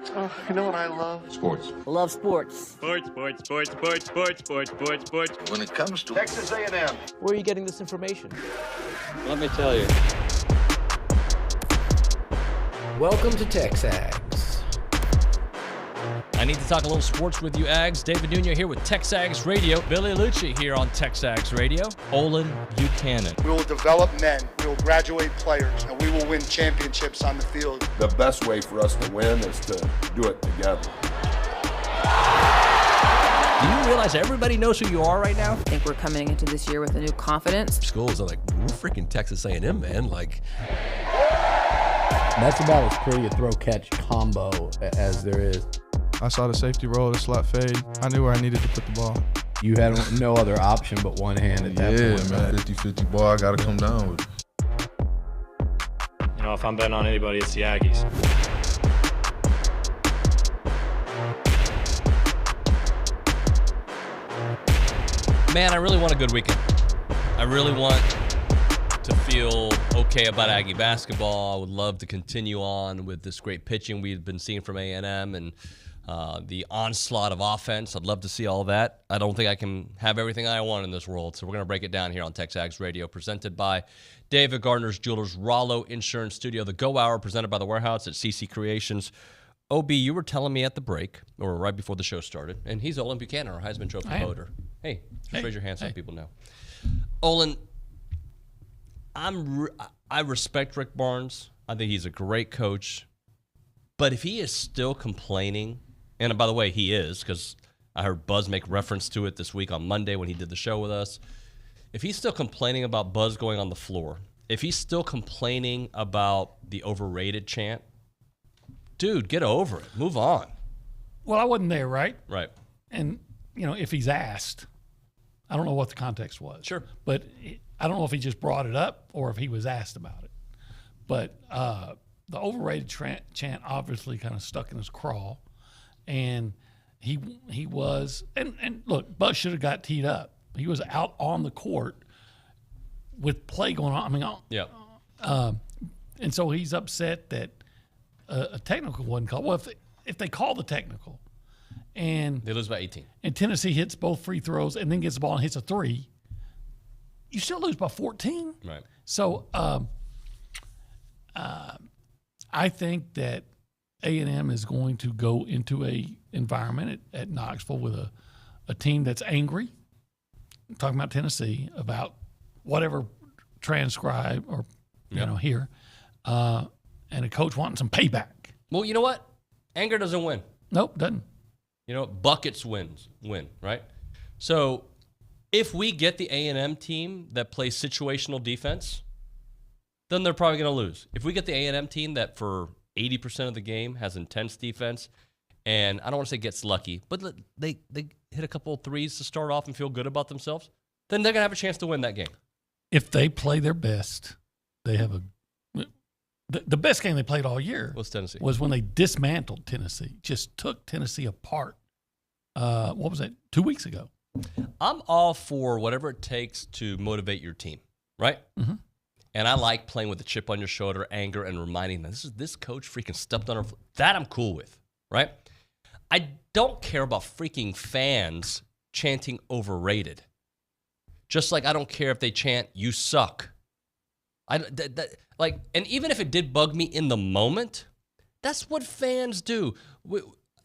Oh, you know what I love? Sports. Love sports. Sports. When it comes to Texas A&M. Where are you getting this information? Let me tell you. Welcome to TexAgs. I need to talk a little sports with you, Aggs. David Nuño here with TexAgs Radio. Billy Liucci here on TexAgs Radio. Olin Buchanan. We will develop men, we will graduate players, and we will win championships on the field. The best way for us to win is to do it together. Do you realize everybody knows who you are right now? I think we're coming into this year with a new confidence. Schools are like, we're freaking Texas A&M, man. Like, that's about as pretty a throw-catch combo as there is. I saw the safety roll, the slot fade. I knew where I needed to put the ball. You had no other option but one hand at that point. Yeah, man, 50-50 ball, I got to come down with it. You know, if I'm betting on anybody, it's the Aggies. Man, I really want a good weekend. I really want to feel okay about Aggie basketball. I would love to continue on with this great pitching we've been seeing from A&M and the onslaught of offense. I'd love to see all that. I don't think I can have everything I want in this world, so we're going to break it down here on TexAgs Radio, presented by David Gardner's Jewelers, Rollo Insurance Studio, the Go Hour, presented by The Warehouse at CC Creations. OB, you were telling me at the break, or right before the show started, and he's Olin Buchanan, our Heisman Trophy voter. Hey, just raise your hand so people know. Olin, I respect Rick Barnes. I think he's a great coach. But if he is still complaining, and by the way, he is, because I heard Buzz make reference to it this week on Monday when he did the show with us. If he's still complaining about Buzz going on the floor, if he's still complaining about the overrated chant, dude, get over it. Move on. Well, I wasn't there, right? Right. And, you know, if he's asked, I don't know what the context was. Sure. But I don't know if he just brought it up or if he was asked about it. But the overrated chant obviously kind of stuck in his craw. And he was – and look, Buzz should have got teed up. He was out on the court with play going on. I mean, yeah. And so he's upset that a technical wasn't called. Well, if they call the technical and they lose by 18, and Tennessee hits both free throws and then gets the ball and hits a three, you still lose by 14. Right. So I think that A&M is going to go into a environment at Knoxville with a team that's angry. I'm talking about Tennessee, about whatever transcribe or here, and a coach wanting some payback. Well, you know what? Anger doesn't win. Nope, doesn't. You know, buckets win, right? So if we get the A&M team that plays situational defense, then they're probably going to lose. If we get the A&M team that for 80% of the game has intense defense, and I don't want to say gets lucky, but they hit a couple of threes to start off and feel good about themselves, then they're going to have a chance to win that game. If they play their best, they have the best game they played all year was Tennessee. Was when they dismantled Tennessee, just took Tennessee apart. What was that, 2 weeks ago? I'm all for whatever it takes to motivate your team, right? Mm-hmm. And I like playing with a chip on your shoulder, anger, and reminding them, this coach freaking stepped on our foot. That I'm cool with, right? I don't care about freaking fans chanting overrated. Just like I don't care if they chant, you suck. And even if it did bug me in the moment, that's what fans do.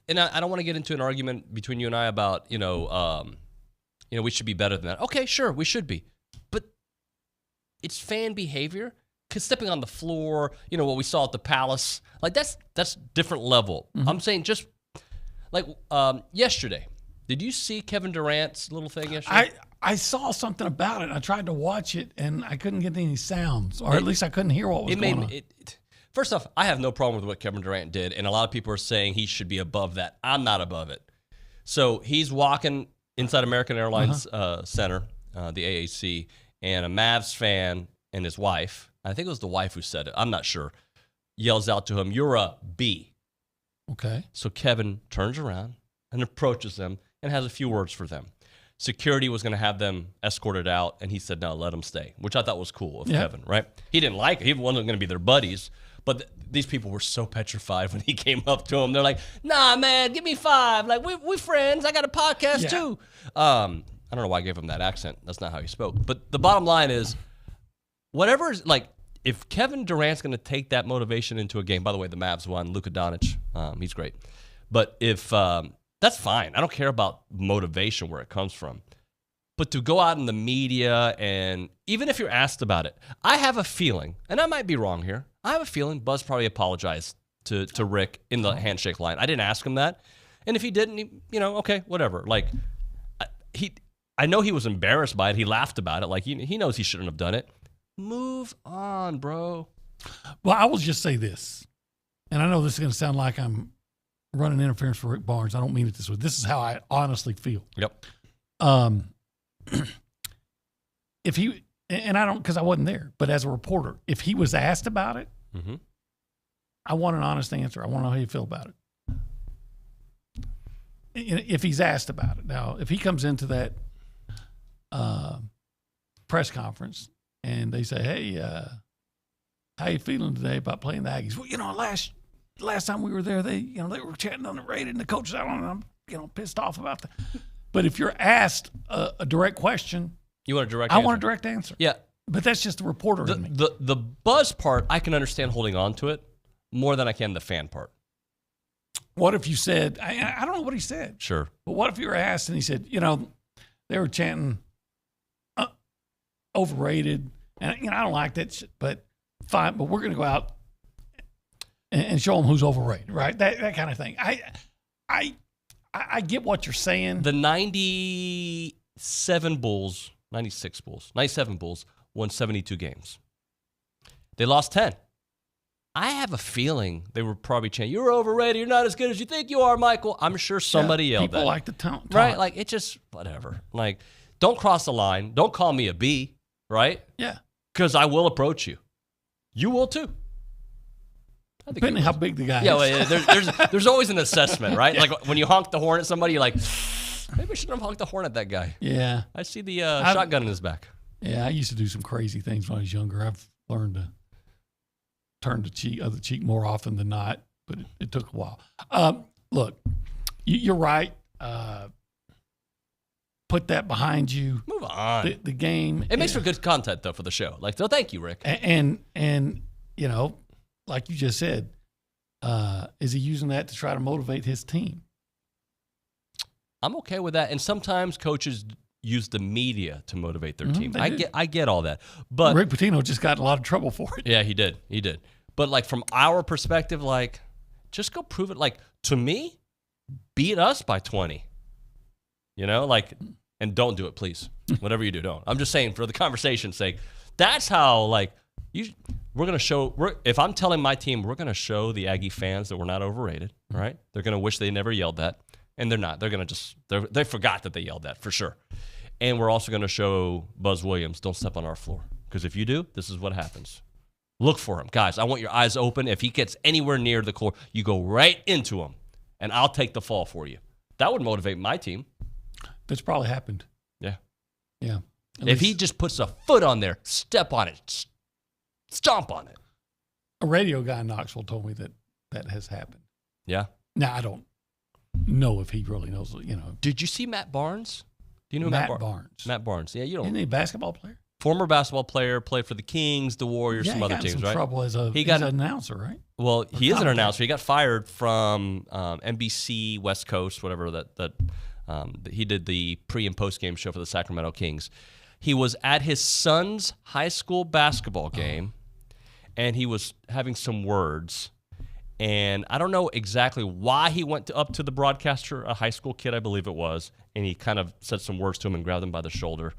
And I don't want to get into an argument between you and I about, we should be better than that. Okay, sure, we should be. But it's fan behavior. Because stepping on the floor, what we saw at the Palace, like that's different level. Mm-hmm. I'm saying just like yesterday. Did you see Kevin Durant's little thing yesterday? I saw something about it. I tried to watch it, and I couldn't get any sounds, or at least I couldn't hear what was going on. First off, I have no problem with what Kevin Durant did, and a lot of people are saying he should be above that. I'm not above it. So he's walking inside American Airlines Center, the AAC, and a Mavs fan and his wife, I think it was the wife who said it, I'm not sure, yells out to him, "You're a B." Okay. So Kevin turns around and approaches them and has a few words for them. Security was going to have them escorted out, and he said, no, let them stay, which I thought was cool of Kevin, right? He didn't like it. He wasn't going to be their buddies, but these people were so petrified when he came up to them. They're like, nah, man, give me 5. Like, we friends. I got a podcast, too. I don't know why I gave him that accent. That's not how he spoke. But the bottom line is, whatever is, like, if Kevin Durant's going to take that motivation into a game, by the way, the Mavs won. Luka Doncic, he's great. But if that's fine. I don't care about motivation where it comes from. But to go out in the media, and even if you're asked about it, I have a feeling, and I might be wrong here, I have a feeling Buzz probably apologized to Rick in the handshake line. I didn't ask him that. And if he didn't, okay, whatever. Like, I know he was embarrassed by it. He laughed about it. Like, he knows he shouldn't have done it. Move on, bro. Well, I will just say this, and I know this is going to sound like I'm running interference for Rick Barnes. I don't mean it this way. This is how I honestly feel. Yep. If he, and I don't, because I wasn't there, but as a reporter, if he was asked about it, I want an honest answer. I want to know how you feel about it. If he's asked about it. Now, if he comes into that press conference and they say, hey, how you feeling today about playing the Aggies? Well, last time we were there, they were chanting underrated and the coach said, I'm pissed off about that. But if you're asked a direct question, you want a direct I answer. want a direct answer. Yeah. But that's just the reporter in me. The Buzz part, I can understand holding on to it more than I can the fan part. What if you said, I don't know what he said. Sure. But what if you were asked and he said, they were chanting overrated. And, I don't like that shit, but fine. But we're going to go out and show them who's overrated, right? That kind of thing. I get what you're saying. The 97 Bulls won 72 games. They lost 10. I have a feeling they were probably chanting, you're overrated. You're not as good as you think you are, Michael. I'm sure somebody yelled that. People like to taunt. Right? Like, it just, whatever. Like, don't cross the line. Don't call me a B, right? Yeah. Because I will approach you. You will too. Depending on how big the guy is. Yeah, there's always an assessment, right? Yeah. Like when you honk the horn at somebody, you're like, maybe I shouldn't have honked the horn at that guy. Yeah. I see the shotgun in his back. Yeah, I used to do some crazy things when I was younger. I've learned to turn the other cheek more often than not, but it took a while. Look, you're right. Put that behind you. Move on. The game. It makes for good content, though, for the show. Like, so thank you, Rick. And like you just said, is he using that to try to motivate his team? I'm okay with that. And sometimes coaches use the media to motivate their team. I get all that. But Rick Pitino just got in a lot of trouble for it. Yeah, he did. But like from our perspective, like just go prove it. Like to me, beat us by 20. And don't do it, please. Whatever you do, don't. I'm just saying for the conversation's sake. That's how we're going to show, if I'm telling my team, we're going to show the Aggie fans that we're not overrated, right? They're going to wish they never yelled that, and they're not. They're going to they forgot that they yelled that for sure. And we're also going to show Buzz Williams, don't step on our floor. Because if you do, this is what happens. Look for him. Guys, I want your eyes open. If he gets anywhere near the core, you go right into him, and I'll take the fall for you. That would motivate my team. That's probably happened. Yeah. Yeah. If he just puts a foot on there, step on it. Stomp on it. A radio guy in Knoxville told me that has happened. Yeah. Now, I don't know if he really knows, Did you see Matt Barnes? Do you know Matt Barnes? Matt Barnes. Yeah, you don't. Isn't he a basketball player? Former basketball player, played for the Kings, the Warriors, some other teams, right? Trouble as he's an announcer, right? Well, he is an announcer. He got fired from NBC West Coast, whatever that he did the pre and post game show for the Sacramento Kings. He was at his son's high school basketball game, and he was having some words. And I don't know exactly why he went up to the broadcaster, a high school kid, I believe it was, and he kind of said some words to him and grabbed him by the shoulder.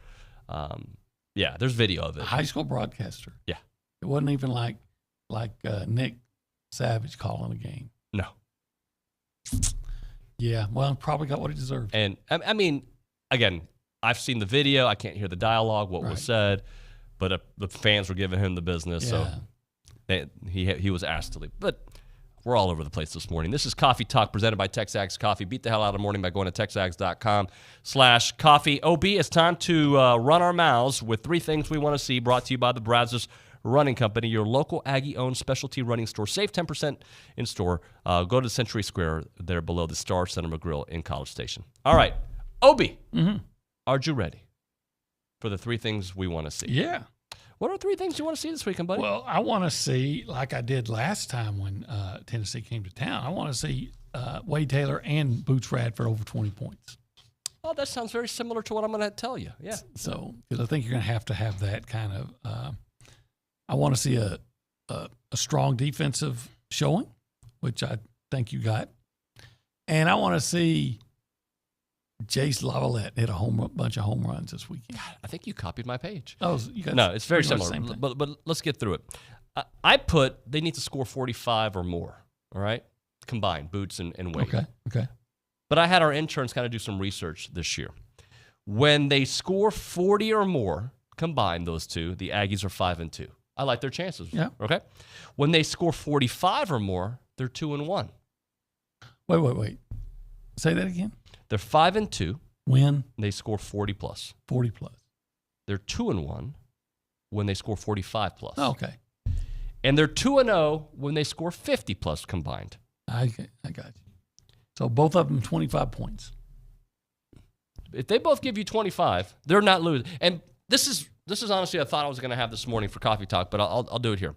Yeah, there's video of it. A high school broadcaster. Yeah. It wasn't even like Nick Savage calling a game. No. Yeah, well, probably got what he deserved. And, I mean, again, I've seen the video. I can't hear the dialogue, what was said, but the fans were giving him the business, so he was asked to leave. But we're all over the place this morning. This is Coffee Talk presented by TexAgs Coffee. Beat the hell out of the morning by going to texags.com/coffee. OB, it's time to run our mouths with 3 things we want to see, brought to you by the Brazos Running Company, your local Aggie-owned specialty running store. Save 10% in store. Go to Century Square there below the Star Cinema Grill in College Station. All right. Obi, are you ready for the 3 things we want to see? Yeah. What are 3 things you want to see this weekend, buddy? Well, I want to see, like I did last time when Tennessee came to town, I want to see Wade Taylor and Boots Radford over 20 points. Oh, that sounds very similar to what I'm going to tell you. Yeah. So, because I think you're going to have that kind of. I want to see a strong defensive showing, which I think you got, and I want to see Jace Lavalette hit a bunch of home runs this weekend. God, I think you copied my page. Oh, you got no, it's very similar. But let's get through it. I put they need to score 45 or more. All right, combined Boots and Wade. Okay. But I had our interns kind of do some research this year. When they score 40 or more, combined those two, the Aggies are 5-2. I like their chances. Yeah. Okay. When they score 45 or more, they're 2-1. Wait. Say that again. They're 5-2 when they score 40 plus. 40 plus. They're 2-1 when they score 45 plus. Oh, okay. And they're 2-0 when they score 50 plus combined. I got you. So both of them 25 points. If they both give you 25, they're not losing. And this is honestly I thought I was going to have this morning for coffee talk, but I'll do it here.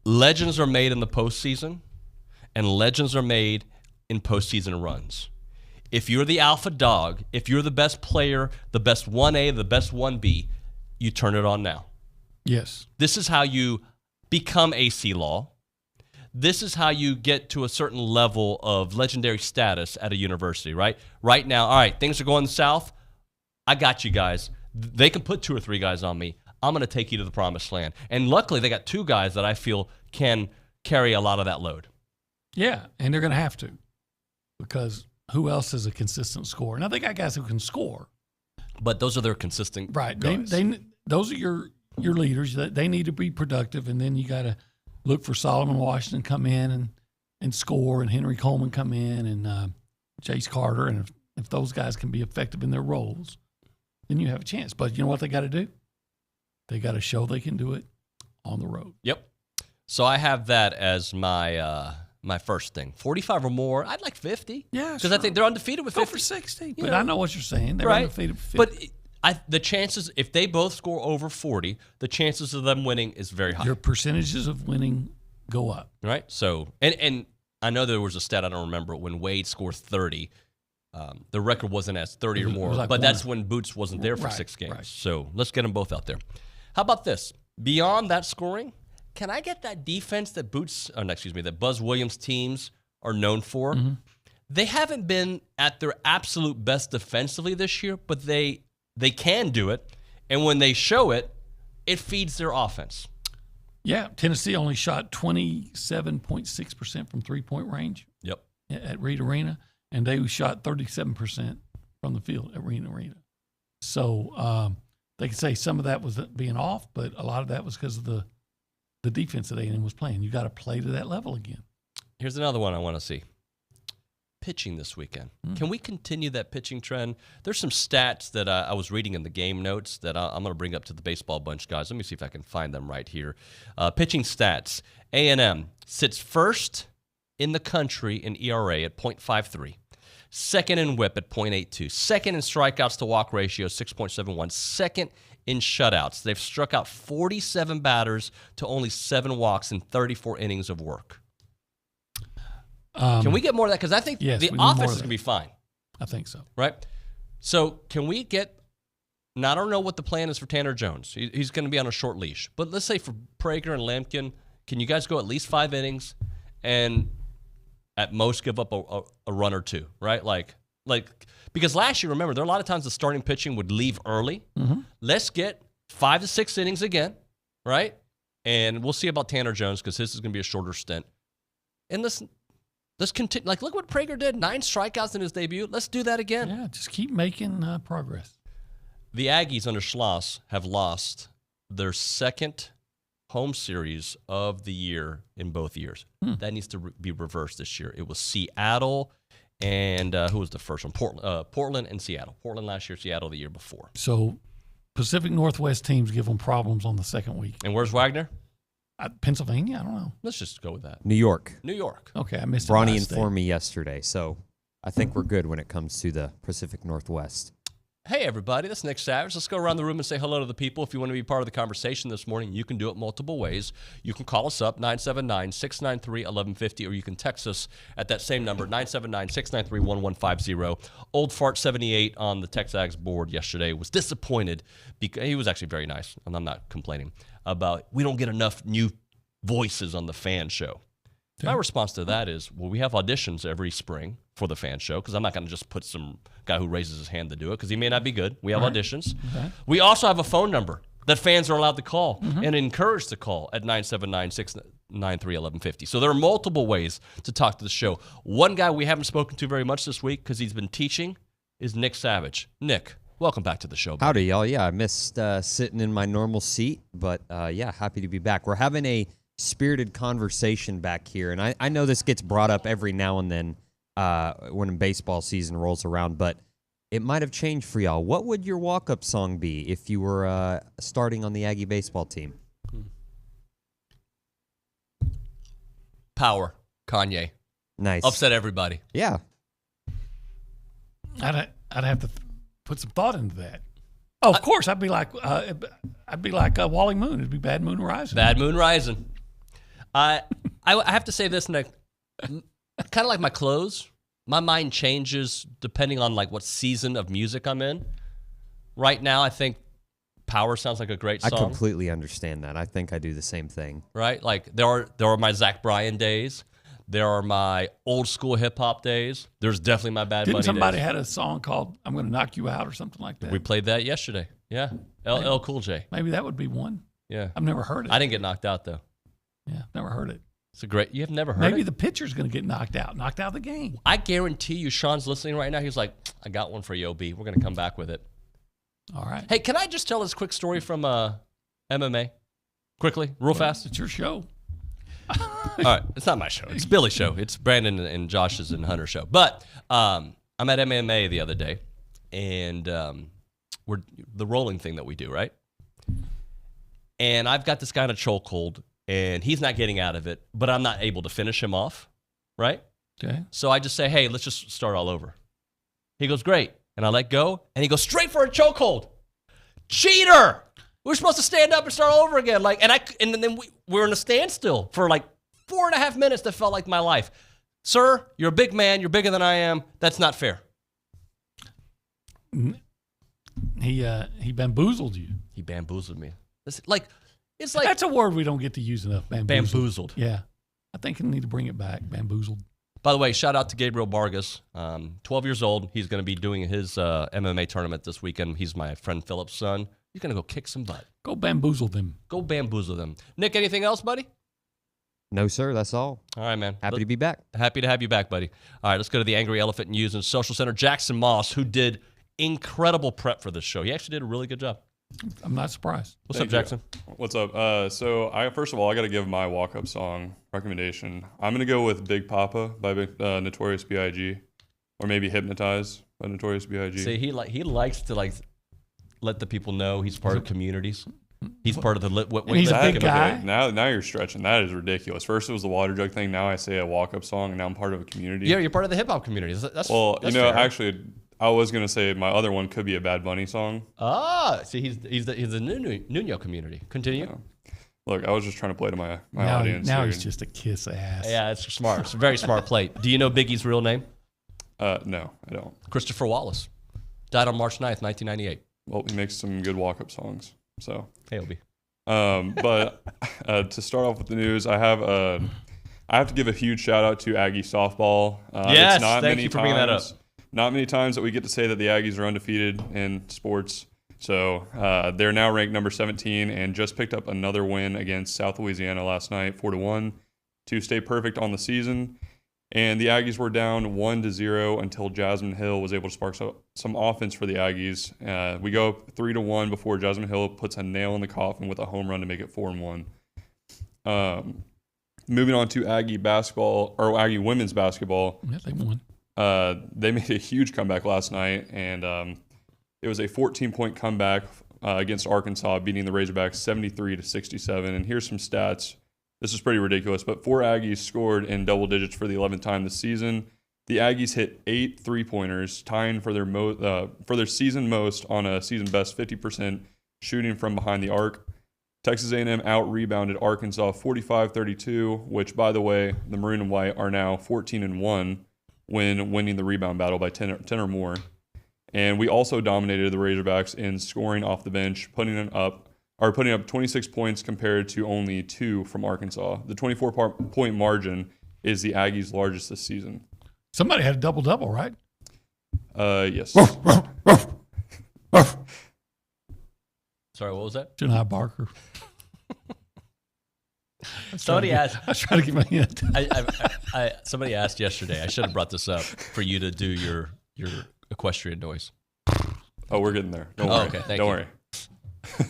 Legends are made in the postseason, and legends are made in postseason runs. If you're the alpha dog, if you're the best player, the best 1A, the best 1B, you turn it on now. Yes. This is how you become AC Law. This is how you get to a certain level of legendary status at a university, right? Right now, all right, things are going south. I got you guys. They can put 2 or 3 guys on me. I'm going to take you to the promised land. And luckily, they got 2 guys that I feel can carry a lot of that load. Yeah, and they're going to have to because who else is a consistent scorer? Now, they got guys who can score. But those are their consistent guys. Those are your leaders. They need to be productive, and then you got to look for Solomon Washington come in and score, and Henry Coleman come in, and Jace Carter. And if those guys can be effective in their roles, then you have a chance. But you know what they got to do? They got to show they can do it on the road. Yep. So I have that as my my first thing. 45 or more. I'd like 50. Yeah, because I think they're undefeated with 50. Go for 60. But I know what you're saying. They're right. undefeated with 50. But the chances, if they both score over 40, the chances of them winning is very high. Your percentages of winning go up. Right? So, and I know there was a stat, I don't remember, when Wade scored 30, the record wasn't as 30 or more, like but that's when Boots wasn't there for 6 games. Right. So let's get them both out there. How about this? Beyond that scoring, can I get that defense that that Buzz Williams teams are known for? Mm-hmm. They haven't been at their absolute best defensively this year, but they can do it. And when they show it, it feeds their offense. Yeah, Tennessee only shot 27.6% from three-point range. Yep. At Reed Arena, and they shot 37% from the field at Reed Arena. So they could say some of that was being off, but a lot of that was because of the defense that A&M was playing. You got to play to that level again. Here's another one I want to see. Pitching this weekend. Mm-hmm. Can we continue that pitching trend? There's some stats that I was reading in the game notes that I'm going to bring up to the baseball bunch, guys. Let me see if I can find them right here. Pitching stats. A&M sits first in the country in ERA at .53. Second in whip at .82. Second in strikeouts to walk ratio, 6.71. Second in shutouts. They've struck out 47 batters to only 7 walks in 34 innings of work. Can we get more of that? Because I think the offense is going to be fine. I think so. Right? So can we get – now, I don't know what the plan is for Tanner Jones. He's going to be on a short leash. But let's say for Prager and Lampkin, can you guys go at least 5 innings and at most give up a run or 2, right? Like because last year, remember, there are a lot of times the starting pitching would leave early. Mm-hmm. Let's get 5 to 6 innings again, right? And we'll see about Tanner Jones because his is going to be a shorter stint. And let's continue. Like, look what Prager did. 9 strikeouts in his debut. Let's do that again. Yeah, just keep making progress. The Aggies under Schloss have lost their second home series of the year in both years. That needs to be reversed this year. It was Seattle and who was the first one? Portland and Seattle. Portland last year, Seattle the year before. So Pacific Northwest teams give them problems on the second week. And where's Wagner? Pennsylvania? I don't know. Let's just go with that. New York. New York. Okay, I missed it. Bronny informed me yesterday, so I think we're good when it comes to the Pacific Northwest. Hey, everybody, that's Nick Savage. Let's go around the room and say hello to the people. If you want to be part of the conversation this morning, you can do it multiple ways. You can call us up, 979-693-1150, or you can text us at that same number, 979-693-1150. Old Fart 78 on the TexAgs board yesterday was disappointed. Because he was actually very nice, and I'm not complaining, about we don't get enough new voices on the fan show. My response to that is, well, we have auditions every spring for the fan show because I'm not going to just put some guy who raises his hand to do it because he may not be good. We have auditions. Okay. We also have a phone number that fans are allowed to call and encouraged to call at 979-693-1150. So there are multiple ways to talk to the show. One guy we haven't spoken to very much this week because he's been teaching is Nick Savage. Nick, welcome back to the show, buddy. Howdy, y'all. Yeah, I missed sitting in my normal seat, but yeah, happy to be back. We're having a spirited conversation back here, and I know this gets brought up every now and then when baseball season rolls around, but it might have changed for y'all. What would your walk-up song be if you were starting on the Aggie baseball team? Power, Kanye. Nice. Upset everybody. Yeah. I'd have to put some thought into that. Oh, of course, I'd be like Wally Moon. It'd be Bad Moon Rising. Bad Moon Rising. I have to say this, Nick. Kind of like my clothes, my mind changes depending on like what season of music I'm in. Right now, I think Power sounds like a great song. I completely understand that. I think I do the same thing. Right? Like there are my Zach Bryan days. There are my old school hip hop days. There's definitely my Bad Bunny days. Didn't somebody had a song called "I'm Gonna Knock You Out" or something like that? We played that yesterday. Yeah, LL Cool J. Maybe that would be one. Yeah, I've never heard it. I didn't get knocked out though. Yeah, never heard it. It's a great. You have never heard it? Maybe the pitcher's going to get knocked out of the game. I guarantee you, Sean's listening right now. He's like, I got one for you, OB. We're going to come back with it. All right. Hey, can I just tell this quick story from MMA? Quickly, real fast. It's your show. All right. It's not my show. It's Billy's show. It's Brandon and Josh's and Hunter's show. But I'm at MMA the other day, and we're the rolling thing that we do, right? And I've got this guy in a chokehold, and he's not getting out of it, but I'm not able to finish him off, right? Okay. So I just say, hey, let's just start all over. He goes, great. And I let go, and he goes straight for a chokehold. Cheater! We're supposed to stand up and start all over again. And then we were in a standstill for like 4.5 minutes that felt like my life. Sir, you're a big man. You're bigger than I am. That's not fair. He bamboozled you. He bamboozled me. It's like that's a word we don't get to use enough. Bamboozled. Yeah, I think I need to bring it back. Bamboozled. By the way, shout out to Gabriel Vargas, 12 years old. He's going to be doing his MMA tournament this weekend. He's my friend Philip's son. He's going to go kick some butt. Go bamboozle them. Go bamboozle them. Nick, anything else, buddy? No, sir. That's all. All right, man. Happy to be back. Happy to have you back, buddy. All right, let's go to the Angry Elephant News and Social Center. Jackson Moss, who did incredible prep for this show. He actually did a really good job. I'm not surprised. What's up, Jackson? What's up? So first of all, I got to give my walk-up song recommendation. I'm going to go with Big Papa by Notorious B.I.G. or maybe Hypnotize by Notorious B.I.G. See, he likes to let the people know he's part of communities. He's part of the he's a big guy. Okay, now you're stretching. That is ridiculous. First it was the water jug thing. Now I say a walk-up song, and now I'm part of a community. Yeah, you're part of the hip-hop community. That's fair. Actually, I was going to say my other one could be a Bad Bunny song. See, he's the Nuño community. Continue. Yeah. Look, I was just trying to play to my audience. Now he's just a kiss ass. Yeah, it's smart. It's a very smart play. Do you know Biggie's real name? No, I don't. Christopher Wallace. Died on March 9th, 1998. Well, he makes some good walk-up songs. So hey, Obi. But to start off with the news, I have to give a huge shout out to Aggie softball. Yes, thank you for bringing that up. Not many times that we get to say that the Aggies are undefeated in sports. So they're now ranked number 17 and just picked up another win against South Louisiana last night, 4-1, to stay perfect on the season. And the Aggies were down 1-0 until Jasmine Hill was able to spark some offense for the Aggies. We go 3-1 before Jasmine Hill puts a nail in the coffin with a home run to make it 4-1. Moving on to Aggie basketball, or Aggie women's basketball. Yeah, they won. They made a huge comeback last night, and it was a 14-point comeback against Arkansas, beating the Razorbacks 73-67. And here's some stats. This is pretty ridiculous, but 4 Aggies scored in double digits for the 11th time this season. The Aggies hit 8 3-pointers, tying for their season most on a season best 50% shooting from behind the arc. Texas A&M out-rebounded Arkansas 45-32, which, by the way, the Maroon and White are now 14-1 when winning the rebound battle by 10 or more. And we also dominated the Razorbacks in scoring off the bench, putting up 26 points compared to only 2 from Arkansas. The 24-point margin is the Aggies' largest this season. Somebody had a double-double, right? Yes. Sorry, what was that? Janai Barker. Somebody asked. I was trying to get my hint. Somebody asked yesterday. I should have brought this up for you to do your equestrian noise. Oh, we're getting there. Don't worry. Okay, Don't worry.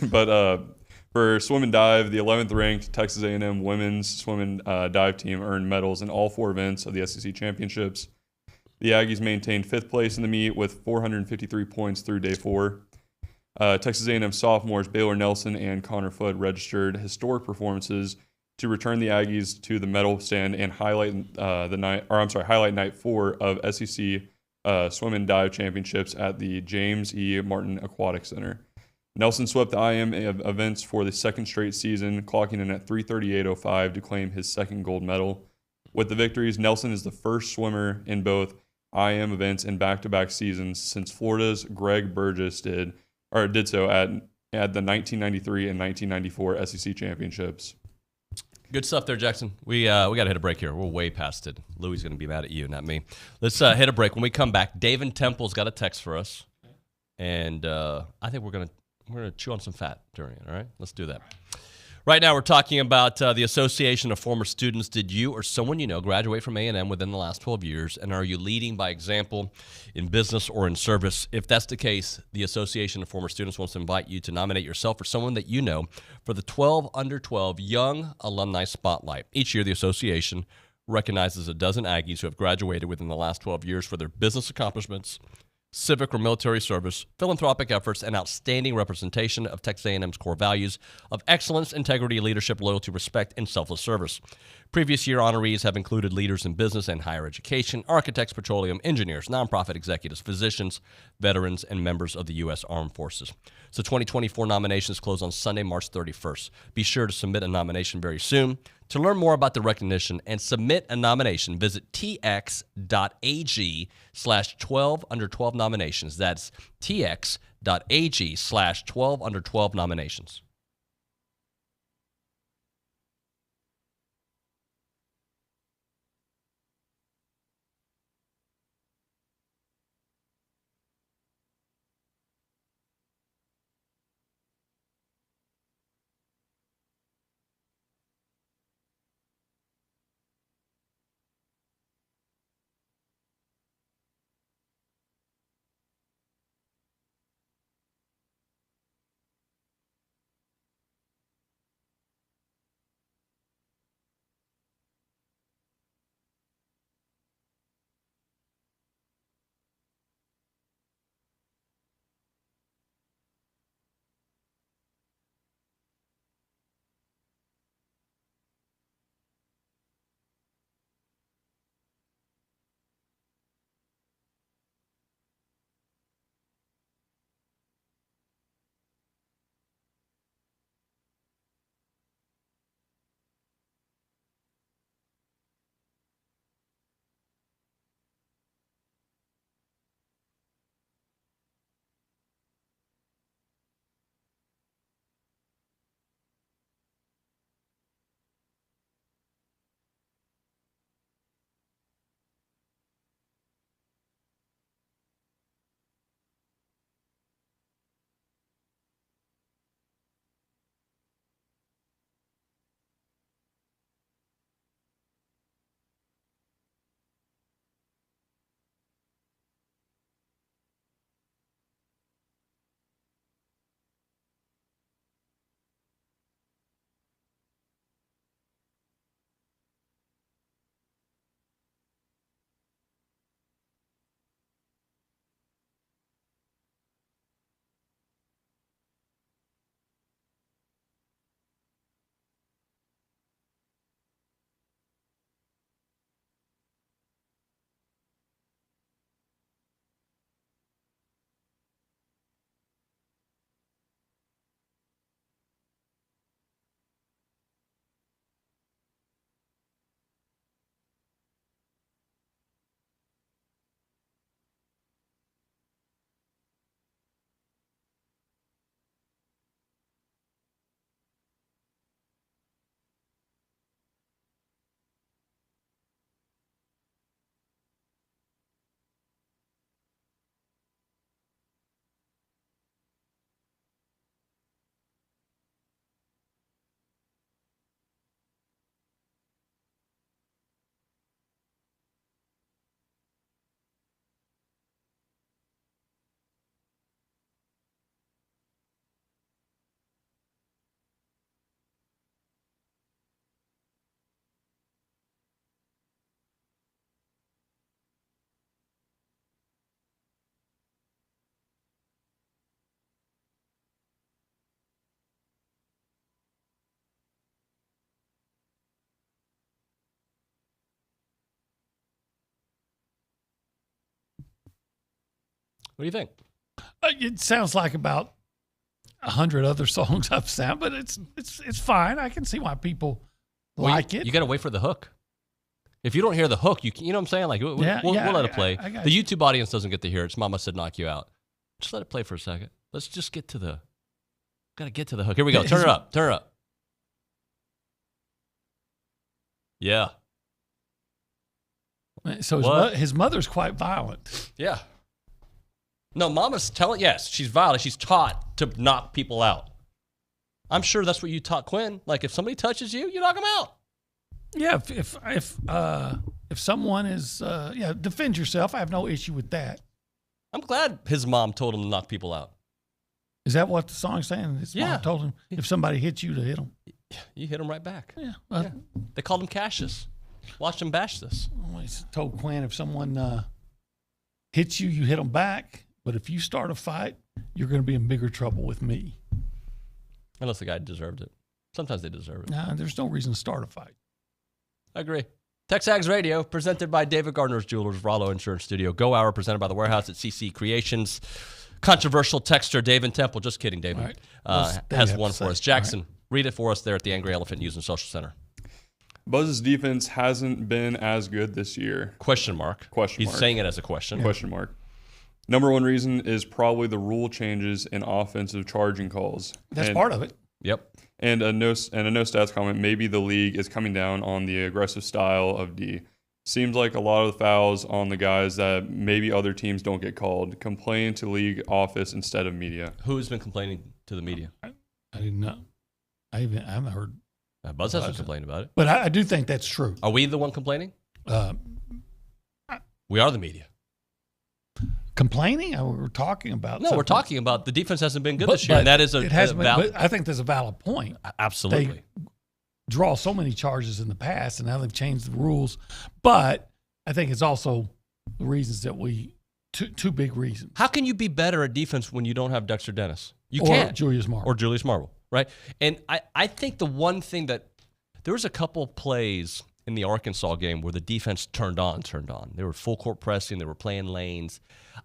But for swim and dive, the 11th ranked Texas A&M women's swim and dive team earned medals in all 4 events of the SEC championships. The Aggies maintained 5th place in the meet with 453 points through day 4. Texas A&M sophomores Baylor Nelson and Connor Foote registered historic performances to return the Aggies to the medal stand and highlight night 4 of SEC swim and dive championships at the James E. Martin Aquatic Center. Nelson swept the IM events for the 2nd straight season, clocking in at 338.05 to claim his 2nd gold medal. With the victories, Nelson is the first swimmer in both IM events in back-to-back seasons since Florida's Greg Burgess did so at the 1993 and 1994 SEC championships. Good stuff there, Jackson. We got to hit a break here. We're way past it. Louis is going to be mad at you, not me. Let's hit a break. When we come back, Dave in Temple's got a text for us, and I think we're gonna chew on some fat during it. All right, let's do that. Right now, we're talking about the Association of Former Students. Did you or someone you know graduate from A&M within the last 12 years, and are you leading by example in business or in service? If that's the case, the Association of Former Students wants to invite you to nominate yourself or someone that you know for the 12 Under 12 Young Alumni Spotlight. Each year, the association recognizes a dozen Aggies who have graduated within the last 12 years for their business accomplishments, civic or military service, philanthropic efforts, and outstanding representation of Texas A&M's core values of excellence, integrity, leadership, loyalty, respect, and selfless service. Previous year honorees have included leaders in business and higher education, architects, petroleum, engineers, nonprofit executives, physicians, veterans, and members of the U.S. Armed Forces. So 2024 nominations close on Sunday, March 31st. Be sure to submit a nomination very soon. To learn more about the recognition and submit a nomination, visit tx.ag/12 under 12 nominations. That's tx.ag/12 under 12 nominations. What do you think? It sounds like about 100 other songs I've sang, but it's fine. I can see why people like it. You got to wait for the hook. If you don't hear the hook, you know what I'm saying? Like we'll let it play. The YouTube audience doesn't get to hear it. It's Mama Said Knock You Out. Just let it play for a second. Let's just get to the. Got to get to the hook. Here we go. Turn it up. Turn it up. Yeah. So his mother's quite violent. Yeah. No, Mama's telling. Yes, she's violent. She's taught to knock people out. I'm sure that's what you taught Quinn. Like if somebody touches you, you knock them out. Yeah, if someone is defend yourself. I have no issue with that. I'm glad his mom told him to knock people out. Is that what the song's saying? His mom told him if somebody hits you to hit them. You hit him right back. Yeah. They called him Cassius. Watch him bash this. I always told Quinn if someone hits you, you hit them back. But if you start a fight, you're going to be in bigger trouble with me. Unless the guy deserved it. Sometimes they deserve it. Nah, there's no reason to start a fight. I agree. TexAgs Radio, presented by David Gardner's Jewelers, Rollo Insurance Studio. Go Hour, presented by The Warehouse at CC Creations. Controversial texter, David Temple. Just kidding, David. Right. Has one for us. Jackson, read it for us there at the Angry Elephant News and Social Center. Buzz's defense hasn't been as good this year. Question mark. He's saying it as a question. Yeah. Question mark. Number one reason is probably the rule changes in offensive charging calls. That's part of it. Yep. And a no stats comment. Maybe the league is coming down on the aggressive style of D. Seems like a lot of the fouls on the guys that maybe other teams don't get called. Complain to league office instead of media. Who's been complaining to the media? I didn't know. I haven't heard. Buzz hasn't complained about it. But I do think that's true. Are we the one complaining? We are the media. Complaining? We're talking about No, something. we're talking about the defense hasn't been good this year, and that is but I think there's a valid point. Absolutely. They draw so many charges in the past, and now they've changed the rules. But I think it's also the reasons that two big reasons. How can you be better at defense when you don't have Dexter Dennis? You or can't. Julius Marble. Or Julius Marble, right? And I think the one thing that there was a couple plays in the Arkansas game where the defense turned on. They were full court pressing. They were playing lanes.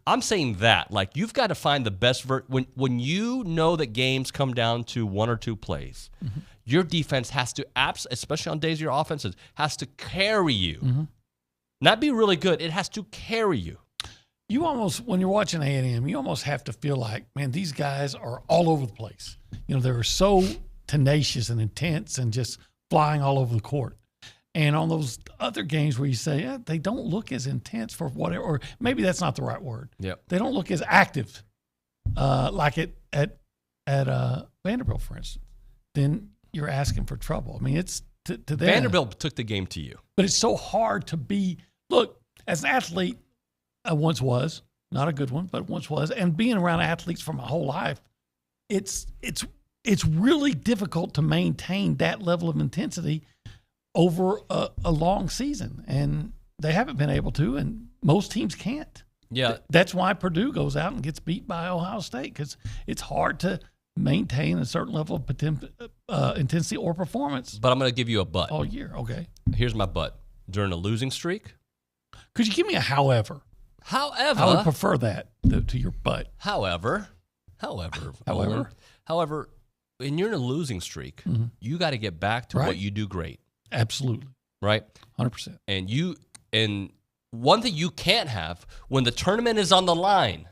I'm saying that, like, you've got to find the best when you know that games come down to one or two plays, your defense has to, especially on days of your offenses, has to carry you. Not be really good. It has to carry you. You almost, when you're watching A&M, you almost have to feel like, man, these guys are all over the place. They're so tenacious and intense and just flying all over the court. And on those other games where you say, they don't look as intense for whatever, or maybe that's not the right word. Yep. They don't look as active like at Vanderbilt, for instance. Then you're asking for trouble. I mean, it's to them. Vanderbilt took the game to you. But it's so hard to be, look, as an athlete, I once was, not a good one, but once was, and being around athletes for my whole life, it's really difficult to maintain that level of intensity over a long season, and they haven't been able to, and most teams can't. Yeah. That's why Purdue goes out and gets beat by Ohio State, because it's hard to maintain a certain level of intensity or performance. But I'm going to give you a but. All year, okay. Here's my but. During a losing streak. Could you give me a however? However. I would prefer that to your but. However, when you're in a losing streak, you got to get back to what you do great. Absolutely. Right? 100%. And one thing you can't have when the tournament is on the line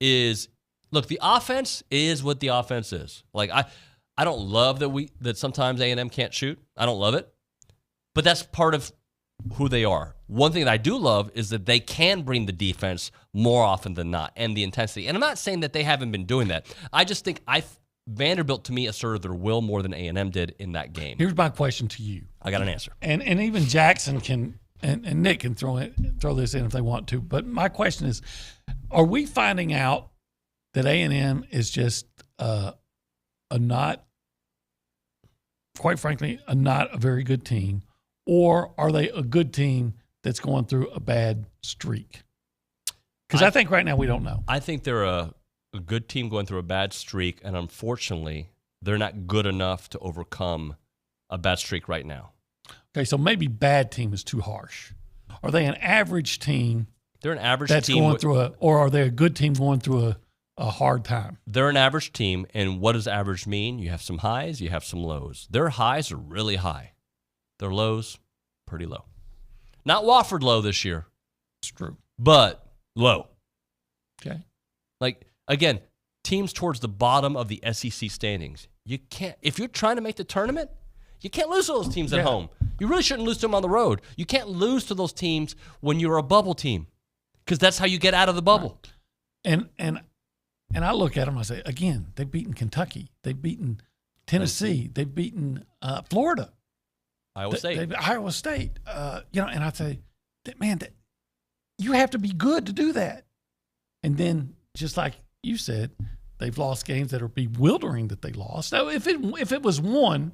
is, look, the offense is what the offense is. Like, I don't love that sometimes A&M can't shoot. I don't love it. But that's part of who they are. One thing that I do love is that they can bring the defense more often than not, and the intensity. And I'm not saying that they haven't been doing that. I just think Vanderbilt, to me, asserted their will more than A&M did in that game. Here's my question to you. I got an answer. And even Jackson can, and Nick can throw this in if they want to. But my question is, are we finding out that A&M is just quite frankly, not a very good team? Or are they a good team that's going through a bad streak? Because I think right now we don't know. I think they're a good team going through a bad streak, and unfortunately, they're not good enough to overcome a bad streak right now. Okay, so maybe bad team is too harsh. Are they an average team They're an average that's team. Going through or are they a good team going through a hard time? They're an average team, and what does average mean? You have some highs, you have some lows. Their highs are really high. Their lows, pretty low. Not Wofford low this year. It's true. But low. Okay. Like, again, teams towards the bottom of the SEC standings. You can't, if you're trying to make the tournament, you can't lose to those teams at home. You really shouldn't lose to them on the road. You can't lose to those teams when you're a bubble team, because that's how you get out of the bubble. Right. And I look at them and I say, again, they've beaten Kentucky. They've beaten Tennessee. They've beaten Florida. Iowa State. Iowa State. And I say, man, you have to be good to do that. And then, just like you said, they've lost games that are bewildering that they lost. Now, if it was one,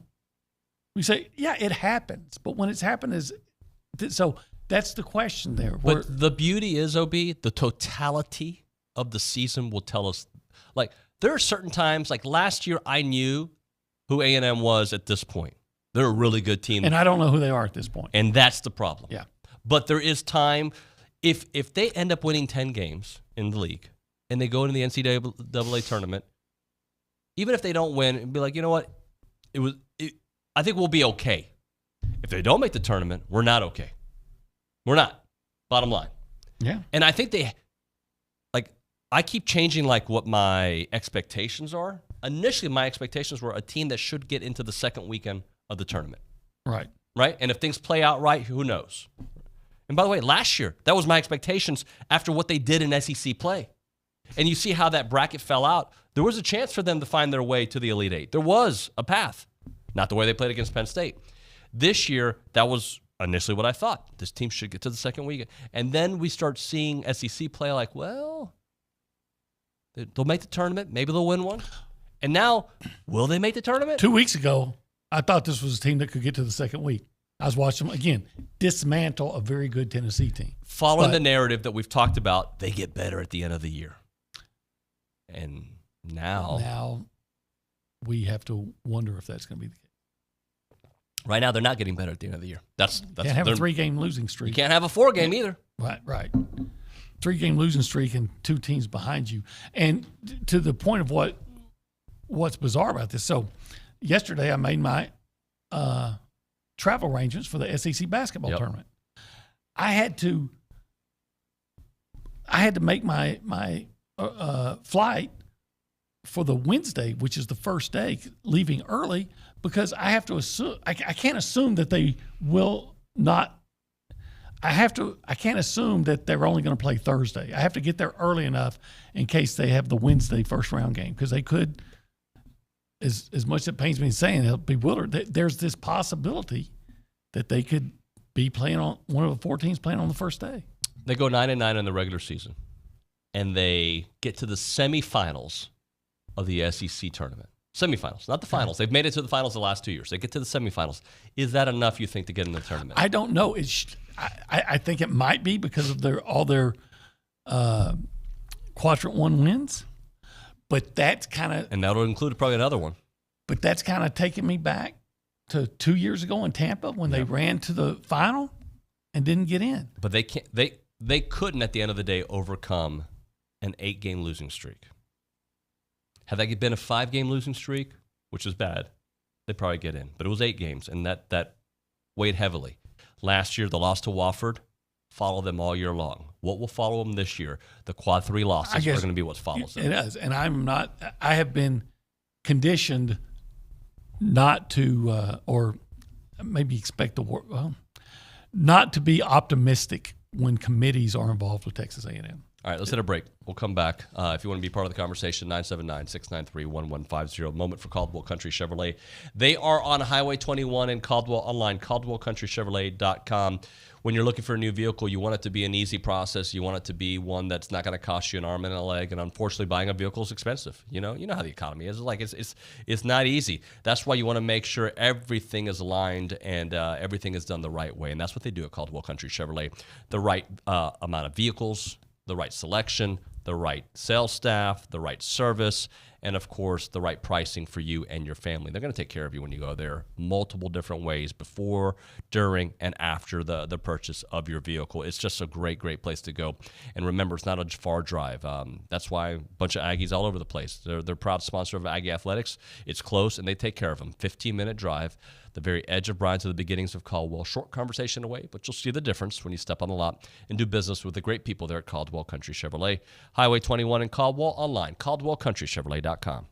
we say, yeah, it happens. But when it's happened, so that's the question there. But the beauty is, OB, the totality of the season will tell us. Like, there are certain times, like last year, I knew who A&M was at this point. They're a really good team. And I don't know who they are at this point. And that's the problem. Yeah. But there is time. If they end up winning 10 games in the league and they go into the NCAA tournament, even if they don't win, it'd be like, you know what? I think we'll be okay. If they don't make the tournament, we're not okay. We're not. Bottom line. Yeah. And I think I keep changing what my expectations are. Initially, my expectations were a team that should get into the second weekend of the tournament. Right. Right? And if things play out right, who knows? And by the way, last year, that was my expectations after what they did in SEC play. And you see how that bracket fell out. There was a chance for them to find their way to the Elite Eight. There was a path. Not the way they played against Penn State. This year, that was initially what I thought. This team should get to the second weekend. And then we start seeing SEC play they'll make the tournament. Maybe they'll win one. And now, will they make the tournament? 2 weeks ago, I thought this was a team that could get to the second week. I was watching them, again, dismantle a very good Tennessee team. Following the narrative that we've talked about, they get better at the end of the year. And now we have to wonder if that's going to be the case. Right now, they're not getting better at the end of the year. That's can't have a 3-game losing streak. You can't have a 4-game either. Right. 3-game losing streak and 2 teams behind you. And to the point of what's bizarre about this. So yesterday I made my travel arrangements for the SEC basketball tournament. I had to make my flight for the Wednesday, which is the first day, leaving early, because I have to assume I can't assume that they will not. I can't assume that they're only going to play Thursday. I have to get there early enough in case they have the Wednesday first round game, because they could, as much as it pains me saying, they'll be bewildered. There's this possibility that they could be playing on one of the 4 teams playing on the first day. They go 9-9 in the regular season, and they get to the semifinals of the SEC tournament. Semifinals, not the finals. They've made it to the finals the last 2 years. They get to the semifinals. Is that enough, you think, to get in the tournament? I don't know. I think it might be because of all their quadrant 1 wins, but that's kind of, and that'll include probably another one. But that's kind of taking me back to 2 years ago in Tampa when they ran to the final and didn't get in. But they can't. They couldn't at the end of the day overcome an 8-game losing streak. Had that been a 5-game losing streak, which was bad, they'd probably get in. But it was 8 games, and that weighed heavily. Last year, the loss to Wofford followed them all year long. What will follow them this year? The quad 3 losses are going to be what follows them. It is, and I have been conditioned not to, or maybe expect the word, not to be optimistic when committees are involved with Texas A&M. All right, let's hit a break. We'll come back. If you want to be part of the conversation, 979-693-1150. Moment for Caldwell Country Chevrolet. They are on Highway 21 in Caldwell, online, caldwellcountrychevrolet.com. When you're looking for a new vehicle, you want it to be an easy process. You want it to be one that's not going to cost you an arm and a leg. And unfortunately, buying a vehicle is expensive. You know how the economy is. It's not easy. That's why you want to make sure everything is aligned and everything is done the right way. And that's what they do at Caldwell Country Chevrolet. The right amount of vehicles, the right selection, the right sales staff, the right service, and, of course, the right pricing for you and your family. They're going to take care of you when you go there multiple different ways before, during, and after the purchase of your vehicle. It's just a great, great place to go. And remember, it's not a far drive. That's why a bunch of Aggies all over the place. They're proud sponsor of Aggie Athletics. It's close, and they take care of them. 15-minute drive, the very edge of Bryan to the beginnings of Caldwell. Short conversation away, but you'll see the difference when you step on the lot and do business with the great people there at Caldwell Country Chevrolet. Highway 21 in Caldwell, online, caldwellcountrychevrolet.com.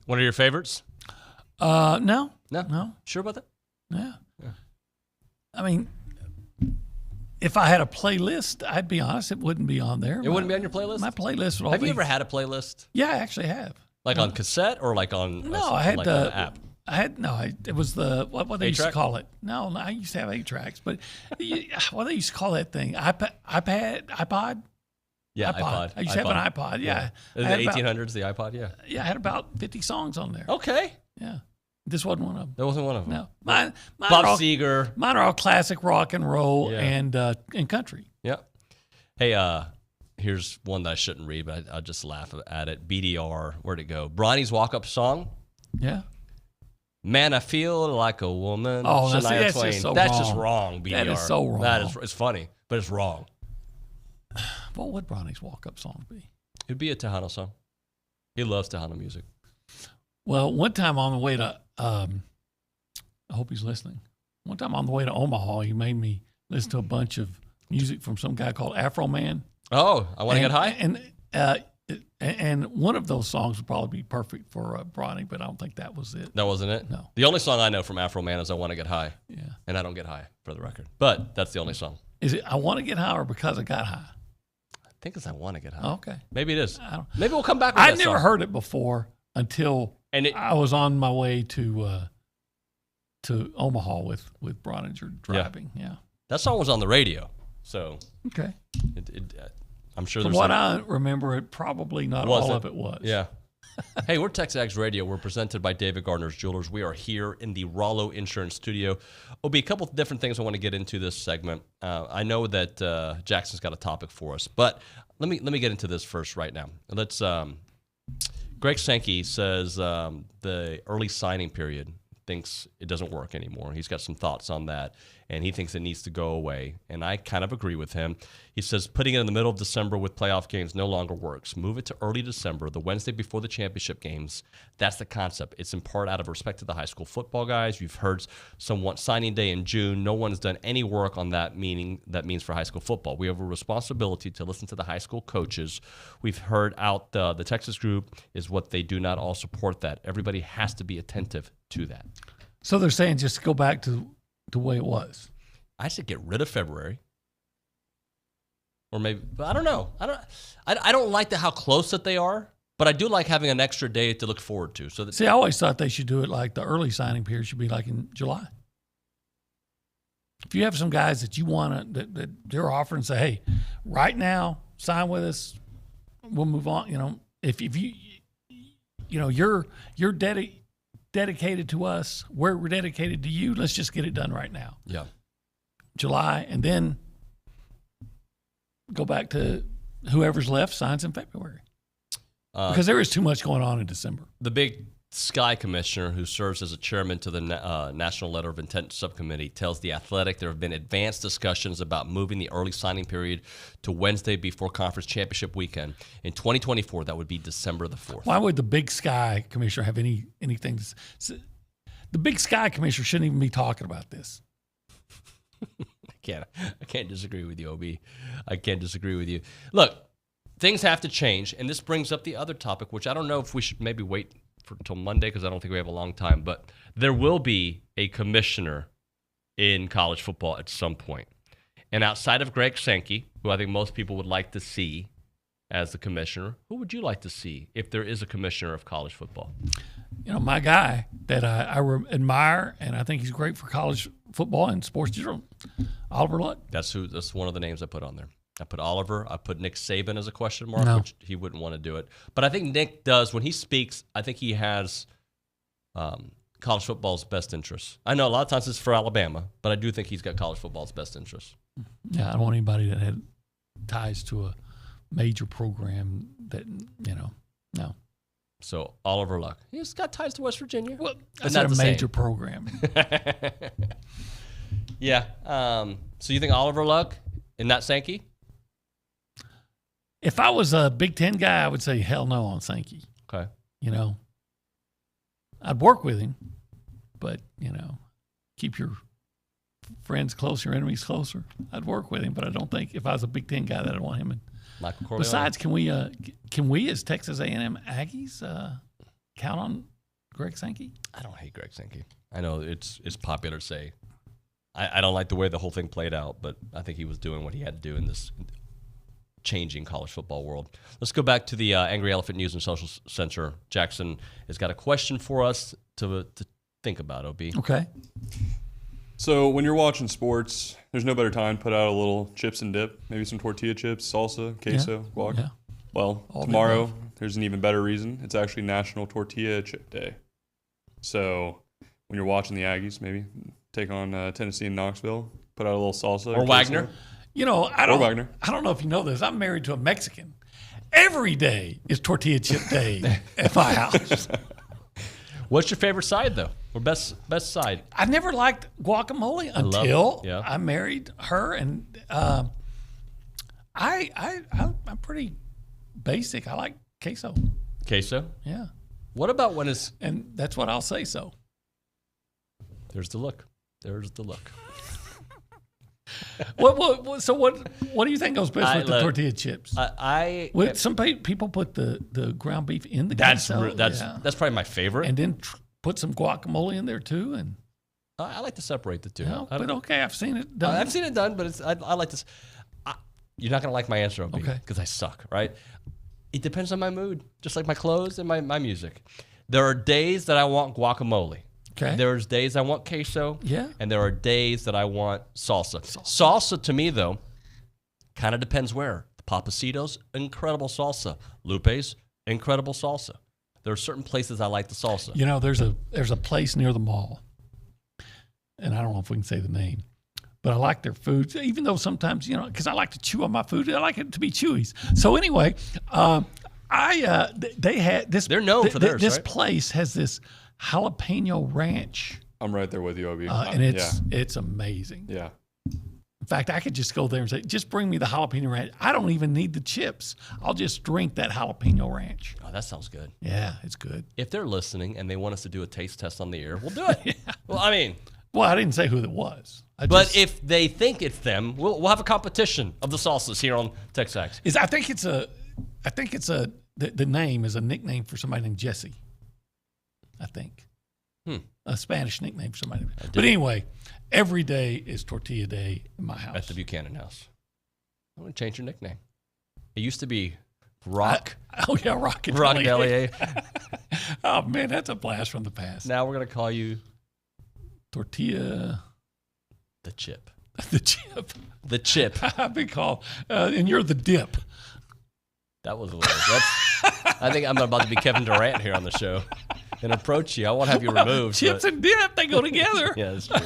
One of your favorites? No. Sure about that? Yeah. I mean, if I had a playlist, I'd be honest, it wouldn't be on there. It wouldn't be on your playlist? My playlist would all Have be... you ever had a playlist? Yeah, I actually have. Like on cassette or like on I had like the an app? It was the what they used to 8-track? call it. No, I used to have 8 tracks, but what they used to call that thing, iPod. Yeah, iPod. I used to have an iPod. Yeah, In the 1800s, the iPod. Yeah. Yeah, I had about 50 songs on there. Okay. Yeah, this wasn't one of them. That wasn't one of them. No, mine Bob are all, Seger. Mine are all classic rock and roll Yeah. and country. Yeah. Hey, here's one that I shouldn't read, but I'll just laugh at it. BDR, where'd it go? Bronny's walk-up song. Yeah. Man, I feel like a woman. Oh, Shania that's Twain. just so That's wrong. just wrong, BDR. That is so wrong. That is, it's funny, but it's wrong. What would Bronny's walk-up song be? It'd be a Tejano song. He loves Tejano music. Well, one time on the way to, I hope he's listening. One time on the way to Omaha, he made me listen to a bunch of music from some guy called Afro Man. Oh, I Want to Get High? And one of those songs would probably be perfect for Brauninger, but I don't think that was it. That wasn't it? No. The only song I know from Afro Man is I Want to Get High. Yeah. And I don't get high, for the record. But that's the only song. Is it I Want to Get High or Because I Got High? I think it's I Want to Get High. Oh, okay. Maybe it is. Maybe we'll come back with I'd that never song. heard it before until I was on my way to Omaha with Brauninger driving. Yeah. That song was on the radio. So Okay. I'm sure From there's what I remember, it probably not all of it was. Yeah. Hey, we're TexAgs Radio. We're presented by David Gardner's Jewelers. We are here in the Rollo Insurance Studio. There'll be a couple of different things I want to get into this segment. I know that Jackson's got a topic for us, but let me get into this first right now. Let's. Greg Sankey says the early signing period thinks it doesn't work anymore. He's got some thoughts on that, and he thinks it needs to go away. And I kind of agree with him. He says putting it in the middle of December with playoff games no longer works. Move it to early December, the Wednesday before the championship games. That's the concept. It's in part out of respect to the high school football guys. You've heard some want signing day in June. No one's done any work on that means for high school football. We have a responsibility to listen to the high school coaches. We've heard out the Texas group is what they do not all support that. Everybody has to be attentive to that. So they're saying just go back to the way it was. I said get rid of February, or maybe, but I don't know. I don't like how close that they are, but I do like having an extra day to look forward to. So See, I always thought they should do it like the early signing period should be like in July. If you have some guys that you want to that they're offering, say, hey, right now sign with us, we'll move on. You know, if you you're dedicated to us, we're dedicated to you. Let's just get it done right now. Yeah. July, and then go back to whoever's left signs in February. Because there is too much going on in December. The Big Sky Commissioner, who serves as a chairman to the National Letter of Intent Subcommittee, tells The Athletic there have been advanced discussions about moving the early signing period to Wednesday before Conference Championship weekend. In 2024, that would be December the 4th. Why would the Big Sky Commissioner have anything to say? The Big Sky Commissioner shouldn't even be talking about this. I can't disagree with you, OB. I can't disagree with you. Look, things have to change, and this brings up the other topic, which I don't know if we should maybe wait until Monday because I don't think we have a long time, but there will be a commissioner in college football at some point. And outside of Greg Sankey, who I think most people would like to see as the commissioner, who would you like to see if there is a commissioner of college football? You know, my guy that I admire, and I think he's great for college football and sports general, Oliver Luck. That's one of the names I put on there. I put Oliver. I put Nick Saban as a question mark, which he wouldn't want to do it. But I think Nick does. When he speaks, I think he has college football's best interests. I know a lot of times it's for Alabama, but I do think he's got college football's best interests. Yeah, I don't want anybody that had ties to a major program that, no. So Oliver Luck. He's got ties to West Virginia. Well, that's not a major program. Yeah. So you think Oliver Luck and not Sankey? If I was a Big Ten guy, I would say hell no on Sankey. Okay. I'd work with him, but, keep your friends close, your enemies closer. I'd work with him, but I don't think if I was a Big Ten guy that I'd want him in. Michael Corleone. Besides, can we as Texas A&M Aggies count on Greg Sankey? I don't hate Greg Sankey. I know it's popular to say. I don't like the way the whole thing played out, but I think he was doing what he had to do in this changing college football world. Let's go back to the Angry Elephant News and Social Censor. Jackson has got a question for us to think about, OB. Okay. So when you're watching sports, there's no better time to put out a little chips and dip, maybe some tortilla chips, salsa, queso, guac. Yeah. Well, tomorrow there's an even better reason. It's actually National Tortilla Chip Day. So when you're watching the Aggies, maybe take on Tennessee and Knoxville, put out a little salsa. Or Wagner. I don't know if you know this. I'm married to a Mexican. Every day is tortilla chip day at my house. What's your favorite side, though? Or best side? I never liked guacamole until I married her, and I'm pretty basic. I like queso. Queso? Yeah. What about when it's... And that's what I'll say so. There's the look. There's the look. So what do you think goes best with the tortilla chips? Some people put the ground beef in the queso. That's probably my favorite. And then put some guacamole in there too. And I like to separate the two. Yeah, but okay, I've seen it done. I've seen it done, but I like this. You're not gonna like my answer, OB, because I suck, right? It depends on my mood, just like my clothes and my music. There are days that I want guacamole. Okay. There's days I want queso. Yeah. And there are days that I want salsa. Salsa to me, though, kind of depends where. Papacitos, incredible salsa. Lupe's, incredible salsa. There are certain places I like the salsa. You know, there's a place near the mall, and I don't know if we can say the name, but I like their food, even though sometimes, because I like to chew on my food, I like it to be chewy. So anyway, they had this. They're known for theirs, This right? place has this jalapeno ranch. I'm right there with you, OB. And it's amazing. Yeah. In fact, I could just go there and say, just bring me the jalapeno ranch. I don't even need the chips. I'll just drink that jalapeno ranch. Oh, that sounds good. Yeah, it's good. If they're listening and they want us to do a taste test on the air, we'll do it. Yeah. Well, I mean. Well, I didn't say who it was. But if they think it's them, we'll have a competition of the salsas here on TexAgs. I think the name is a nickname for somebody named Jesse. I think. A Spanish nickname for somebody. But anyway, every day is tortilla day in my house. At the Buchanan house. I'm going to change your nickname. It used to be Rock. Rock and Bellier. Oh, man, that's a blast from the past. Now we're going to call you Tortilla. The Chip. The Chip. The Chip. I've been called, and you're the Dip. That was a little. I think I'm about to be Kevin Durant here on the show and approach you. I won't have you removed. Chips and dip, they go together. Yeah, that's true.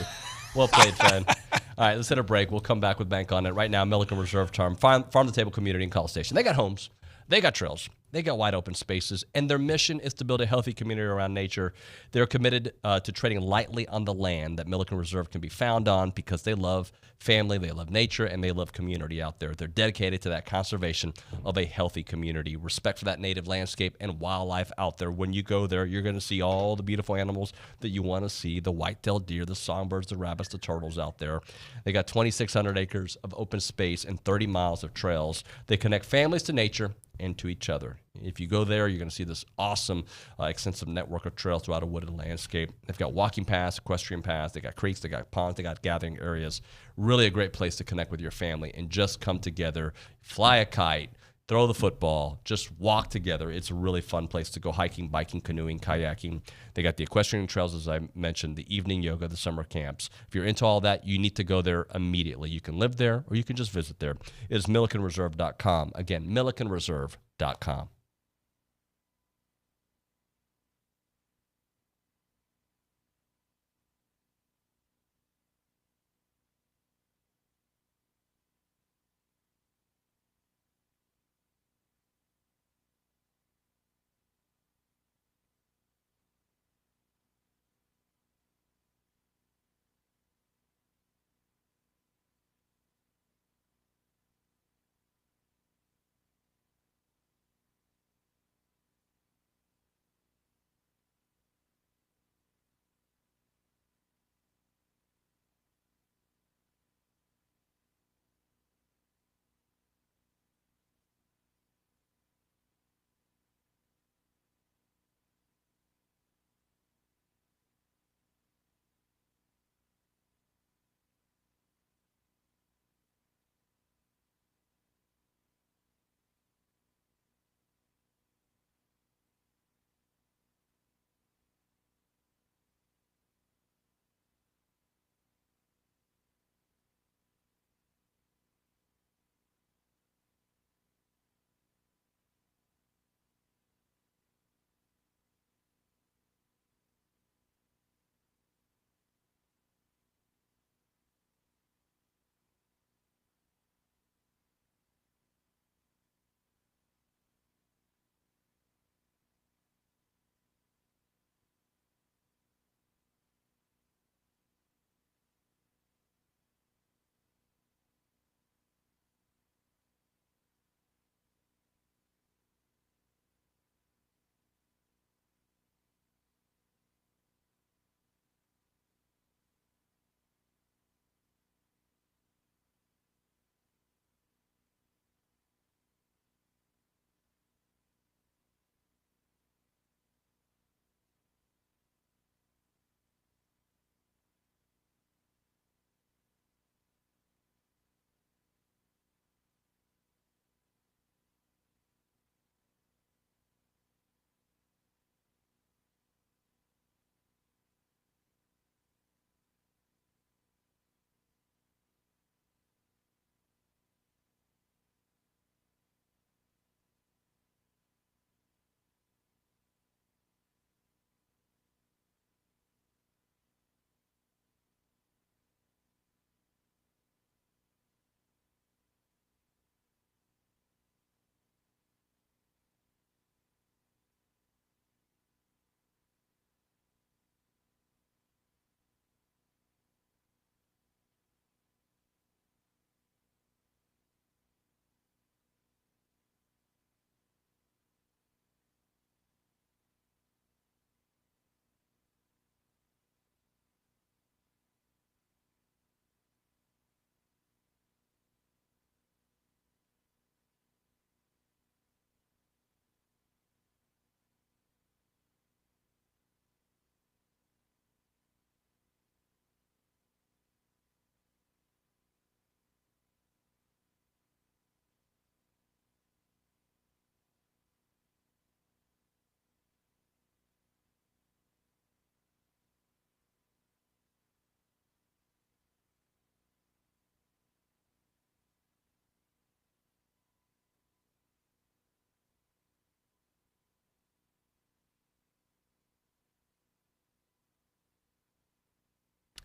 Well played, friend. All right, let's hit a break. We'll come back with Bank on It. Right now, Milliken Reserve Farm-to-Table Community and College Station. They got homes. They got trails. They got wide open spaces, and their mission is to build a healthy community around nature. They're committed to treading lightly on the land that Milliken Reserve can be found on because they love family, they love nature, and they love community out there. They're dedicated to that conservation of a healthy community, respect for that native landscape and wildlife out there. When you go there, you're going to see all the beautiful animals that you want to see, the white-tailed deer, the songbirds, the rabbits, the turtles out there. They got 2,600 acres of open space and 30 miles of trails. They connect families to nature and to each other. If you go there, you're going to see this awesome, extensive network of trails throughout a wooded landscape. They've got walking paths, equestrian paths, they got creeks, they got ponds, they got gathering areas. Really a great place to connect with your family and just come together, fly a kite, throw the football, just walk together. It's a really fun place to go hiking, biking, canoeing, kayaking. They got the equestrian trails, as I mentioned, the evening yoga, the summer camps. If you're into all that, you need to go there immediately. You can live there or you can just visit there. It is millikenreserve.com. Again, millikenreserve.com.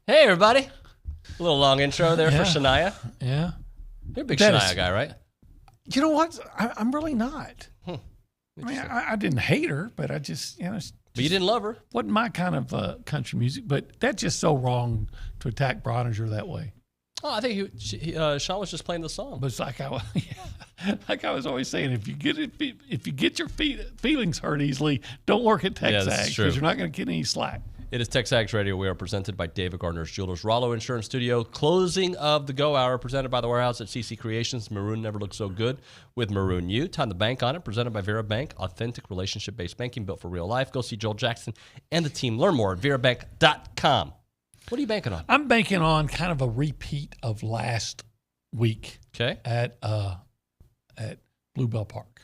Hey, everybody. A little long intro there for Shania. Yeah. You're a big Shania guy, right? You know what? I'm really not. I mean, I didn't hate her, but I just, but you didn't love her. Wasn't my kind of country music, but that's just so wrong to attack Brauninger that way. Oh, I think Sean was just playing the song. But it's like I was always saying, if you get your feelings hurt easily, don't work at TexAgs because you're not going to get any slack. It is TexAgs Radio. We are presented by David Gardner's Jewelers, Rollo Insurance Studio. Closing of the Go Hour, presented by the Warehouse at CC Creations. Maroon never looked so good with Maroon U. Time to bank on it, presented by Vera Bank. Authentic relationship-based banking built for real life. Go see Joel Jackson and the team. Learn more at verabank.com. What are you banking on? I'm banking on kind of a repeat of last week at Bluebell Park.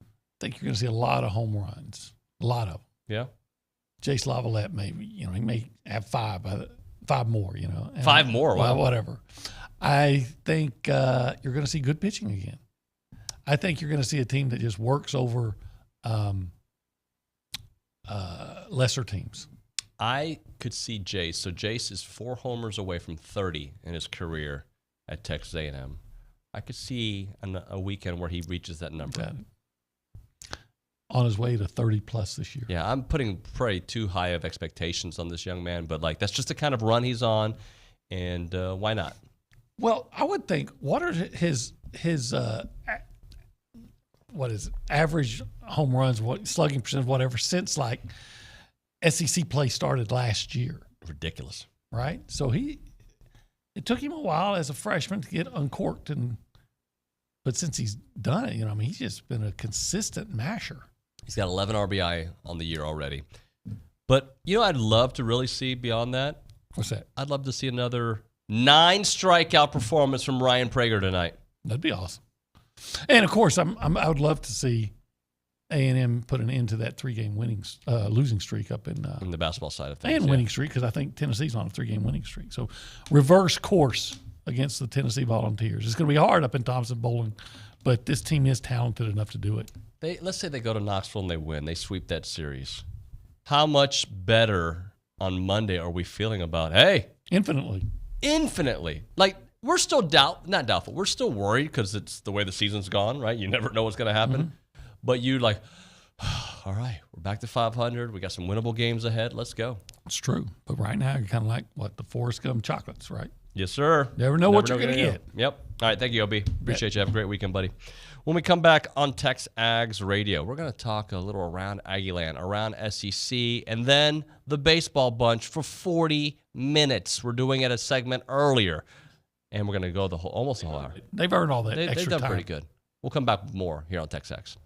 I think you're going to see a lot of home runs, a lot of them. Yeah. Jace Lavalette maybe, he may have five more, And 5 more? Well, whatever. I think you're going to see good pitching again. I think you're going to see a team that just works over lesser teams. I could see Jace. So Jace is 4 homers away from 30 in his career at Texas A&M. I could see a weekend where he reaches that number. On his way to 30-plus this year. Yeah, I'm putting probably too high of expectations on this young man, but that's just the kind of run he's on, and why not? Well, I would think, what are his what is it, average home runs, slugging percentage, whatever, since SEC play started last year? Ridiculous. Right? So it took him a while as a freshman to get uncorked, but since he's done it, he's just been a consistent masher. He's got 11 RBI on the year already. But, I'd love to really see beyond that. What's that? I'd love to see another 9 strikeout performance from Ryan Prager tonight. That'd be awesome. And, of course, I would love to see A&M put an end to that 3-game losing streak up in the basketball side of things. And winning streak, because I think Tennessee's on a 3-game winning streak. So reverse course against the Tennessee Volunteers. It's going to be hard up in Thompson-Boling, but this team is talented enough to do it. Let's say they go to Knoxville and they win. They sweep that series. How much better on Monday are we feeling about, hey? Infinitely. We're still not doubtful. We're still worried because it's the way the season's gone, right? You never know what's going to happen. Mm-hmm. But you all right, we're back to 500. We got some winnable games ahead. Let's go. It's true. But right now, you're kind of like, the Forrest Gump chocolates, right? Yes, sir. Never know what you're going to get. Yep. All right, thank you, OB. Appreciate you. Have a great weekend, buddy. When we come back on TexAgs Radio, we're going to talk a little around Aggieland, around SEC, and then the baseball bunch for 40 minutes. We're doing it a segment earlier, and we're going to go almost the whole hour. They've earned all that extra time. They've done pretty good. We'll come back with more here on TexAgs.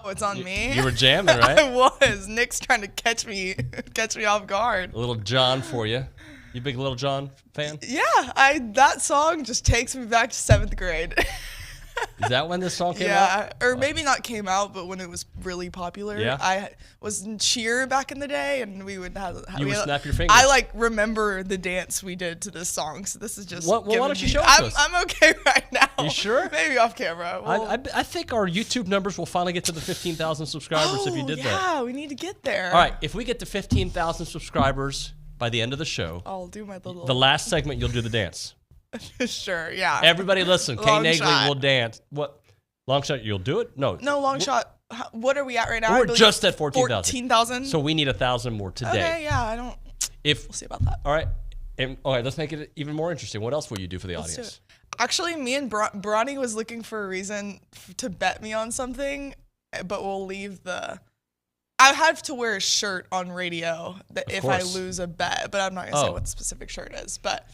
It's on me. You were jamming, right? I was. Nick's trying to catch me off guard. A little John for you. You big Little John fan? Yeah, that song just takes me back to 7th grade. Is that when this song came out? Yeah, or maybe not came out, but when it was really popular. Yeah. I was in cheer back in the day, and we would have. You would snap your fingers. I remember the dance we did to this song, so this is just. Well, why don't you show us? I'm okay right now. You sure? Maybe off camera. I think our YouTube numbers will finally get to the 15,000 subscribers if you did that. Yeah, we need to get there. All right, if we get to 15,000 subscribers by the end of the show, I'll do my little. The last segment, you'll do the dance. Sure, yeah. Everybody listen. Kay Naegeli will dance. What? Long shot, you'll do it? No, long shot. What are we at right now? We're just at 14,000. 14,000? So we need 1,000 more today. Okay, yeah, we'll see about that. All right. All right, let's make it even more interesting. What else will you do for the audience? Actually, me and Bronny was looking for a reason to bet me on something, but we'll leave the... I have to wear a shirt on radio if I lose a bet, but I'm not going to say what specific shirt is, but...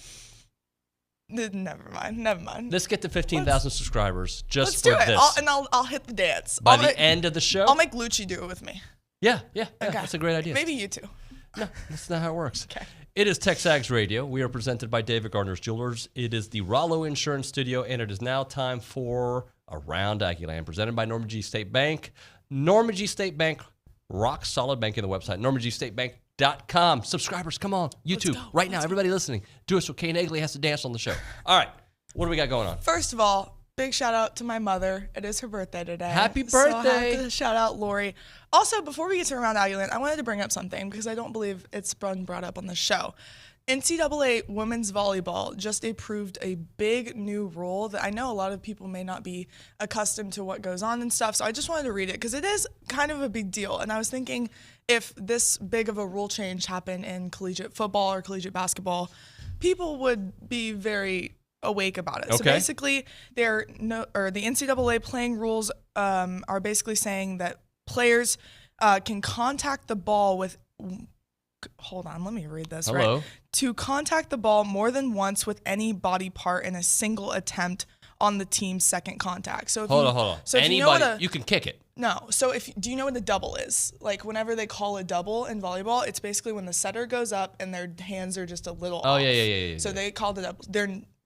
Never mind. Let's get to 15,000 subscribers just for this. I'll hit the dance. By the end of the show? I'll make Liucci do it with me. Yeah. Okay. That's a great idea. Maybe you too. No, that's not how it works. Okay. It is TexAgs Radio. We are presented by David Gardner's Jewelers. It is the Rollo Insurance Studio, and it is now time for Around Aggieland, presented by Norman G. State Bank. Norman G. State Bank, rock solid bank in the website, normangstatebank.com. Subscribers, come on. YouTube, right now. Everybody listening. Do it so Kay Naegeli has to dance on the show. All right. What do we got going on? First of all, big shout out to my mother. It is her birthday today. Happy birthday. So I have to shout out Lori. Also, before we get to Around Aggieland, I wanted to bring up something because I don't believe it's been brought up on the show. NCAA women's volleyball just approved a big new rule that I know a lot of people may not be accustomed to what goes on and stuff. So I just wanted to read it because it is kind of a big deal. And I was thinking if this big of a rule change happened in collegiate football or collegiate basketball, people would be very awake about it. Okay. So basically, the NCAA playing rules are basically saying that players can contact the ball with. Hold on, let me read this. Hello. Right. To contact the ball more than once with any body part in a single attempt on the team's second contact. So if hold on. So if anybody, you can kick it. No. So do you know what a double is? Like whenever they call a double in volleyball, it's basically when the setter goes up and their hands are just a little off. Yeah. So they called it up.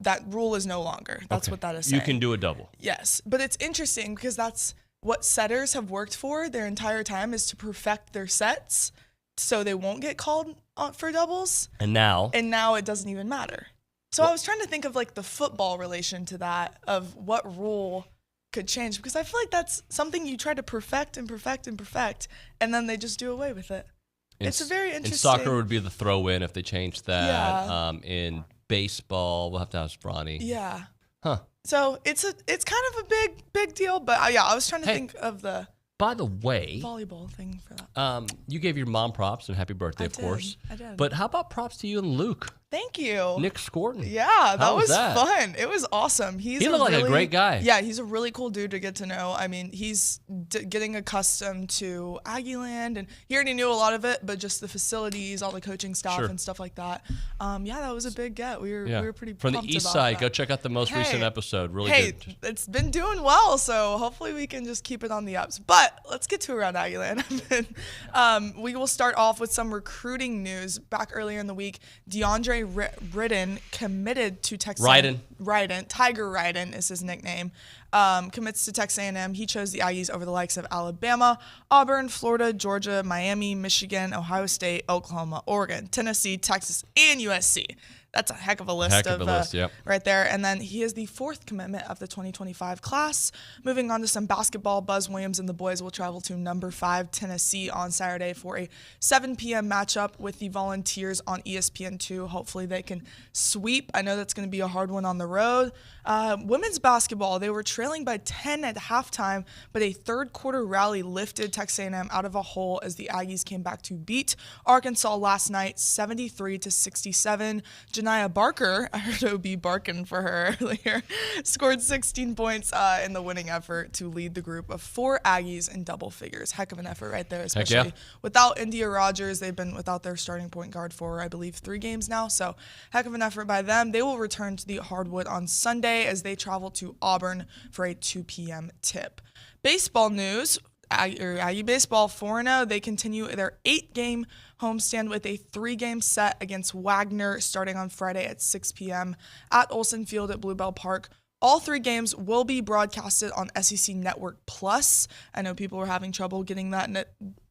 That rule is no longer. That's what that is saying. You can do a double. Yes. But it's interesting because that's what setters have worked for their entire time is to perfect their sets so they won't get called for doubles. And now it doesn't even matter. So I was trying to think of like the football relation to that of what rule could change because I feel like that's something you try to perfect, and then they just do away with it. It's a very interesting. In soccer would be the throw-in if they changed that. Yeah. In baseball, we'll have to ask Bronny. Yeah. Huh. So it's kind of a big deal, but I was trying to think of the. By the way, volleyball thing for that. You gave your mom props and happy birthday, of course. I did. But how about props to you and Luke? Thank you. Nick Scorton. Yeah, that was fun. It was awesome. He looked like a great guy. Yeah, he's a really cool dude to get to know. I mean, he's getting accustomed to Aggieland, and he already knew a lot of it, but just the facilities, all the coaching staff, and stuff like that. Yeah, that was a big get. We were pretty from pumped the east about side. that. Go check out the most recent episode. Really good. It's been doing well, so hopefully we can just keep it on the ups. But let's get to Around Aggieland. We will start off with some recruiting news. Back earlier in the week, DeAndre Ridden committed to Texas. Tiger Ryden is his nickname. Commits to Texas A&M. He chose the Aggies over the likes of Alabama, Auburn, Florida, Georgia, Miami, Michigan, Ohio State, Oklahoma, Oregon, Tennessee, Texas, and USC. That's a heck of a list right there. And then he is the fourth commitment of the 2025 class. Moving on to some basketball, Buzz Williams and the boys will travel to number 5 Tennessee on Saturday for a 7 p.m. matchup with the Volunteers on ESPN2. Hopefully they can sweep. I know that's going to be a hard one on the road. Women's basketball, they were trailing by 10 at halftime, but a third quarter rally lifted Texas A&M out of a hole as the Aggies came back to beat Arkansas last night 73-67. Janiah Barker, I heard OB barking for her earlier, scored 16 points in the winning effort to lead the group of 4 Aggies in double figures. Heck of an effort right there, especially without India Rogers. They've been without their starting point guard for, I believe, 3 games now. So heck of an effort by them. They will return to the hardwood on Sunday as they travel to Auburn for a 2 p.m. tip. Baseball news. Aggie baseball 4-0. They continue their 8-game homestand with a 3-game set against Wagner starting on Friday at 6 p.m. at Olsen Field at Bluebell Park. All 3 games will be broadcasted on SEC Network Plus. I know people were having trouble getting that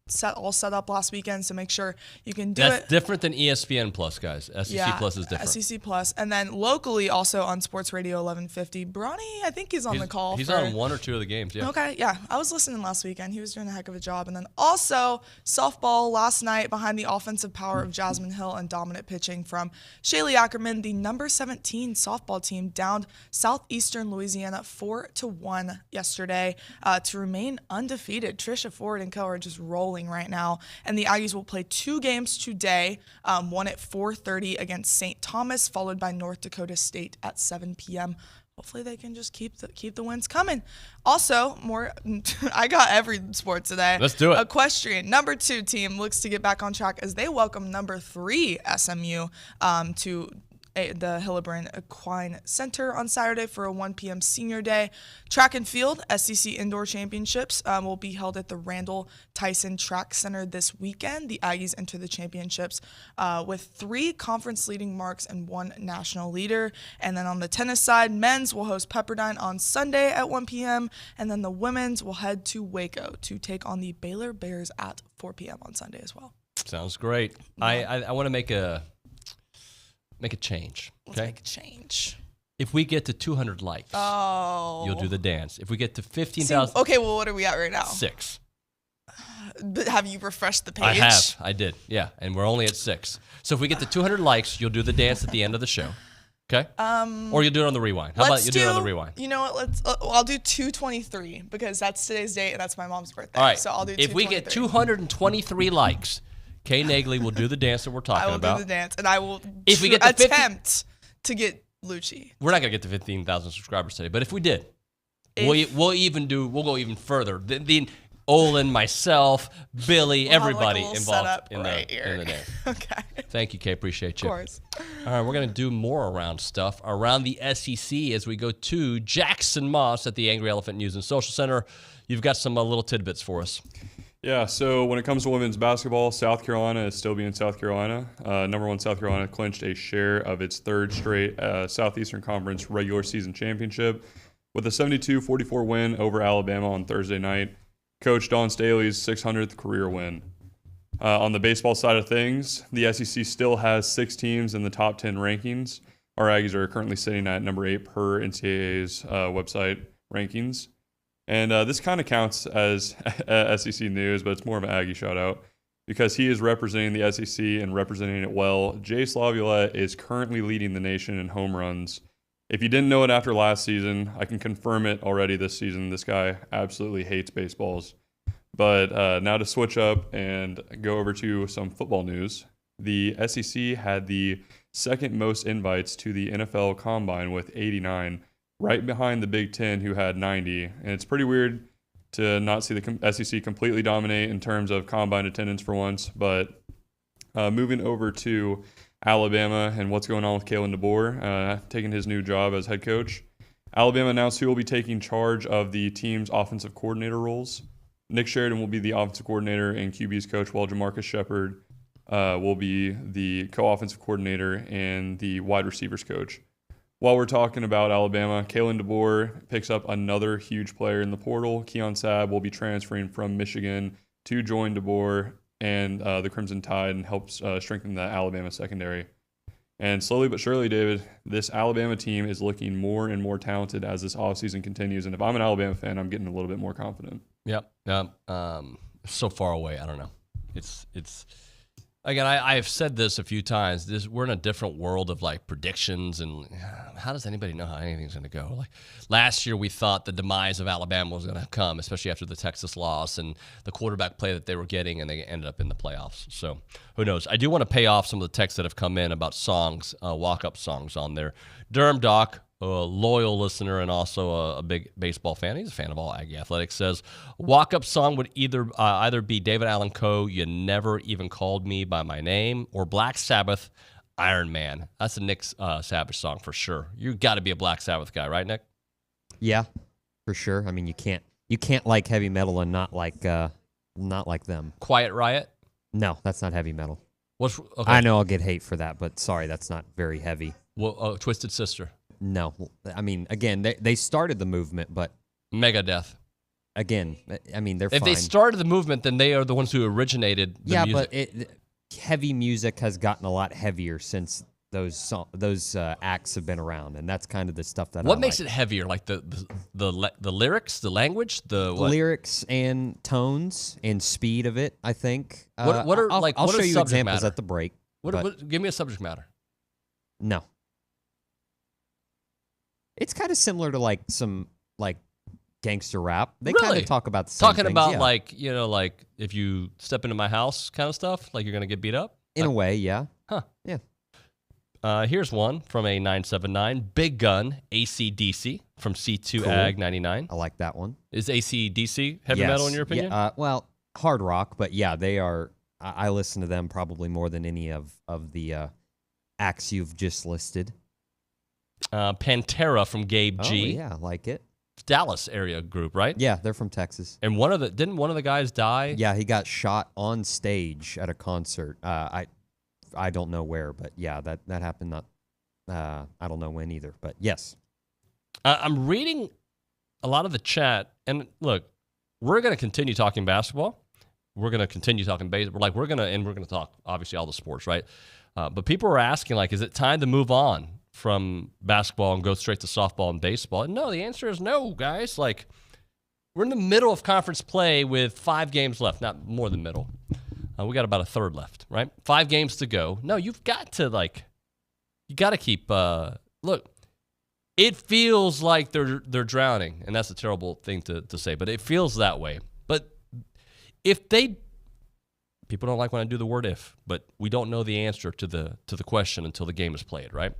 set up last weekend, so make sure you can do it. That's different than ESPN Plus, guys. SEC Plus is different. SEC Plus. And then locally, also on Sports Radio 1150, Bronny, I think he's on the call. He's on 1 or 2 of the games, yeah. Okay, yeah. I was listening last weekend. He was doing a heck of a job. And then also, softball last night behind the offensive power of Jasmine Hill and dominant pitching from Shaylee Ackerman, the number 17 softball team downed Southeastern Louisiana 4-1 yesterday to remain undefeated. Trisha Ford and co are just rolling right now, and the Aggies will play 2 games today, one at 4:30 against St. Thomas, followed by North Dakota State at 7 p.m. Hopefully they can just keep the wins coming. Also, more I got every sport today. Let's do it. Equestrian, number 2 team looks to get back on track as they welcome number 3 SMU to the Hillebrand Equine Center on Saturday for a 1 p.m. senior day. Track and field, SEC Indoor Championships will be held at the Randall Tyson Track Center this weekend. The Aggies enter the championships with 3 conference leading marks and 1 national leader. And then on the tennis side, men's will host Pepperdine on Sunday at 1 p.m. And then the women's will head to Waco to take on the Baylor Bears at 4 p.m. on Sunday as well. Sounds great. Yeah. I want to make a change. Okay? Let's make a change. If we get to 200 likes, you'll do the dance. If we get to 15,000... Okay, well, what are we at right now? 6. But have you refreshed the page? I have. I did. Yeah, and we're only at 6. So if we get to 200 likes, you'll do the dance at the end of the show. Okay? Or you'll do it on the rewind. How about you do it on the rewind? You know what? I'll do 223 because that's today's date and that's my mom's birthday. All right. So I'll do 223. If we get 223 likes... Kay Naegeli will do the dance that we're talking about. I will do the dance, and I will if we get to attempt to get Liucci. We're not going to get to 15,000 subscribers today, but if we did, we'll go even further. The Olin, myself, Billy, everybody involved in the dance. Okay. Thank you, Kay. Appreciate you. Of course. All right, we're going to do more around stuff around the SEC as we go to Jackson Moss at the Angry Elephant News and Social Center. You've got some little tidbits for us. Yeah, so when it comes to women's basketball, South Carolina is still being South Carolina. Number 1 South Carolina clinched a share of its 3rd straight Southeastern Conference regular season championship with a 72-44 win over Alabama on Thursday night. Coach Dawn Staley's 600th career win. On the baseball side of things, the SEC still has 6 teams in the top 10 rankings. Our Aggies are currently sitting at number 8 per NCAA's website rankings. And this kind of counts as SEC news, but it's more of an Aggie shout-out because he is representing the SEC and representing it well. Jay Slavulette is currently leading the nation in home runs. If you didn't know it after last season, I can confirm it already this season. This guy absolutely hates baseballs. But now to switch up and go over to some football news. The SEC had the 2nd most invites to the NFL Combine with 89. Right behind the Big Ten, who had 90. And it's pretty weird to not see the SEC completely dominate in terms of combine attendance for once. But moving over to Alabama and what's going on with Kalen DeBoer, taking his new job as head coach. Alabama announced who will be taking charge of the team's offensive coordinator roles. Nick Sheridan will be the offensive coordinator and QB's coach, while Jamarcus Shepard will be the co-offensive coordinator and the wide receivers coach. While we're talking about Alabama, Kalen DeBoer picks up another huge player in the portal. Keon Sabb will be transferring from Michigan to join DeBoer and the Crimson Tide and helps strengthen the Alabama secondary. And slowly but surely, David, this Alabama team is looking more and more talented as this offseason continues. And if I'm an Alabama fan, I'm getting a little bit more confident. Yep. So far away, I don't know. It's again, I have said this a few times. We're in a different world of like predictions, and how does anybody know how anything's going to go? Like last year, we thought the demise of Alabama was going to come, especially after the Texas loss and the quarterback play that they were getting, and they ended up in the playoffs. So who knows? I do want to pay off some of the texts that have come in about songs, walk-up songs on there. Durham Doc, a loyal listener and also a big baseball fan. He's a fan of all Aggie athletics. Says walk-up song would either be David Allan Coe, "You Never Even Called Me by My Name," or Black Sabbath, "Iron Man." That's a Nick Savage song for sure. You got to be a Black Sabbath guy, right, Nick? Yeah, for sure. I mean, you can't You can't like heavy metal and not like them. Quiet Riot? No, that's not heavy metal. What's okay? I know I'll get hate for that, but sorry, that's not very heavy. Well, Twisted Sister. No, I mean, again, they started the movement, but Megadeth. Again, I mean, they're if fine. they started the movement, then they are the ones who originated the music. But heavy music has gotten a lot heavier since those acts have been around, and that's kind of the stuff that. What makes it heavier? Like the lyrics, the language, the what? Lyrics and tones and speed of it. I think. What are like? I'll what show are you subject examples matter? at the break. Give me a subject matter. No. It's kind of similar to like some like gangster rap. They kind of talk about the same Talking things, about yeah. like if you step into my house kind of stuff, like you're gonna get beat up. In a way, yeah. Huh. Yeah. Here's one from a 979. Big Gun, AC/DC from C2 Cool. Ag 99. I like that one. Is AC/DC heavy Yes. metal in your opinion? Yeah, well, hard rock, but yeah, they are. I listen to them probably more than any of the acts you've just listed. Pantera from Gabe G. Oh, yeah, I like it. Dallas area group, right? Yeah, they're from Texas. And didn't one of the guys die? Yeah, he got shot on stage at a concert. I don't know where, but yeah, that happened. Not I don't know when either, but yes. I'm reading a lot of the chat, and look, we're going to continue talking basketball. We're going to continue talking baseball. We're going to talk obviously all the sports, right? But people are asking, is it time to move on from basketball and go straight to softball and baseball? And no, the answer is no, guys. We're in the middle of conference play with 5 games left, not more than middle. We got about a third left, right? 5 games to go. No, you've got to you got to keep. Look, it feels like they're drowning, and that's a terrible thing to say, but it feels that way. But if people don't like when I do the word if, but we don't know the answer to the question until the game is played, right?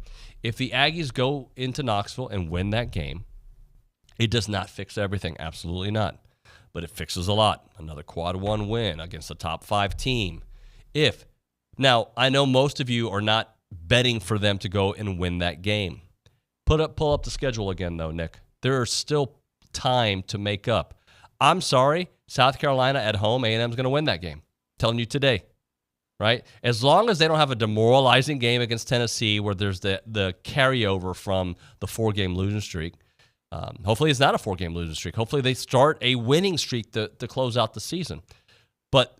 If the Aggies go into Knoxville and win that game, it does not fix everything. Absolutely not. But it fixes a lot. Another quad 1 win against a top 5 team. Now, I know most of you are not betting for them to go and win that game. Pull up the schedule again, though, Nick. There is still time to make up. I'm sorry, South Carolina at home, A&M's going to win that game. Telling you today, right? As long as they don't have a demoralizing game against Tennessee where there's the carryover from the 4-game losing streak. Hopefully it's not a 4-game losing streak. Hopefully they start a winning streak to close out the season. But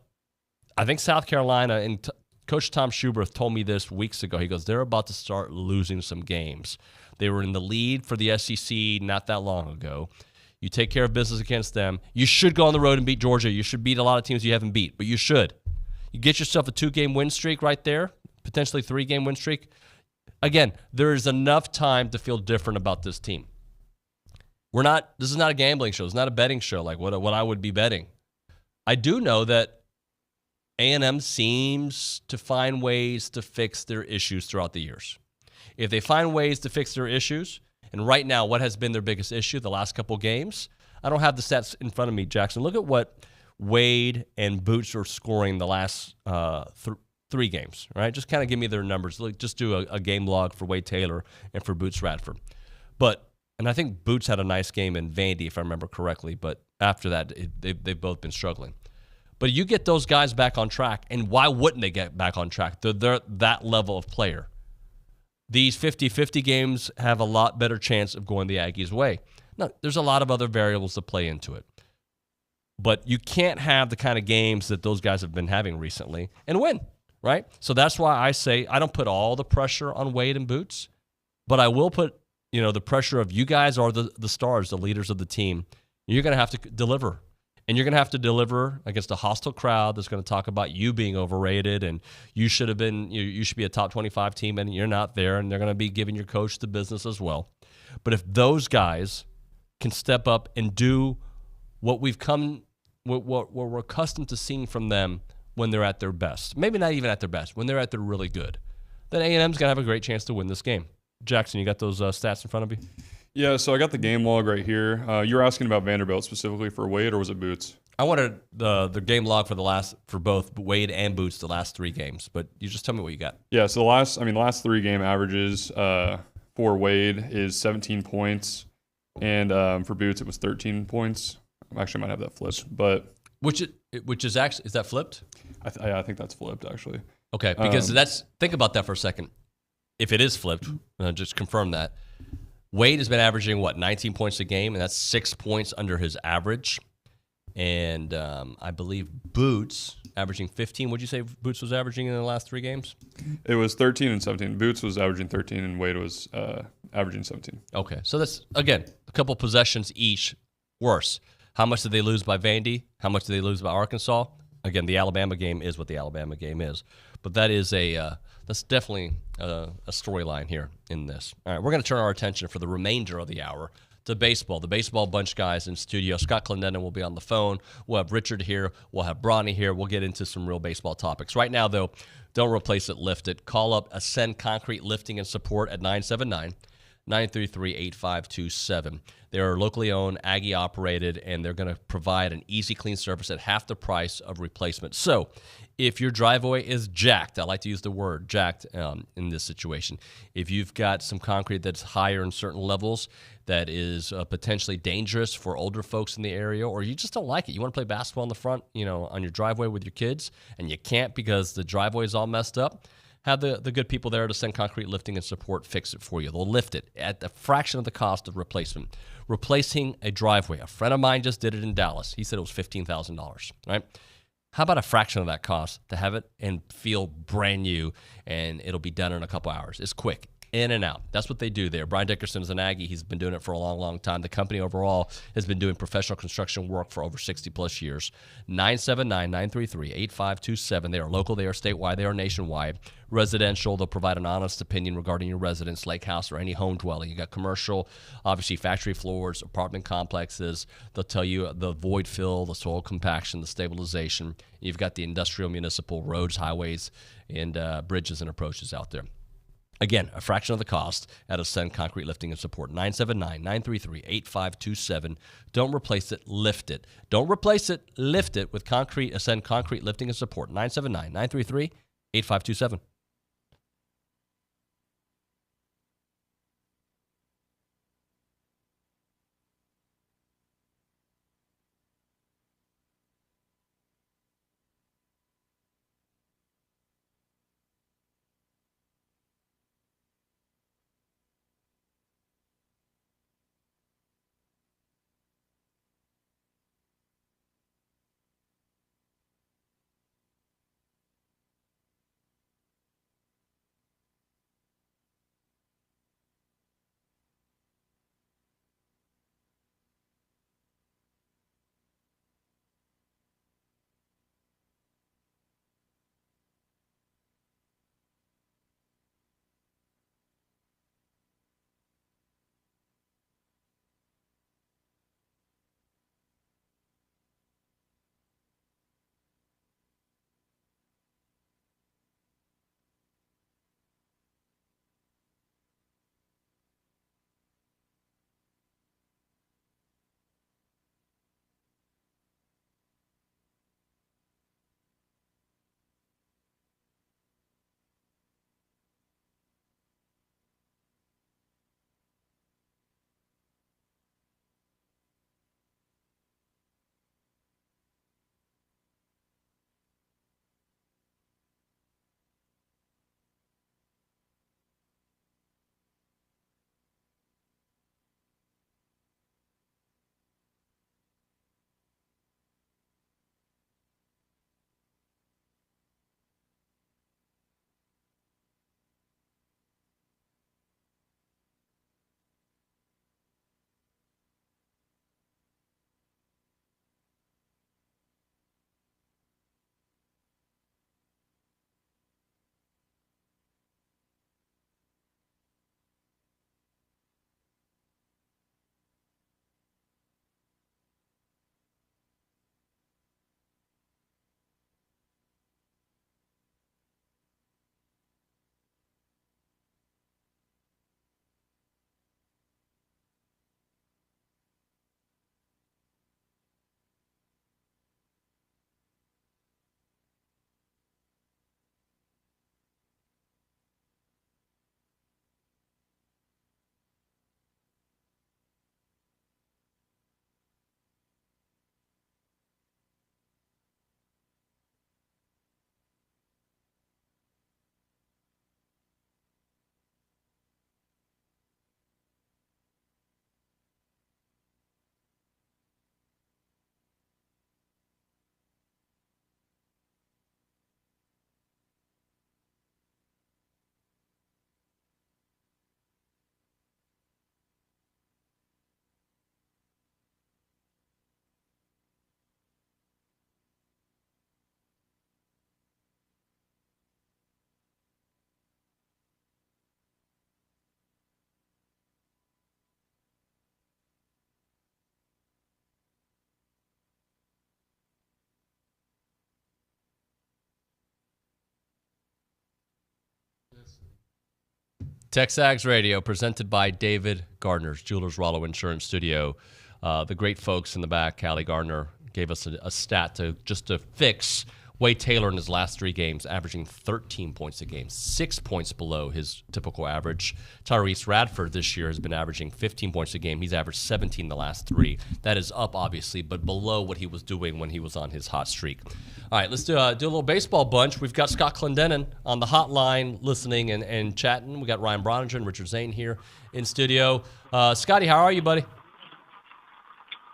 I think South Carolina, and Coach Tom Schuberth told me this weeks ago. He goes, they're about to start losing some games. They were in the lead for the SEC not that long ago. You take care of business against them. You should go on the road and beat Georgia. You should beat a lot of teams you haven't beat, but you should. You get yourself a 2-game win streak right there, potentially 3-game win streak. Again, there is enough time to feel different about this team. This is not a gambling show. It's not a betting show like what I would be betting. I do know that A&M seems to find ways to fix their issues throughout the years. If they find ways to fix their issues, and right now, what has been their biggest issue the last couple games? I don't have the stats in front of me, Jackson. Look at what Wade and Boots are scoring the last 3 games, right? Just kind of give me their numbers. Just do a game log for Wade Taylor and for Boots Radford. And I think Boots had a nice game in Vandy, if I remember correctly. But after that, they've both been struggling. But you get those guys back on track, and why wouldn't they get back on track? They're that level of player. These 50-50 games have a lot better chance of going the Aggies' way. Now, there's a lot of other variables that play into it. But you can't have the kind of games that those guys have been having recently and win, right? So that's why I say I don't put all the pressure on Wade and Boots, but I will put the pressure of you guys are the stars, the leaders of the team. You're going to have to deliver. And you're going to have to deliver against a hostile crowd that's going to talk about you being overrated and you should have been, you should be a top 25 team and you're not there, and they're going to be giving your coach the business as well. But if those guys can step up and do what we're accustomed to seeing from them when they're at their best, maybe not even at their best, when they're at their really good, then A&M's going to have a great chance to win this game. Jackson, you got those stats in front of you? Yeah, so I got the game log right here. You were asking about Vanderbilt specifically for Wade, or was it Boots? I wanted the game log for both Wade and Boots the last 3 games, but you just tell me what you got. Yeah, so the last 3 game averages for Wade is 17 points, and for Boots it was 13 points. actually might have that flipped, but which is actually, is that flipped? I think that's flipped actually. Okay, because think about that for a second. If it is flipped, just confirm that. Wade has been averaging 19 points a game, and that's 6 points under his average. And I believe Boots averaging 15. What'd you say Boots was averaging in the last 3 games? It was 13 and 17. Boots was averaging 13, and Wade was averaging 17. Okay, so that's, again, a couple possessions each worse. How much did they lose by Vandy? How much did they lose by Arkansas? Again, the Alabama game is what the Alabama game is. But that is that's definitely a storyline here in this. All right, we're going to turn our attention for the remainder of the hour to baseball. The baseball bunch guys in studio. Scott Clendenin will be on the phone. We'll have Richard here. We'll have Brauninger here. We'll get into some real baseball topics. Right now, though, don't replace it, lift it. Call up Ascend Concrete Lifting and Support at 979-933-8527. They are locally owned, Aggie operated, and they're going to provide an easy, clean service at half the price of replacement. So if your driveway is jacked, I like to use the word jacked in this situation. If you've got some concrete that's higher in certain levels that is potentially dangerous for older folks in the area, or you just don't like it, you want to play basketball in the front, on your driveway with your kids, and you can't because the driveway is all messed up, have the good people there to Ascend Concrete Lifting and Support fix it for you. They'll lift it at a fraction of the cost of replacement. Replacing a driveway. A friend of mine just did it in Dallas. He said it was $15,000, right? How about a fraction of that cost to have it and feel brand new, and it'll be done in a couple hours? It's quick. In and out. That's what they do there. Brian Dickerson is an Aggie. He's been doing it for a long, long time. The company overall has been doing professional construction work for over 60-plus years. 979-933-8527. They are local. They are statewide. They are nationwide. Residential, they'll provide an honest opinion regarding your residence, lake house, or any home dwelling. You got commercial, obviously factory floors, apartment complexes. They'll tell you the void fill, the soil compaction, the stabilization. You've got the industrial, municipal, roads, highways, and bridges and approaches out there. Again, a fraction of the cost at Ascend Concrete Lifting and Support. 979-933-8527. Don't replace it, lift it. Don't replace it, lift it with Ascend Concrete Lifting and Support. 979-933-8527. TexAgs Radio, presented by David Gardner's Jewelers Rollo Insurance Studio. The great folks in the back, Callie Gardner, gave us a stat to fix Wade Taylor in his last 3 games, averaging 13 points a game, 6 points below his typical average. Tyrese Radford this year has been averaging 15 points a game. He's averaged 17 the last 3. That is up, obviously, but below what he was doing when he was on his hot streak. All right, let's do a little baseball bunch. We've got Scott Clendenin on the hotline listening and chatting. We got Ryan Brauninger and Richard Zane here in studio. Scotty, how are you, buddy?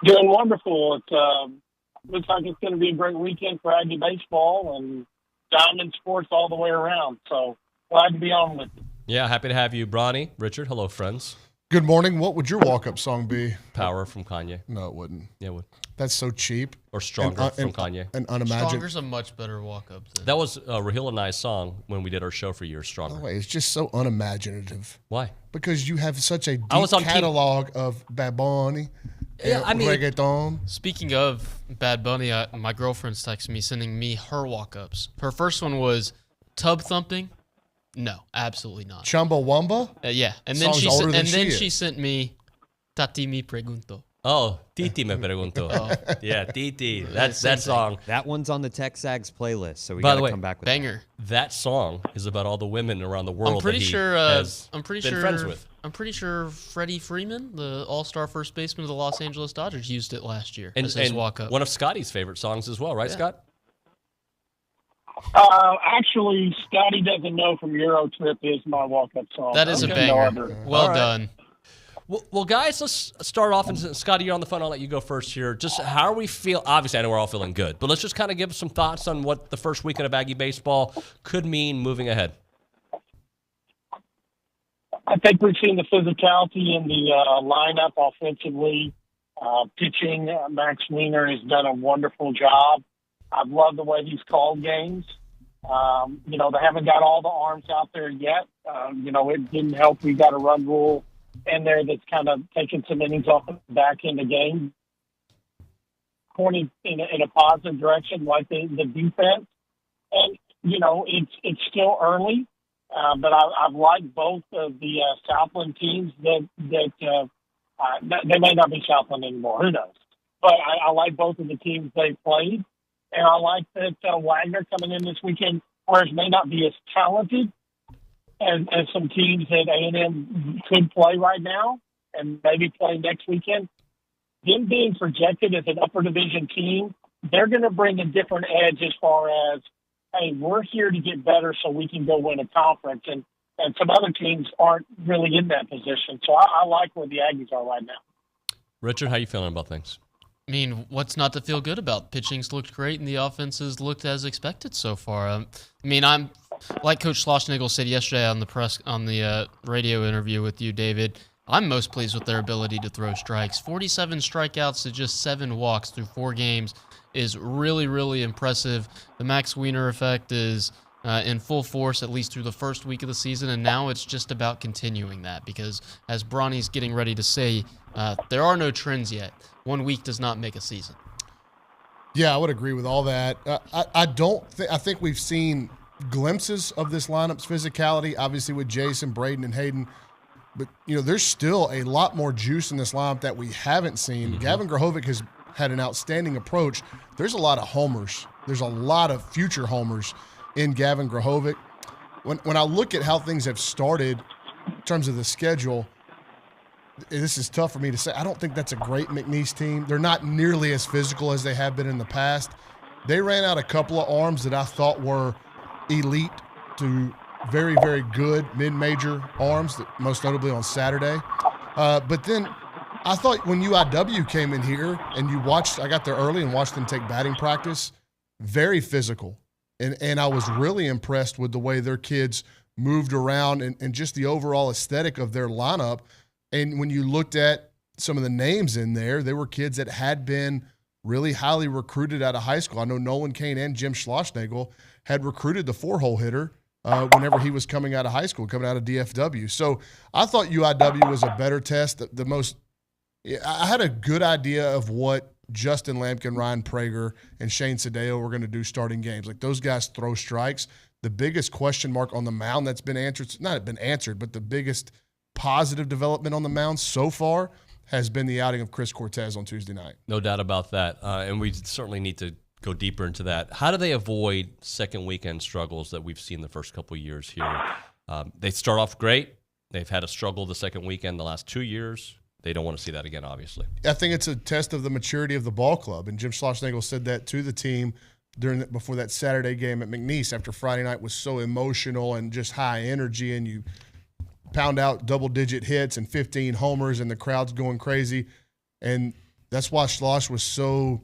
Doing wonderful. It looks like it's going to be a great weekend for Aggie baseball and diamond sports all the way around. So glad to be on with you. Yeah, happy to have you, Bronny. Richard, hello, friends. Good morning. What would your walk-up song be? Power from Kanye. No, it wouldn't. Yeah, it would. That's so cheap. Or Stronger from Kanye. And unimagined. Stronger's a much better walk-up. That was Raheel and I's song when we did our show for years, Stronger. By the way, it's just so unimaginative. Why? Because you have such a deep catalog of Bad Bunny. Yeah, I mean, reggaeton. Speaking of Bad Bunny, my girlfriend's texting me, sending me her walk-ups. Her first one was Tub Thumping. No, absolutely not. Chumbawamba? Yeah, and then she sent me Tati me pregunto. Oh, Titi me pregunto. Yeah, Titi. That's that song. That one's on the TexAgs playlist, so we By got the to way, come back with banger. That song is about all the women around the world I'm pretty that he sure. has been friends with. I'm pretty sure Freddie Freeman, the all-star first baseman of the Los Angeles Dodgers, used it last year as his walk-up. One of Scotty's favorite songs as well, right, Scott? Actually, Scotty Doesn't Know from Euro Trip is my walk-up song. That is a banger. Well done. Well, guys, let's start off. And Scotty, you're on the phone. I'll let you go first here. Just how are we feel? Obviously, I know we're all feeling good, but let's just kind of give us some thoughts on what the first weekend of Aggie baseball could mean moving ahead. I think we've seen the physicality in the lineup offensively. Pitching, Max Wiener has done a wonderful job. I've loved the way he's called games. They haven't got all the arms out there yet. It didn't help. We got a run rule in there that's kind of taking some innings off the back in the game, pointing in a positive direction, like the defense. And, it's still early, but I've liked both of the Southland teams that they may not be Southland anymore. Who knows? But I like both of the teams they played. And I like that Wagner coming in this weekend, whereas may not be as talented as some teams that A&M could play right now and maybe play next weekend. Them being projected as an upper division team, they're going to bring a different edge as far as, hey, we're here to get better so we can go win a conference. And some other teams aren't really in that position. So I like where the Aggies are right now. Richard, how you feeling about things? I mean, what's not to feel good about? Pitching's looked great, and the offenses looked as expected so far. I'm like Coach Schlossnagle said yesterday on the radio interview with you, David. I'm most pleased with their ability to throw strikes. 47 strikeouts to just 7 walks through 4 games is really, really impressive. The Max Wiener effect is in full force, at least through the first week of the season, and now it's just about continuing that because, as Bronny's getting ready to say, there are no trends yet. 1 week does not make a season. Yeah, I would agree with all that. I think we've seen glimpses of this lineup's physicality, obviously with Jason, Braden, and Hayden. But, there's still a lot more juice in this lineup that we haven't seen. Mm-hmm. Gavin Grahovic has had an outstanding approach. There's a lot of homers. There's a lot of future homers in Gavin Grahovic. When I look at how things have started in terms of the schedule, this is tough for me to say. I don't think that's a great McNeese team. They're not nearly as physical as they have been in the past. They ran out a couple of arms that I thought were elite to very, very good mid-major arms, most notably on Saturday. But then I thought when UIW came in here and I got there early and watched them take batting practice, very physical. And I was really impressed with the way their kids moved around and just the overall aesthetic of their lineup. And when you looked at some of the names in there, they were kids that had been really highly recruited out of high school. I know Nolan Kane and Jim Schlossnagle had recruited the 4-hole hitter whenever he was coming out of high school, coming out of DFW. So I thought UIW was a better test. I had a good idea of what Justin Lampkin, Ryan Prager, and Shane Sadeo were going to do starting games. Like, those guys throw strikes. the biggest question mark on the mound that's been answered, not been answered, but the biggest positive development on the mound so far has been the outing of Chris Cortez on Tuesday night. No doubt about that. And we certainly need to go deeper into that. How do they avoid second weekend struggles that we've seen the first couple of years here? They start off great. They've had a struggle the second weekend the last 2 years. They don't want to see that again, obviously. I think it's a test of the maturity of the ball club, and Jim Schlossnagle said that to the team before that Saturday game at McNeese after Friday night was so emotional and just high energy, and you pound out double-digit hits and 15 homers, and the crowd's going crazy. And that's why Schloss was so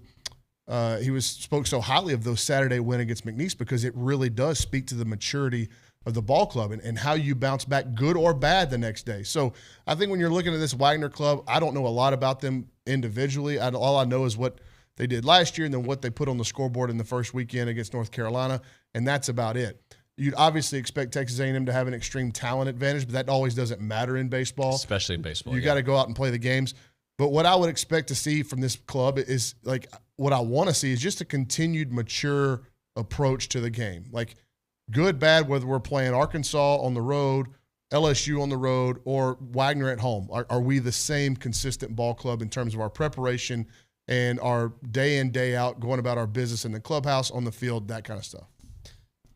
spoke so highly of those Saturday win against McNeese, because it really does speak to the maturity of the ball club and how you bounce back, good or bad, the next day. So I think when you're looking at this Wagner club, I don't know a lot about them individually. All I know is what they did last year and then what they put on the scoreboard in the first weekend against North Carolina, and that's about it. You'd obviously expect Texas A&M to have an extreme talent advantage, but that always doesn't matter in baseball. Especially in baseball. You got to go out and play the games. But what I would expect to see from this club is, like, what I want to see is just a continued mature approach to the game. Like, good, bad, whether we're playing Arkansas on the road, LSU on the road, or Wagner at home. Are we the same consistent ball club in terms of our preparation and our day in, day out, going about our business in the clubhouse, on the field, that kind of stuff?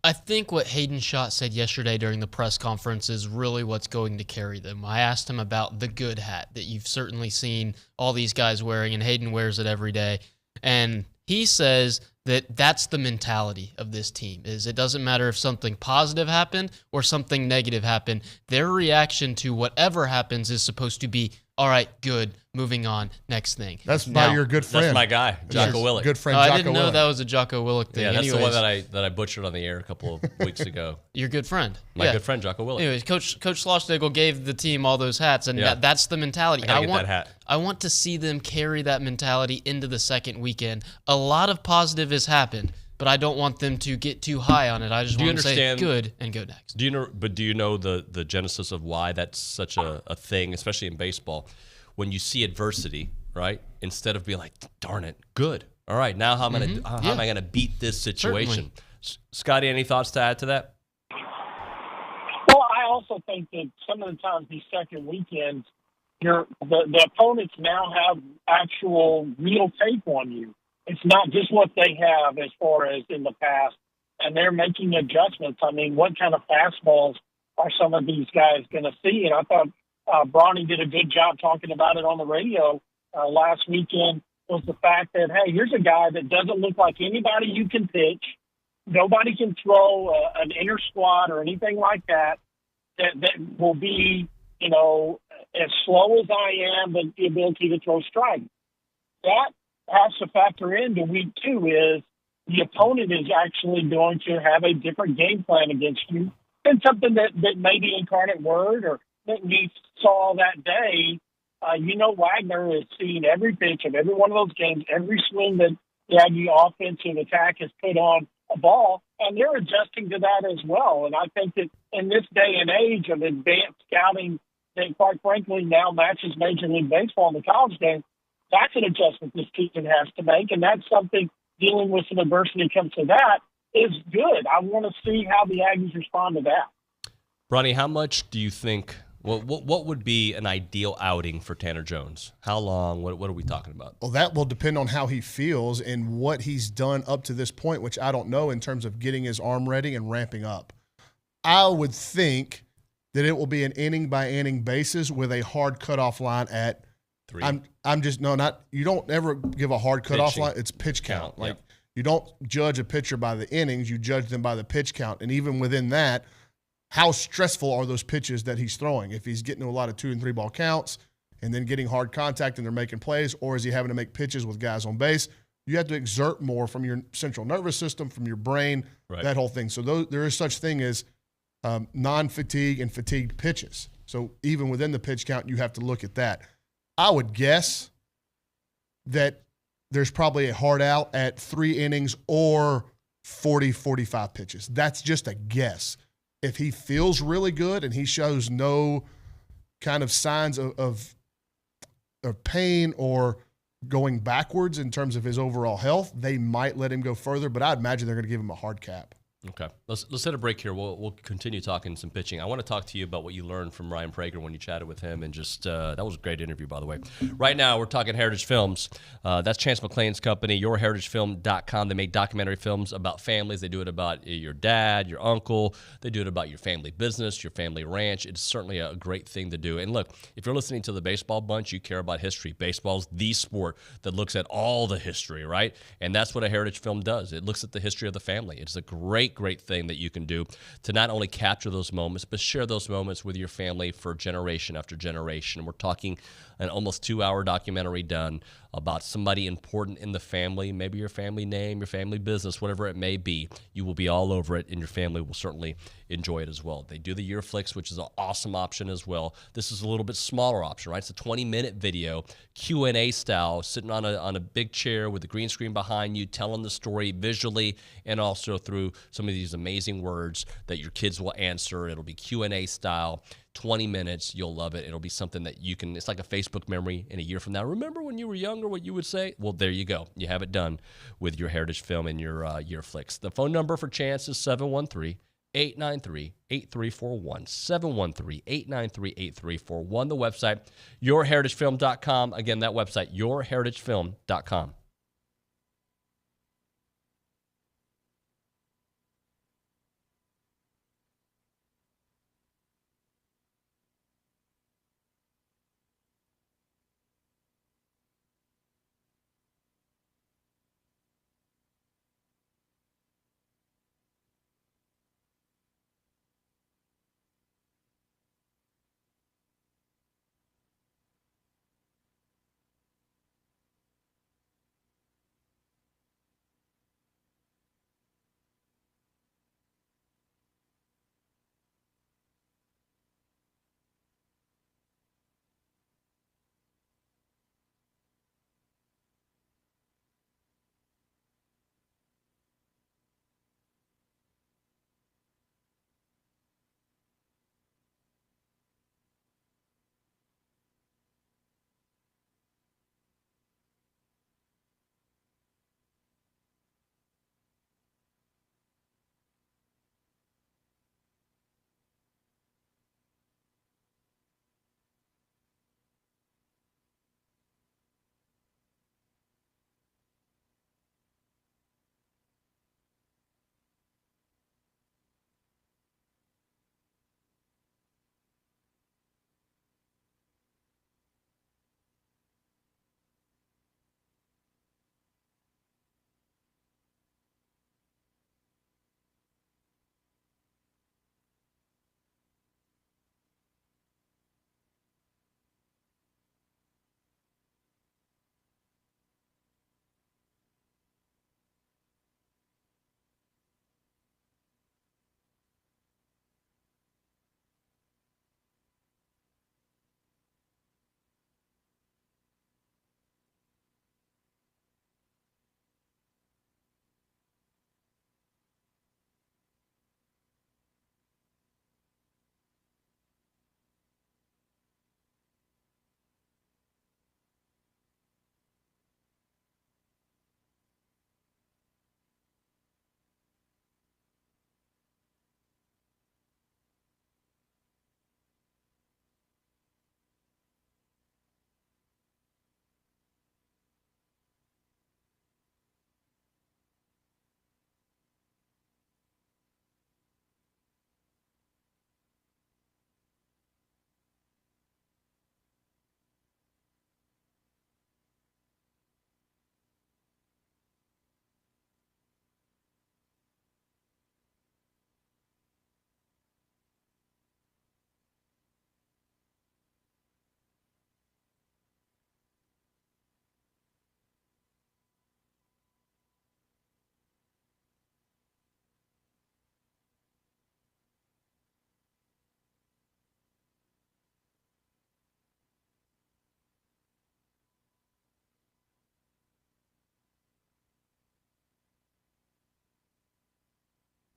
I think what Hayden Schott said yesterday during the press conference is really what's going to carry them. I asked him about the good hat that you've certainly seen all these guys wearing, and Hayden wears it every day. And he says that that's the mentality of this team, is it doesn't matter if something positive happened or something negative happened. Their reaction to whatever happens is supposed to be, all right, good, moving on, next thing. That's by your good friend. That's my guy, Jocko Willink. Good friend, I Jocko didn't know Willink. that was a Jocko Willink thing. Yeah, that's Anyways, the one that I butchered on the air a couple of weeks ago. Your good friend. My good friend, Jocko Willink. Anyways, Coach Schlossnagle gave the team all those hats, and that's the mentality. I want that hat. I want to see them carry that mentality into the second weekend. A lot of positive has happened, but I don't want them to get too high on it. I just want to say good and go next. Do you know the genesis of why that's such a thing, especially in baseball? When you see adversity, right? Instead of being like, darn it, good. All right, now how am I gonna beat this situation? Scotty, any thoughts to add to that? Well, I also think that some of the times these second weekends, the opponents now have actual real tape on you. It's not just what they have as far as in the past, and they're making adjustments. I mean, what kind of fastballs are some of these guys going to see? And I thought Brauning did a good job talking about it on the radio last weekend, was the fact that, hey, here's a guy that doesn't look like anybody you can pitch. Nobody can throw an inner squat or anything like that will be, as slow as I am, but the ability to throw strikes. That has to factor into week 2 is the opponent is actually going to have a different game plan against you than something that maybe Incarnate Word or that we saw that day. Wagner has seen every pitch of every one of those games, every swing that the Aggie offensive attack has put on a ball, and they're adjusting to that as well. And I think that in this day and age of advanced scouting that, quite frankly, now matches Major League Baseball in the college game, that's an adjustment this team has to make, and that's something dealing with some adversity comes to that is good. I want to see how the Aggies respond to that. Bronny, how much do you think? What would be an ideal outing for Tanner Jones? How long? What are we talking about? Well, that will depend on how he feels and what he's done up to this point, which I don't know in terms of getting his arm ready and ramping up. I would think that it will be an inning-by-inning basis with a hard cutoff line at 3. You don't ever give a hard cutoff line. It's pitch count. You don't judge a pitcher by the innings. You judge them by the pitch count. And even within that, how stressful are those pitches that he's throwing? If he's getting to a lot of 2 and 3 ball counts and then getting hard contact and they're making plays, or is he having to make pitches with guys on base? You have to exert more from your central nervous system, from your brain, that whole thing. So there is such thing as non-fatigue and fatigued pitches. So even within the pitch count, you have to look at that. I would guess that there's probably a hard out at 3 innings or 40, 45 pitches. That's just a guess. If he feels really good and he shows no kind of signs of pain or going backwards in terms of his overall health, they might let him go further, but I'd imagine they're going to give him a hard cap. Okay, let's hit a break here. We'll continue talking some pitching. I want to talk to you about what you learned from Ryan Brauninger when you chatted with him, and just that was a great interview, by the way. Right now, we're talking Heritage Films. That's Chance McClain's company, yourheritagefilm.com. They make documentary films about families. They do it about your dad, your uncle. They do it about your family business, your family ranch. It's certainly a great thing to do. And look, if you're listening to the Baseball Bunch, you care about history. Baseball's the sport that looks at all the history, right? And that's what a Heritage Film does. It looks at the history of the family. It's a great thing that you can do to not only capture those moments, but share those moments with your family for generation after generation. We're talking an almost 2-hour documentary done about somebody important in the family, maybe your family name, your family business, whatever it may be. You will be all over it, and your family will certainly enjoy it as well. They do the Year Flicks, which is an awesome option as well. This is a little bit smaller option, right? It's a 20-minute video, Q&A style, sitting on a big chair with the green screen behind you, telling the story visually and also through some of these amazing words that your kids will answer. It'll be Q&A style. 20 minutes, you'll love it. It'll be something that you can, it's like a Facebook memory in a year from now. Remember when you were younger, what you would say? Well, there you go. You have it done with your Heritage Film and your Year Flicks. The phone number for Chance is 713-893-8341. 713-893-8341. The website, yourheritagefilm.com. Again, that website, yourheritagefilm.com.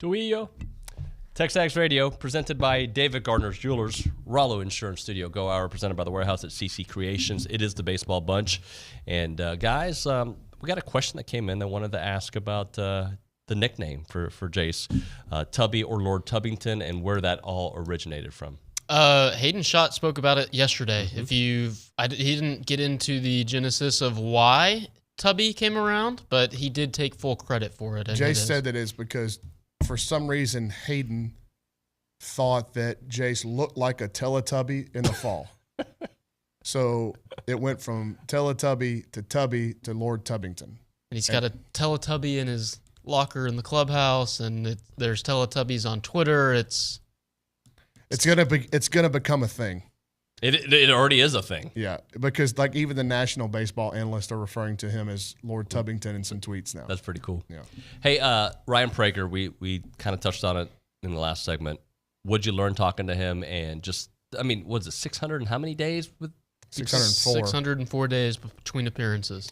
Tuillo. TexAgs Radio, presented by David Gardner's Jewelers, Rollo Insurance Studio, Go Hour, presented by the Warehouse at CC Creations. It is the Baseball Bunch. And guys, we got a question that came in that wanted to ask about the nickname for Jace, Tubby or Lord Tubbington, and where that all originated from. Hayden Schott spoke about it yesterday. He didn't get into the genesis of why Tubby came around, but he did take full credit for it. Jace said that it's because for some reason Hayden thought that Jace looked like a Teletubby in the fall. So it went from Teletubby to Tubby to Lord Tubbington. And he's got a Teletubby in his locker in the clubhouse, and there's Teletubbies on Twitter. It's gonna become a thing. It already is a thing. Yeah, because like even the national baseball analysts are referring to him as Lord Tubbington in some tweets now. That's pretty cool. Yeah. Hey, Ryan Brauninger, we kind of touched on it in the last segment. What'd you learn talking to him? And just, I mean, was it 600 and how many days? 604. 604 days between appearances.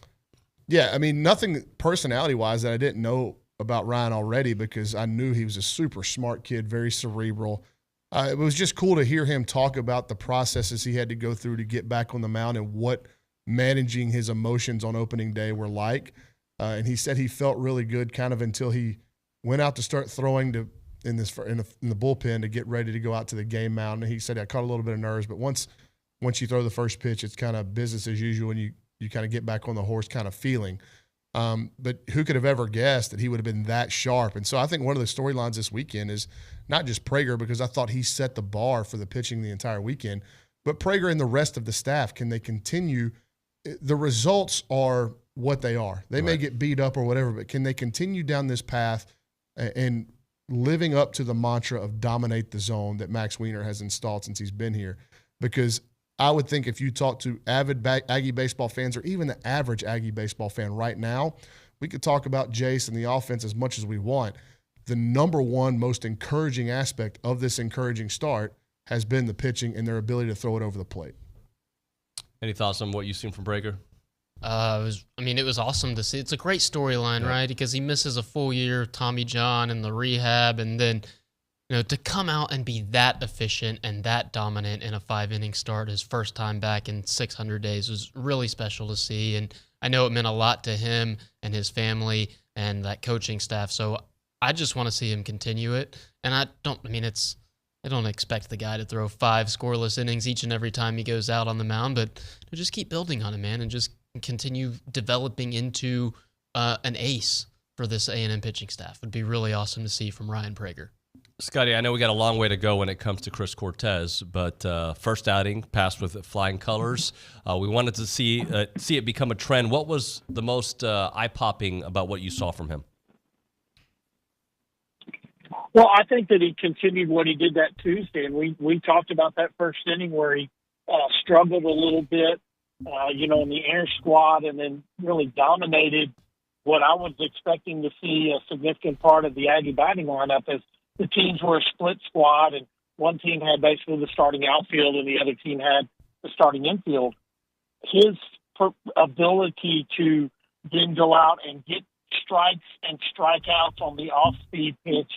Yeah, I mean, nothing personality-wise that I didn't know about Ryan already because I knew he was a super smart kid, very cerebral. It was just cool to hear him talk about the processes he had to go through to get back on the mound and what managing his emotions on opening day were like. And he said he felt really good kind of until he went out to start throwing in the bullpen to get ready to go out to the game mound. And he said, I caught a little bit of nerves, but once you throw the first pitch, it's kind of business as usual and you kind of get back on the horse kind of feeling. But who could have ever guessed that he would have been that sharp? And so I think one of the storylines this weekend is not just Brauninger, because I thought he set the bar for the pitching the entire weekend, but Brauninger and the rest of the staff, can they continue? The results are what they are. They may get beat up or whatever, but can they continue down this path and living up to the mantra of dominate the zone that Max Wiener has installed since he's been here? Because I would think if you talk to avid Aggie baseball fans or even the average Aggie baseball fan right now, we could talk about Jace and the offense as much as we want. The number one most encouraging aspect of this encouraging start has been the pitching and their ability to throw it over the plate. Any thoughts on what you've seen from Brauninger? It was awesome to see. It's a great storyline, right? Because he misses a full year of Tommy John and the rehab, and then to come out and be that efficient and that dominant in a 5-inning start his first time back in 600 days was really special to see. And I know it meant a lot to him and his family and that coaching staff. So I just want to see him continue it. And I don't expect the guy to throw 5 scoreless innings each and every time he goes out on the mound, but just keep building on him, man, and just continue developing into an ace for this A&M pitching staff. Would be really awesome to see from Ryan Brauninger. Scotty, I know we got a long way to go when it comes to Chris Cortez, but first outing passed with flying colors. We wanted to see it become a trend. What was the most eye-popping about what you saw from him? Well, I think that he continued what he did that Tuesday, and we talked about that first inning where he struggled a little bit, in the inner squad, and then really dominated what I was expecting to see a significant part of the Aggie batting lineup as the teams were a split squad, and one team had basically the starting outfield and the other team had the starting infield. His ability to then go out and get strikes and strikeouts on the off-speed pitch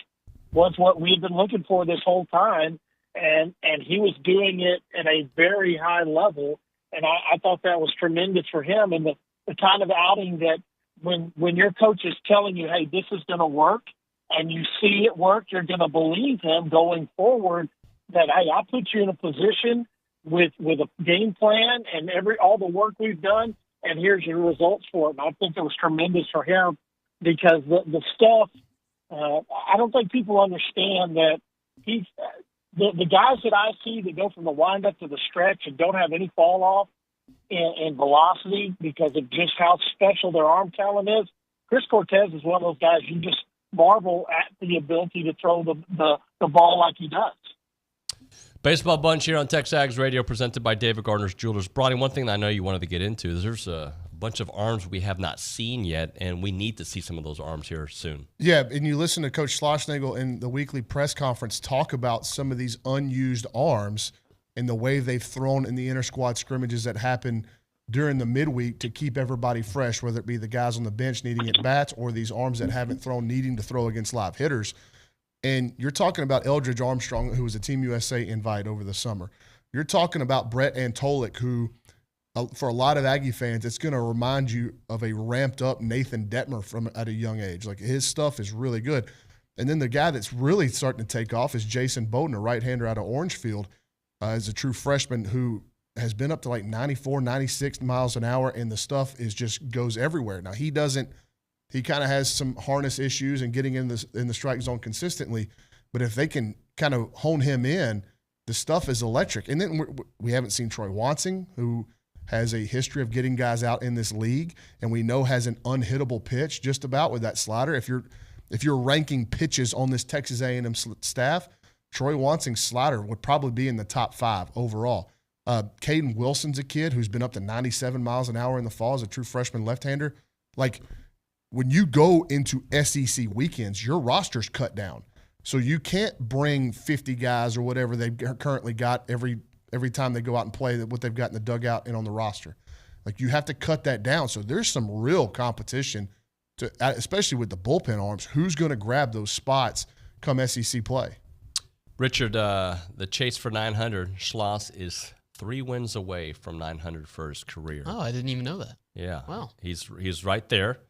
was what we've been looking for this whole time, and he was doing it at a very high level, and I thought that was tremendous for him, and the kind of outing that when your coach is telling you, hey, this is going to work, and you see it work, you're going to believe him going forward that, hey, I put you in a position with a game plan and all the work we've done, and here's your results for it. And I think it was tremendous for him because the stuff, I don't think people understand that he's the guys that I see that go from the windup to the stretch and don't have any fall off in velocity because of just how special their arm talent is. Chris Cortez is one of those guys you just marvel at the ability to throw the ball like he does. Baseball Bunch here on TexAgs Radio, presented by David Gardner's Jewelers. Brauninger, one thing that I know you wanted to get into is there's a bunch of arms we have not seen yet, and we need to see some of those arms here soon. Yeah, and you listen to Coach Schlossnagle in the weekly press conference talk about some of these unused arms and the way they've thrown in the inter-squad scrimmages that happen during the midweek to keep everybody fresh, whether it be the guys on the bench needing at bats or these arms that haven't thrown needing to throw against live hitters. And you're talking about Eldridge Armstrong, who was a Team USA invite over the summer. You're talking about Brett Antolik, who for a lot of Aggie fans, it's going to remind you of a ramped-up Nathan Detmer from at a young age. Like, his stuff is really good. And then the guy that's really starting to take off is Jason Bowden, a right-hander out of Orangefield, as a true freshman who has been up to like 94, 96 miles an hour, and the stuff is just goes everywhere. Now, he kind of has some harness issues and getting in the strike zone consistently, but if they can kind of hone him in, the stuff is electric. And then we haven't seen Troy Wansing, who has a history of getting guys out in this league, and we know has an unhittable pitch just about with that slider. If you're ranking pitches on this Texas A&M staff, Troy Wansing's slider would probably be in the top 5 overall. Caden Wilson's a kid who's been up to 97 miles an hour in the fall as a true freshman left-hander. Like, when you go into SEC weekends, your roster's cut down. So you can't bring 50 guys or whatever they've currently got every time they go out and play, what they've got in the dugout and on the roster. Like, you have to cut that down. So there's some real competition, especially with the bullpen arms. Who's going to grab those spots come SEC play? Richard, the chase for 900, Schloss is 3 wins away from 900 for his career. Oh, I didn't even know that. Yeah. Wow. He's right there.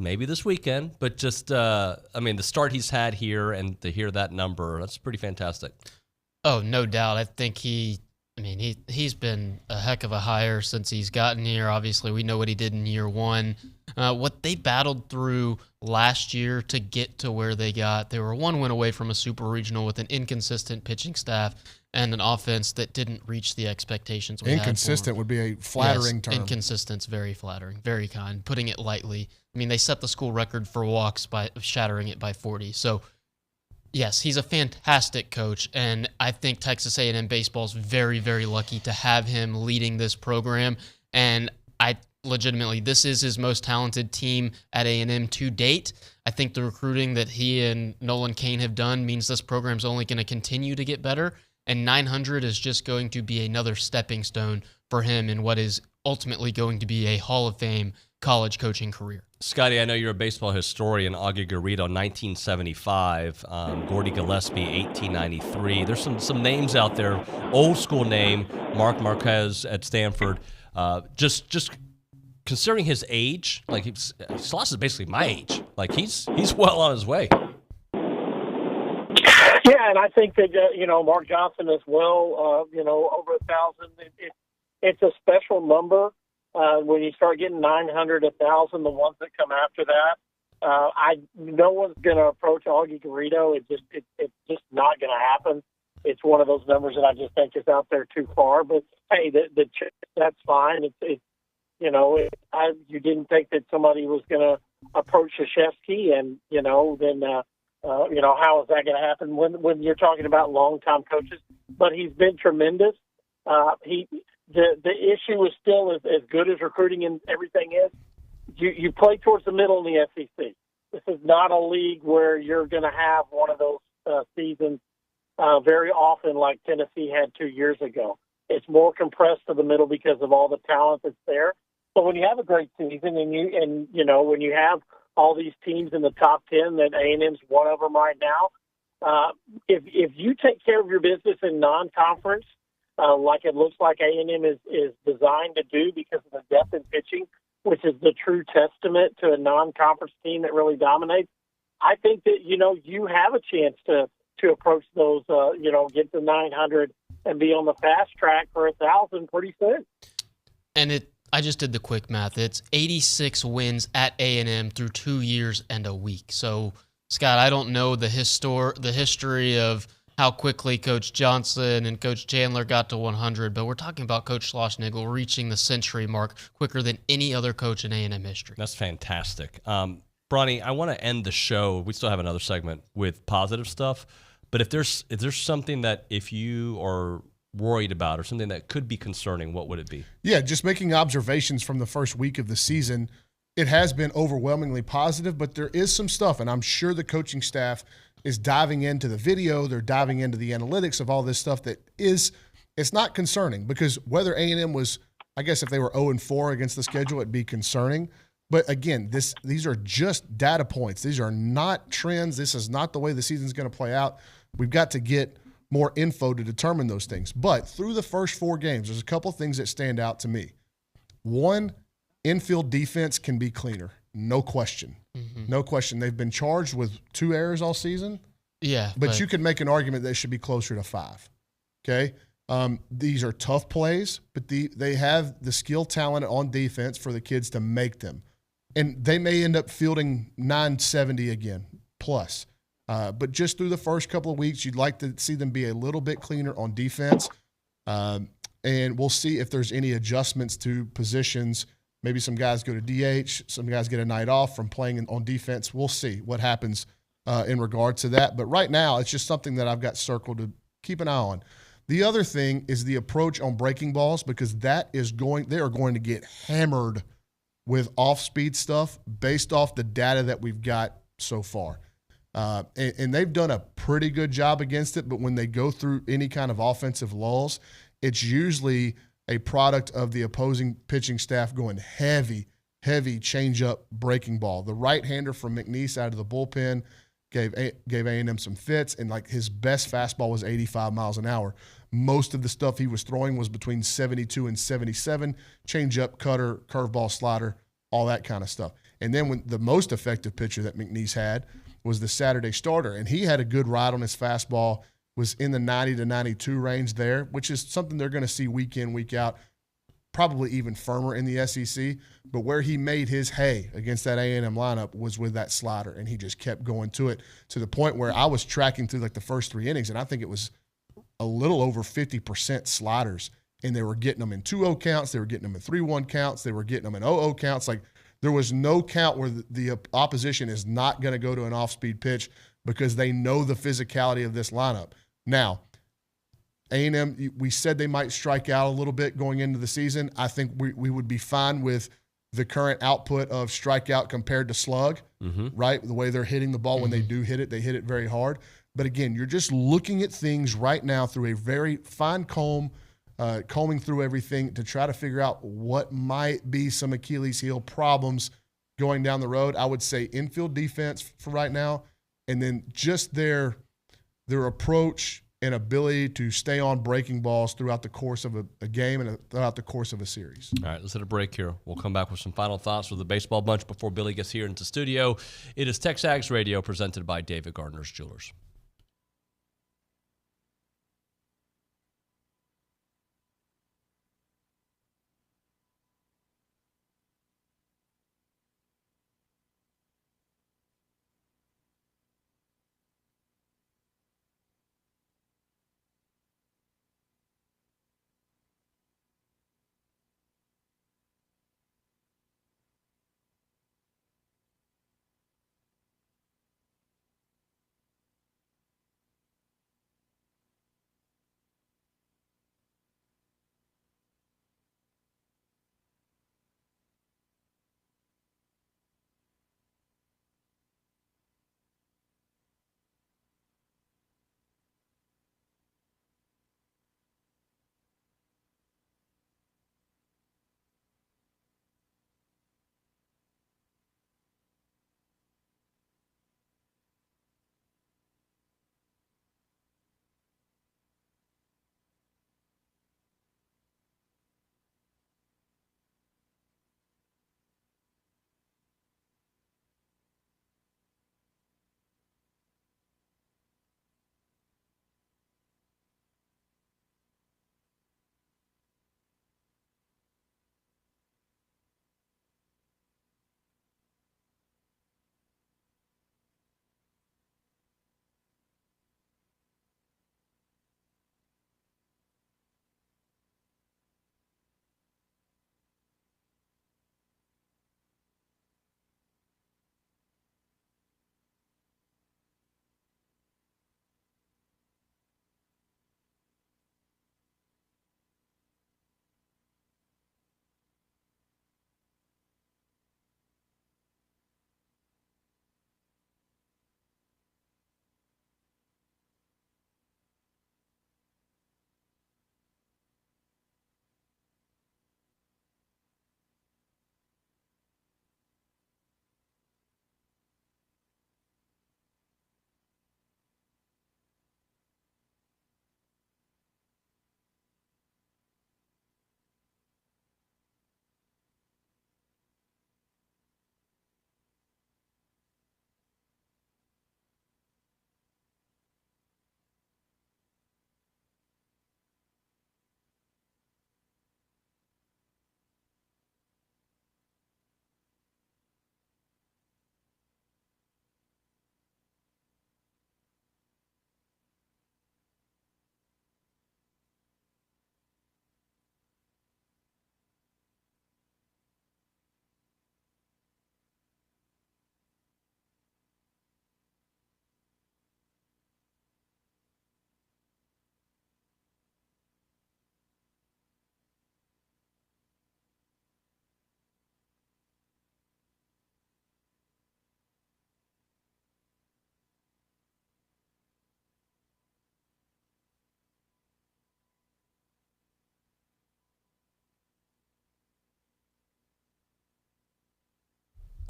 Maybe this weekend, but just, the start he's had here and to hear that number, that's pretty fantastic. Oh, no doubt. I think he's been a heck of a hire since he's gotten here. Obviously, we know what he did in year 1. What they battled through last year to get to where they got. They were 1 win away from a super regional with an inconsistent pitching staff and an offense that didn't reach the expectations we had. Inconsistent would be a flattering term. Inconsistent's very flattering, very kind, putting it lightly. They set the school record for walks by shattering it by 40. So, yes, he's a fantastic coach, and I think Texas A&M baseball is very, very lucky to have him leading this program. And legitimately, this is his most talented team at A&M to date. I think the recruiting that he and Nolan Cain have done means this program's only going to continue to get better, and 900 is just going to be another stepping stone for him in what is ultimately going to be a Hall of Fame college coaching career. Scotty, I know you're a baseball historian. Augie Garrido, 1975. Gordy Gillespie, 1893. There's some names out there. Old school name, Mark Marquez at Stanford. Just considering his age, like Schloss is basically my age. Like he's well on his way. Yeah, and I think that Mark Johnson as well. Over 1,000. It's a special number. When you start getting 900, 1,000, the ones that come after that, no one's going to approach Augie Garrido. It's just not going to happen. It's one of those numbers that I just think is out there too far. But hey, that's fine. You didn't think that somebody was going to approach Krzyzewski, and then how is that going to happen when you're talking about longtime coaches? But he's been tremendous. The issue is still as good as recruiting and everything is. You play towards the middle in the SEC. This is not a league where you're going to have one of those seasons very often like Tennessee had 2 years ago. It's more compressed to the middle because of all the talent that's there. But when you have a great season and when you have all these teams in the top 10, that A&M's one of them right now, if you take care of your business in non-conference, like it looks like A&M is designed to do because of the depth in pitching, which is the true testament to a non-conference team that really dominates, I think that, you have a chance to approach those, get to 900 and be on the fast track for 1,000 pretty soon. And I just did the quick math. It's 86 wins at A&M through 2 years and a week. So, Scott, I don't know the history of how quickly Coach Johnson and Coach Chandler got to 100, but we're talking about Coach Schlossnagle reaching the century mark quicker than any other coach in A&M history. That's fantastic. Bronny, I want to end the show. We still have another segment with positive stuff, but if there's something that if you are worried about or something that could be concerning, what would it be? Yeah, just making observations from the first week of the season. It has been overwhelmingly positive, but there is some stuff, and I'm sure the coaching staff is diving into the video, they're diving into the analytics of all this stuff it's not concerning, because whether A&M was, I guess if they were 0-4 against the schedule, it'd be concerning. But again, these are just data points. These are not trends. This is not the way the season's going to play out. We've got to get more info to determine those things. But through the first 4 games, there's a couple things that stand out to me. One, infield defense can be cleaner. No question. No question. They've been charged with 2 errors all season. Yeah. But you could make an argument they should be closer to 5. Okay? These are tough plays, but they have the skill talent on defense for the kids to make them. And they may end up fielding 970 again, plus. But just through the first couple of weeks, you'd like to see them be a little bit cleaner on defense. And we'll see if there's any adjustments to positions. Maybe some guys go to DH, some guys get a night off from playing on defense. We'll see what happens in regard to that. But right now, it's just something that I've got circled to keep an eye on. The other thing is the approach on breaking balls, because they are going to get hammered with off-speed stuff based off the data that we've got so far. And they've done a pretty good job against it, but when they go through any kind of offensive lulls, it's usually a product of the opposing pitching staff going heavy change-up breaking ball. The right-hander from McNeese out of the bullpen gave A&M some fits, and like his best fastball was 85 miles an hour. Most of the stuff he was throwing was between 72 and 77, change-up, cutter, curveball, slider, all that kind of stuff. And then when the most effective pitcher that McNeese had was the Saturday starter, and he had a good ride on his fastball, was in the 90 to 92 range there, which is something they're going to see week in, week out, probably even firmer in the SEC. But where he made his hay against that A&M lineup was with that slider, and he just kept going to it to the point where I was tracking through like the first 3 innings, and I think it was a little over 50% sliders, and they were getting them in 2-0 counts, they were getting them in 3-1 counts, they were getting them in 0-0 counts. Like, there was no count where the opposition is not going to go to an off-speed pitch because they know the physicality of this lineup. Now, A&M, we said they might strike out a little bit going into the season. I think we would be fine with the current output of strikeout compared to slug, right? The way they're hitting the ball when they do hit it, they hit it very hard. But again, you're just looking at things right now through a very fine comb, combing through everything to try to figure out what might be some Achilles heel problems going down the road. I would say infield defense for right now, and then just their approach and ability to stay on breaking balls throughout the course of a game and throughout the course of a series. All right, let's hit a break here. We'll come back with some final thoughts with the baseball bunch before Billy gets here into studio. It is TexAgs Radio presented by David Gardner's Jewelers.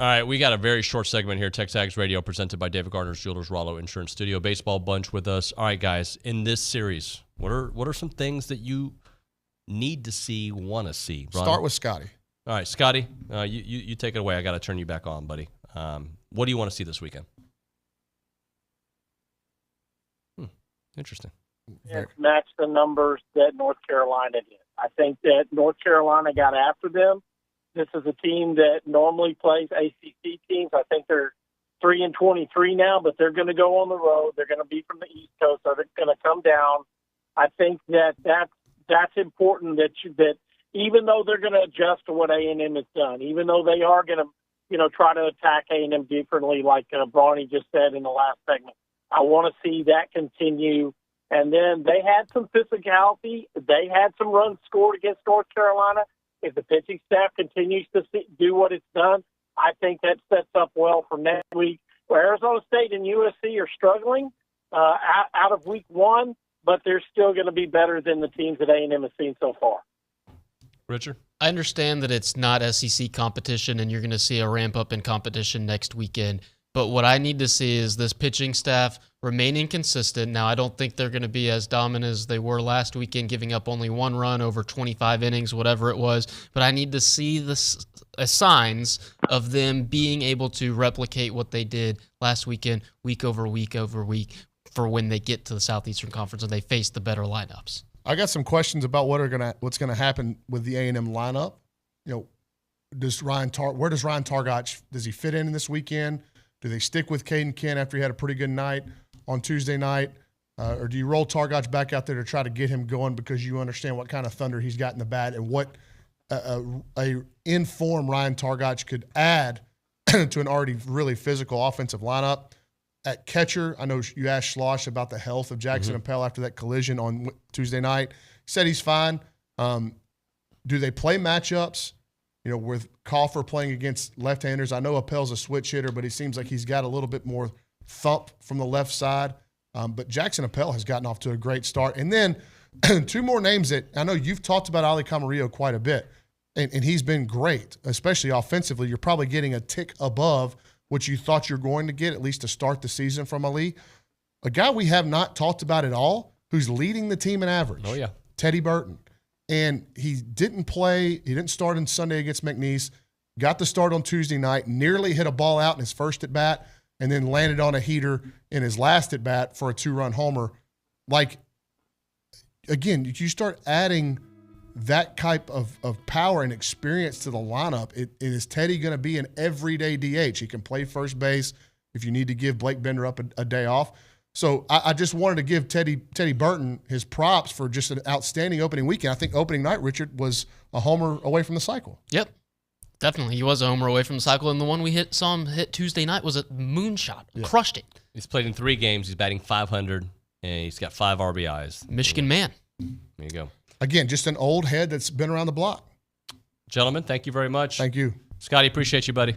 All right, we got a very short segment here. TexAgs Radio presented by David Gardner's Jewelers Rollo Insurance Studio. Baseball bunch with us. All right, guys, in this series, what are some things that you need to see, want to see? Ron? Start with Scotty. All right, Scotty, you take it away. I got to turn you back on, buddy. What do you want to see this weekend? Interesting. It's matched the numbers that North Carolina did. I think that North Carolina got after them. This is a team that normally plays ACC teams. I think they're 3-23 now, but they're going to go on the road. They're going to be from the East Coast, so they're going to come down. I think that's important. That even though they're going to adjust to what A&M has done, even though they are going to try to attack A&M differently, like Bronny just said in the last segment, I want to see that continue. And then they had some physicality. They had some runs scored against North Carolina. If the pitching staff continues to do what it's done, I think that sets up well for next week, where Arizona State and USC are struggling out of week one, but they're still going to be better than the teams that A&M has seen so far. Richard? I understand that it's not SEC competition and you're going to see a ramp up in competition next weekend. But what I need to see is this pitching staff remaining consistent. Now, I don't think they're going to be as dominant as they were last weekend, giving up only 1 run over 25 innings, whatever it was. But I need to see the signs of them being able to replicate what they did last weekend, week over week over week, for when they get to the Southeastern Conference and they face the better lineups. I got some questions about what's going to happen with the A&M lineup. Where does Ryan Targac, does he fit in this weekend? Do they stick with Caden Kent after he had a pretty good night on Tuesday night? Or do you roll Targac back out there to try to get him going because you understand what kind of thunder he's got in the bat and what a in-form Ryan Targac could add to an already really physical offensive lineup? At catcher, I know you asked Schloss about the health of Jackson Appel after that collision on Tuesday night. He said he's fine. Do they play matchups? With Coffer playing against left-handers, I know Appel's a switch hitter, but he seems like he's got a little bit more thump from the left side. But Jackson Appel has gotten off to a great start. And then 2 more names that I know you've talked about Ali Camarillo quite a bit, and he's been great, especially offensively. You're probably getting a tick above what you thought you're going to get, at least to start the season from Ali. A guy we have not talked about at all who's leading the team in average. Oh, yeah. Teddy Burton. And he didn't play. He didn't start on Sunday against McNeese. Got the start on Tuesday night. Nearly hit a ball out in his first at bat, and then landed on a heater in his last at bat for a 2-run homer. Again, you start adding that type of power and experience to the lineup. Is Teddy going to be an everyday DH? He can play first base if you need to give Blake Bender up a day off. So I just wanted to give Teddy Burton his props for just an outstanding opening weekend. I think opening night, Richard, was a homer away from the cycle. Yep, definitely. He was a homer away from the cycle, and the one we saw him hit Tuesday night was a moonshot. Yeah. Crushed it. He's played in 3 games. He's batting .500, and he's got 5 RBIs. Michigan man. There you go. Again, just an old head that's been around the block. Gentlemen, thank you very much. Thank you. Scotty, appreciate you, buddy.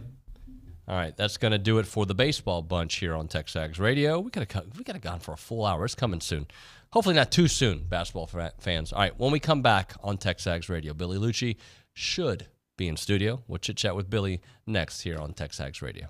All right, that's going to do it for the baseball bunch here on TexAgs Radio. We could have gone for a full hour. It's coming soon. Hopefully not too soon, basketball fans. All right, when we come back on TexAgs Radio, Billy Liucci should be in studio. We'll chit-chat with Billy next here on TexAgs Radio.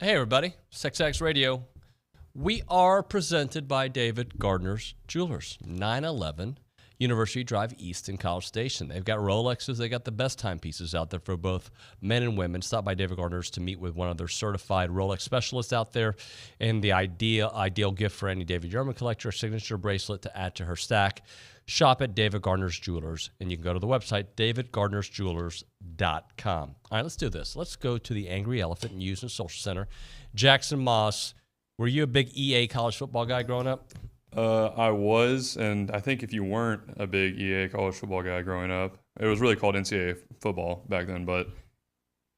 Hey, everybody. TexAgs Radio. We are presented by David Gardner's Jewelers, 911 University Drive East in College Station. They've got Rolexes. They got the best timepieces out there for both men and women. Stop by David Gardner's to meet with one of their certified Rolex specialists out there. And the ideal gift for any David Yurman collector, signature bracelet to add to her stack. Shop at David Gardner's Jewelers, and you can go to the website, davidgardnersjewelers.com. All right, let's do this. Let's go to the Angry Elephant and Houston Social Center. Jackson Moss, were you a big EA college football guy growing up? I was, and I think if you weren't a big EA college football guy growing up, it was really called NCAA football back then, but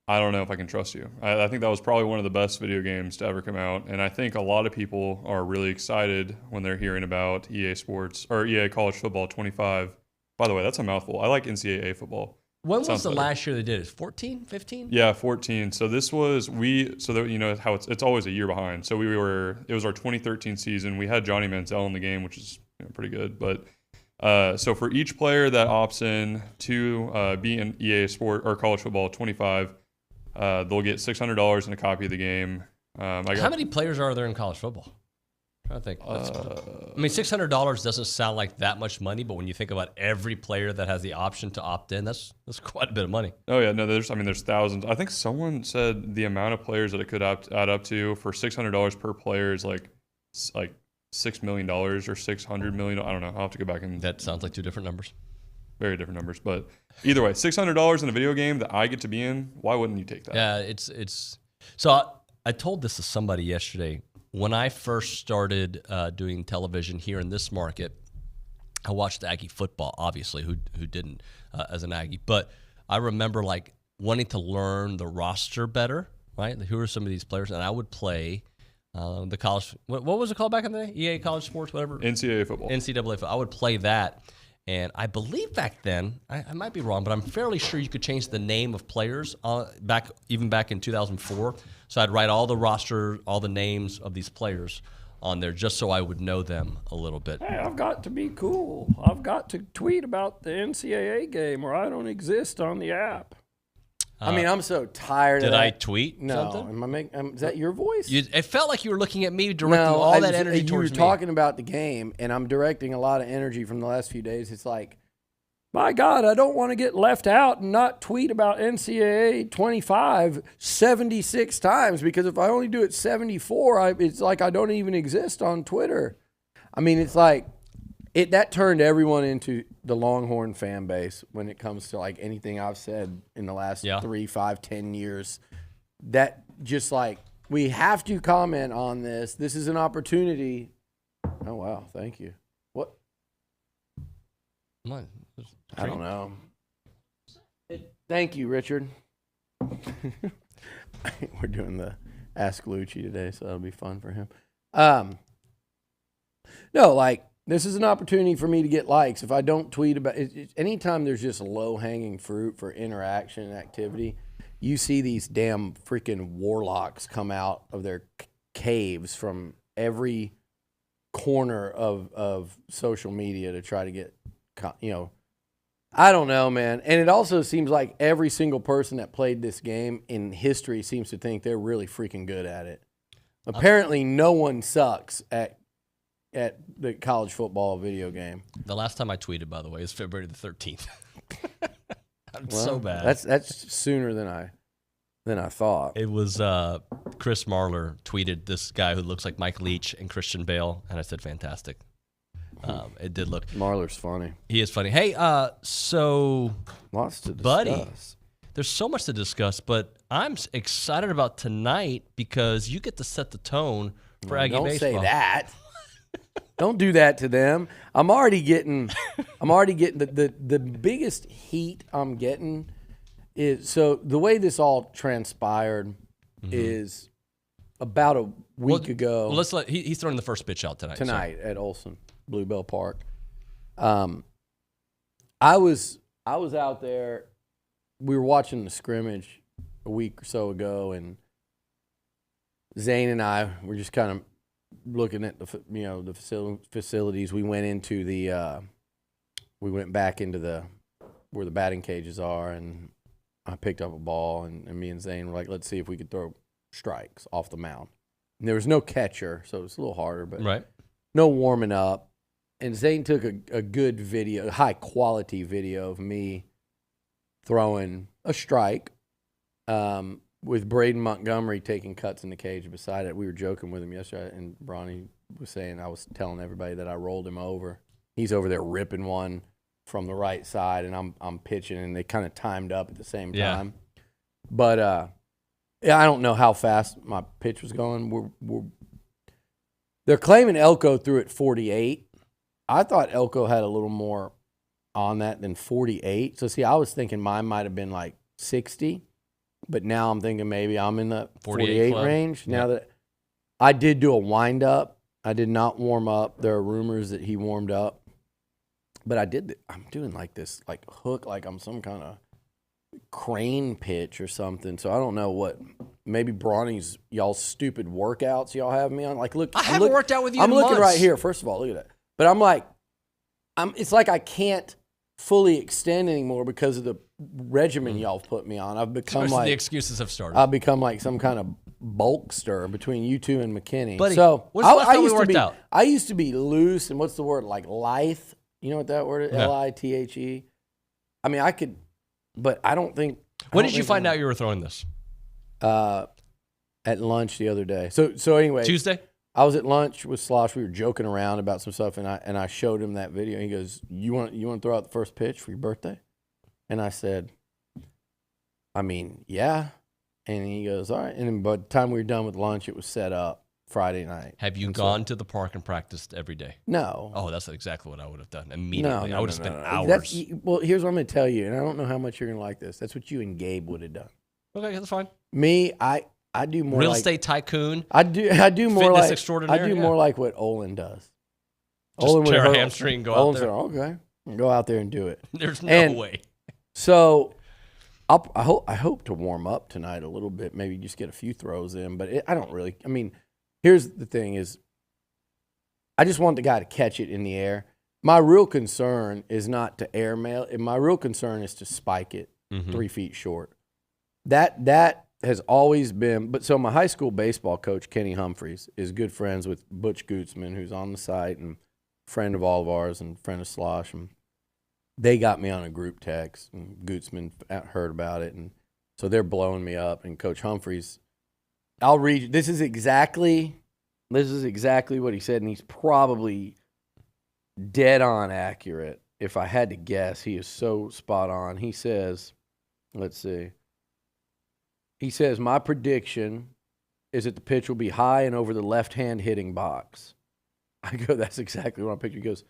I don't know if I can trust you. I think that was probably one of the best video games to ever come out, and I think a lot of people are really excited when they're hearing about EA Sports or EA College Football 25. By the way, that's a mouthful. I like NCAA football. When was the last year they did it? 14, 15? Yeah, 14. So this was you know how it's always a year behind. So it was our 2013 season. We had Johnny Manziel in the game, which is pretty good, but so for each player that opts in to be in EA Sport or College Football 25, they'll get $600 and a copy of the game. How many players are there in college football? I'm trying to think. I mean, $600 doesn't sound like that much money, but when you think about every player that has the option to opt in, that's quite a bit of money. Oh yeah, no, there's thousands. I think someone said the amount of players that it could add up to for $600 per player is like $6 million or $600 million. I don't know. I'll have to go back and. That sounds like two different numbers. Very different numbers, but either way, $600 in a video game that I get to be in. Why wouldn't you take that? Yeah, it's. So I told this to somebody yesterday. When I first started doing television here in this market, I watched Aggie football. Obviously, who didn't as an Aggie? But I remember like wanting to learn the roster better. Right? Who are some of these players? And I would play the college. What was it called back in the day? EA College Sports, whatever. NCAA football. NCAA football. I would play that. And I believe back then, I might be wrong, but I'm fairly sure you could change the name of players back in 2004. So I'd write all the roster, all the names of these players on there just so I would know them a little bit. Hey, I've got to be cool. I've got to tweet about the NCAA game or I don't exist on the app. I mean, I'm so tired of that. Did I tweet No. something? Is that your voice? It felt like you were looking at me directing all that energy towards me. You were talking about the game, and I'm directing a lot of energy from the last few days. It's like, my God, I don't want to get left out and not tweet about NCAA 25 76 times because if I only do it 74, it's like I don't even exist on Twitter. I mean, it's like that turned everyone into the Longhorn fan base when it comes to like anything I've said in the last 3, 5, 10 years. That just like, we have to comment on this. This is an opportunity. Oh, wow. Thank you. What? What? I don't know. Thank you, Richard. We're doing the Ask Liucci today, so that'll be fun for him. No, like, this is an opportunity for me to get likes. If I don't tweet about it, anytime there's just low-hanging fruit for interaction and activity, you see these damn freaking warlocks come out of their caves from every corner of social media to try to get, I don't know, man. And it also seems like every single person that played this game in history seems to think they're really freaking good at it. Apparently, no one sucks at the college football video game. The last time I tweeted, by the way, is February the 13th. I'm so bad. That's sooner than I thought. It was Chris Marler tweeted this guy who looks like Mike Leach and Christian Bale, and I said, fantastic. It did look. Marler's funny. He is funny. Hey, so lots to discuss. Buddy, there's so much to discuss, but I'm excited about tonight because you get to set the tone for Aggie don't baseball. Don't say that. Don't do that to them. I'm already getting the biggest heat I'm getting is, so the way this all transpired is about a week ago. Well, he's throwing the first pitch out tonight. Tonight at Olson, Bluebell Park. I was out there. We were watching the scrimmage a week or so ago, and Zane and I were just kind of looking at the facilities. We went into we went back into where the batting cages are, and I picked up a ball, and me and Zane were like, let's see if we could throw strikes off the mound. And there was no catcher, so it was a little harder, but right. No warming up. And Zane took a good video, a high-quality video of me throwing a strike with Braden Montgomery taking cuts in the cage beside it. We were joking with him yesterday, and Bronny was saying, I was telling everybody that I rolled him over. He's over there ripping one from the right side, and I'm pitching, and they kind of timed up at the same time. But yeah, I don't know how fast my pitch was going. They're claiming Elko threw it 48. I thought Elko had a little more on that than 48. So, see, I was thinking mine might have been like 60, but now I'm thinking maybe I'm in the 48 range. Now that I did do a wind-up. I did not warm up. There are rumors that he warmed up. But I'm doing like this like hook, like I'm some kind of crane pitch or something. So I don't know what. Maybe Bronny's y'all's stupid workouts y'all have me on. Like, look, I haven't worked out with you. I'm in looking months. right here. First of all, look at that. But I'm like, it's like I can't fully extend anymore because of the regimen y'all have put me on. I've become like the excuses have started. I've become like some kind of bulkster between you two and McKinney. Buddy, so what's the last time we worked out? I used to be loose, and what's the word, like lithe? You know what that word is? Lithe. I mean, I could, but I don't think. When did you find out you were throwing this? At lunch the other day. So anyway, Tuesday. I was at lunch with Slosh. We were joking around about some stuff, and I showed him that video. He goes, "You want to throw out the first pitch for your birthday?" And I said, "I mean, yeah." And he goes, "All right." And then by the time we were done with lunch, it was set up Friday night. Have you gone to the park and practiced every day? No. Oh, that's exactly what I would have done immediately. No, I would have spent hours. Well, here's what I'm going to tell you, and I don't know how much you're going to like this. That's what you and Gabe would have done. Okay, that's fine. Me, I do more real like, estate tycoon. I do more fitness like extraordinaire. I do more like what Olin does. Just Olin tear would a hamstring and go out Olin there. said, "Okay, go out there and do it." There's no way. So, I hope to warm up tonight a little bit. Maybe just get a few throws in, but I don't really. I mean, here's the thing: is I just want the guy to catch it in the air. My real concern is not to airmail. My real concern is to spike it 3 feet short. That has always been. But so my high school baseball coach, Kenny Humphreys, is good friends with Butch Gutzman, who's on the site and friend of all of ours and friend of Slosh. And they got me on a group text, and Gutzman heard about it. And so they're blowing me up. And Coach Humphreys, I'll read you. This is exactly what he said, and he's probably dead on accurate. If I had to guess, he is so spot on. He says, let's see. He says, my prediction is that the pitch will be high and over the left-hand hitting box. I go, that's exactly what I'm picturing. He goes,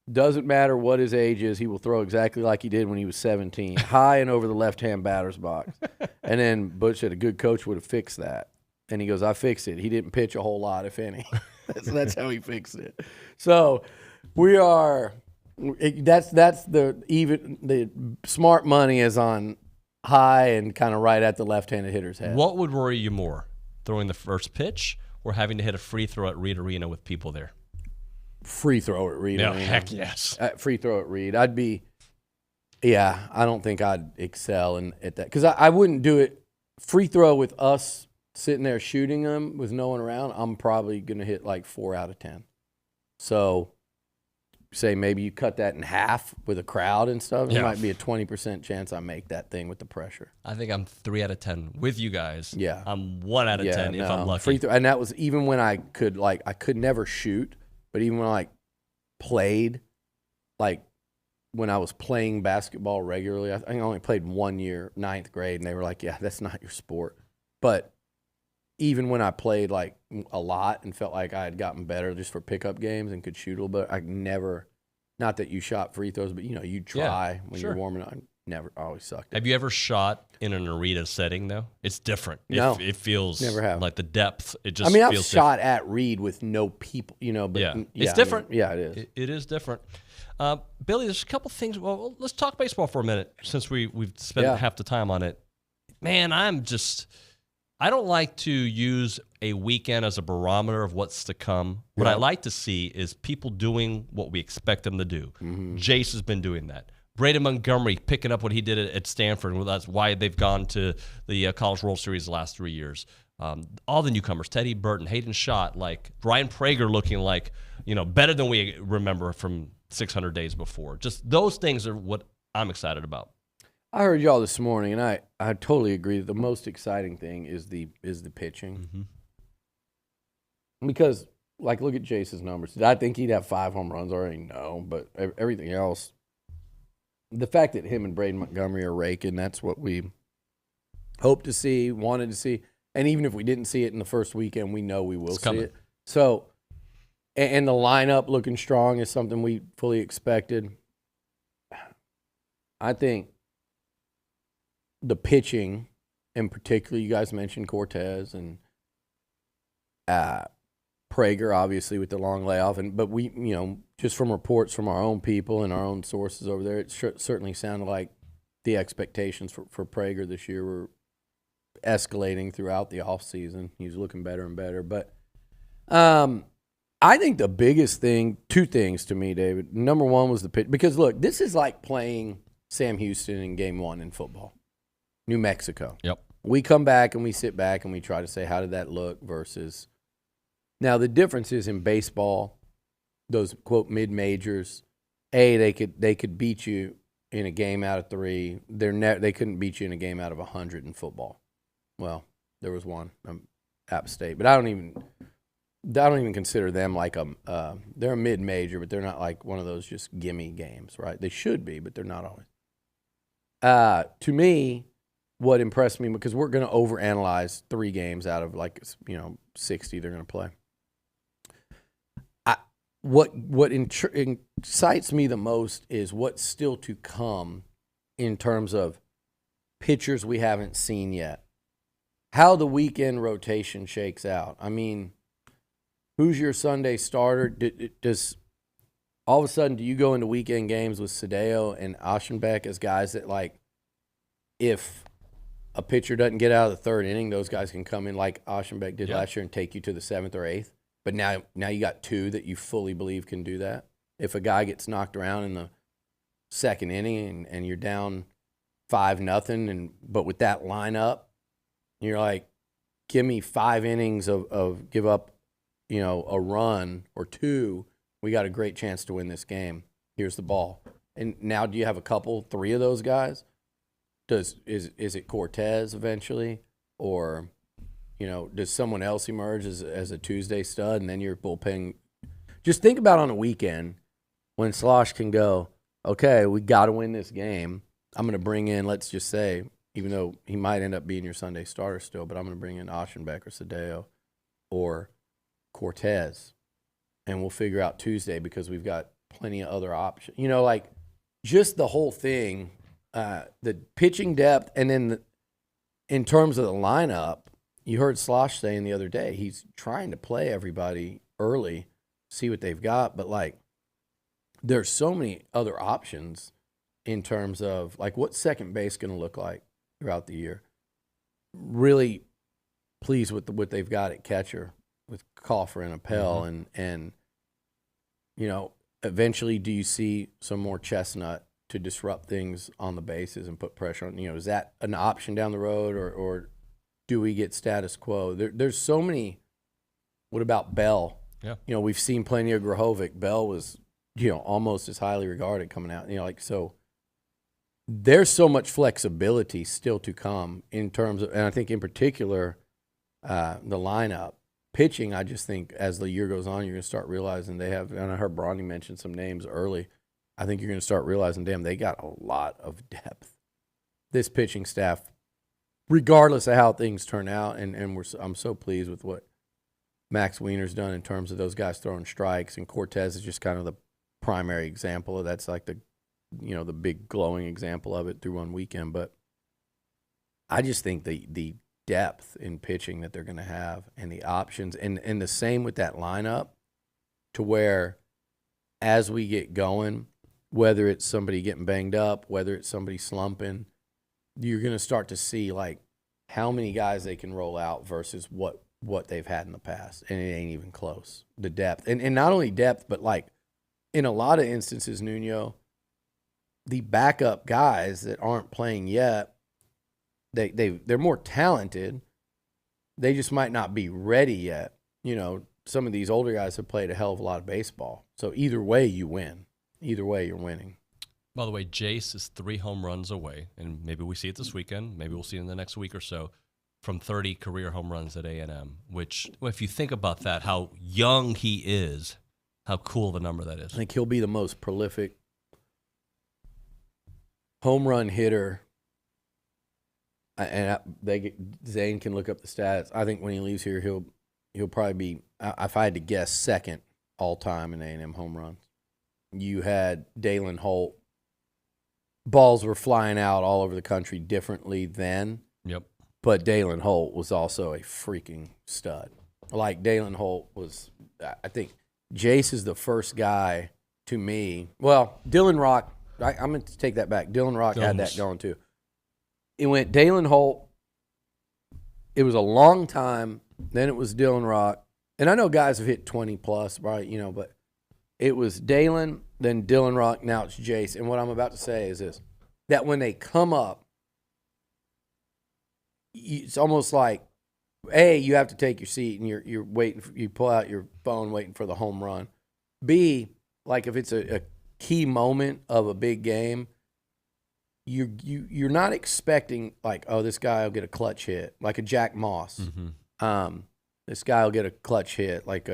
doesn't matter what his age is, he will throw exactly like he did when he was 17, high and over the left-hand batter's box. And then Butch said a good coach would have fixed that. And he goes, I fixed it. He didn't pitch a whole lot, if any. That's how he fixed it. So we are that's the smart money is on high and kind of right at the left-handed hitter's head. What would worry you more, throwing the first pitch or having to hit a free throw at Reed Arena with people there? Free throw at Reed Arena. Heck yes. Free throw at Reed. I don't think I'd excel at that because I wouldn't do it. Free throw with us sitting there shooting them with no one around, I'm probably going to hit like 4 out of 10. So say maybe you cut that in half with a crowd and stuff. It might be a 20% chance I make that thing with the pressure. I think I'm 3 out of 10 with you guys. Yeah. I'm 1 out of 10 if I'm lucky. Free throw, and that was even when I could never shoot, but even when I played, like when I was playing basketball regularly, I think I only played 1 year, 9th grade, and they were like, yeah, that's not your sport. But even when I played like a lot and felt like I had gotten better just for pickup games and could shoot a little bit, I never, not that you shot free throws, but you try when you're warming up. I always sucked. Have you ever shot in an arena setting though? It's different. No. It feels never have. like the depth. It just I've feels shot at Reed with no people, but it's different. it is. It is different. Billy, there's a couple things. Well, let's talk baseball for a minute since we've spent half the time on it. Man, I don't like to use a weekend as a barometer of what's to come. What I like to see is people doing what we expect them to do. Jace has been doing that. Braden Montgomery picking up what he did at Stanford. Well, that's why they've gone to the College World Series the last 3 years. All the newcomers, Teddy Burton, Hayden Schott, like Ryan Prager looking like, better than we remember from 600 days before. Just those things are what I'm excited about. I heard y'all this morning, and I totally agree that the most exciting thing is the pitching. Mm-hmm. Because, like, look at Jace's numbers. Did I think he'd have 5 home runs already? No, but everything else, the fact that him and Braden Montgomery are raking, that's what we hope to see, wanted to see. And even if we didn't see it in the first weekend, we know we will see it. So, and the lineup looking strong is something we fully expected. I think the pitching, in particular, you guys mentioned Cortez and Prager, obviously, with the long layoff. But we, just from reports from our own people and our own sources over there, it certainly sounded like the expectations for Prager this year were escalating throughout the offseason. He's looking better and better. But I think the biggest thing, 2 things to me, David. Number one was the pitch. Because, look, this is like playing Sam Houston in Game 1 in football. New Mexico. Yep. We come back and we sit back and we try to say, how did that look versus – now, the difference is in baseball, those, quote, mid-majors, they could beat you in a game out of 3. They couldn't beat you in a game out of 100 in football. Well, there was one, App State. But I don't even consider them like they're a mid-major, but they're not like one of those just gimme games, right? They should be, but they're not always. To me, what impressed me, because we're going to overanalyze 3 games out of 60 they're going to play. What excites me the most is what's still to come in terms of pitchers we haven't seen yet. How the weekend rotation shakes out. I mean, who's your Sunday starter? Does all of a sudden do you go into weekend games with Cedillo and Aschenbeck as guys that, like, if a pitcher doesn't get out of the 3rd inning, those guys can come in like Aschenbeck did last year and take you to the 7th or 8th? But now you got 2 that you fully believe can do that. If a guy gets knocked around in the 2nd inning and you're down 5-0, but with that lineup, you're like, give me 5 innings of give up, a run or 2. We got a great chance to win this game. Here's the ball. And now do you have 3 of those guys? Is it Cortez eventually, or does someone else emerge as a Tuesday stud, and then your bullpen? Just think about on a weekend when Slosh can go, okay, we got to win this game. I'm going to bring in, let's just say, even though he might end up being your Sunday starter still, but I'm going to bring in Aschenbeck or Cedillo or Cortez, and we'll figure out Tuesday because we've got plenty of other options. Just the whole thing, the pitching depth, and then in terms of the lineup, you heard Slosh saying the other day, he's trying to play everybody early, see what they've got. But, there's so many other options in terms of, what's second base going to look like throughout the year. Really pleased with what they've got at catcher with Coffer and Appel. Mm-hmm. And eventually do you see some more Chestnut to disrupt things on the bases and put pressure on? Is that an option down the road, or do we get status quo? There's so many. What about Bell? Yeah. We've seen plenty of Grahovic. Bell was, almost as highly regarded coming out. So there's so much flexibility still to come in terms of, and I think in particular, the lineup. Pitching, I just think as the year goes on, you're going to start realizing they have, and I heard Brauninger mention some names early. I think you're going to start realizing, damn, they got a lot of depth. This pitching staff, regardless of how things turn out, and I'm so pleased with what Max Wiener's done in terms of those guys throwing strikes, and Cortez is just kind of the primary example of that's like the big glowing example of it through one weekend. But I just think the depth in pitching that they're going to have and the options, and the same with that lineup, to where as we get going, whether it's somebody getting banged up, whether it's somebody slumping, you're going to start to see how many guys they can roll out versus what they've had in the past, and it ain't even close. The depth, and not only depth, but in a lot of instances, Nuño, the backup guys that aren't playing yet, they're more talented. They just might not be ready yet. You know, some of these older guys have played a hell of a lot of baseball. So either way, you win. Either way, you're winning. By the way, Jace is 3 home runs away, and maybe we see it this weekend. Maybe we'll see it in the next week or so, from 30 career home runs at A&M, which, if you think about that, how young he is, how cool the number that is. I think he'll be the most prolific home run hitter. And Zane can look up the stats. I think when he leaves here, he'll probably be, if I had to guess, second all-time in A&M home runs. You had Dalen Holt. Balls were flying out all over the country differently then. Yep. But Dalen Holt was also a freaking stud. Like, Dalen Holt was, I think, Jace is the first guy to me. Well, Dylan Rock, I'm going to take that back. Dylan Rock had that going too. It went Dalen Holt. It was a long time. Then it was Dylan Rock. And I know guys have hit 20 plus, right? You know, but it was Dalen, then Dylan Rock, now it's Jace. And what I'm about to say is this, that when they come up, it's almost like, A, you have to take your seat and you're waiting, you pull out your phone waiting for the home run. B, like if it's a key moment of a big game, you're not expecting like, oh, this guy will get a clutch hit, like a Jack Moss. Mm-hmm. This guy will get a clutch hit, like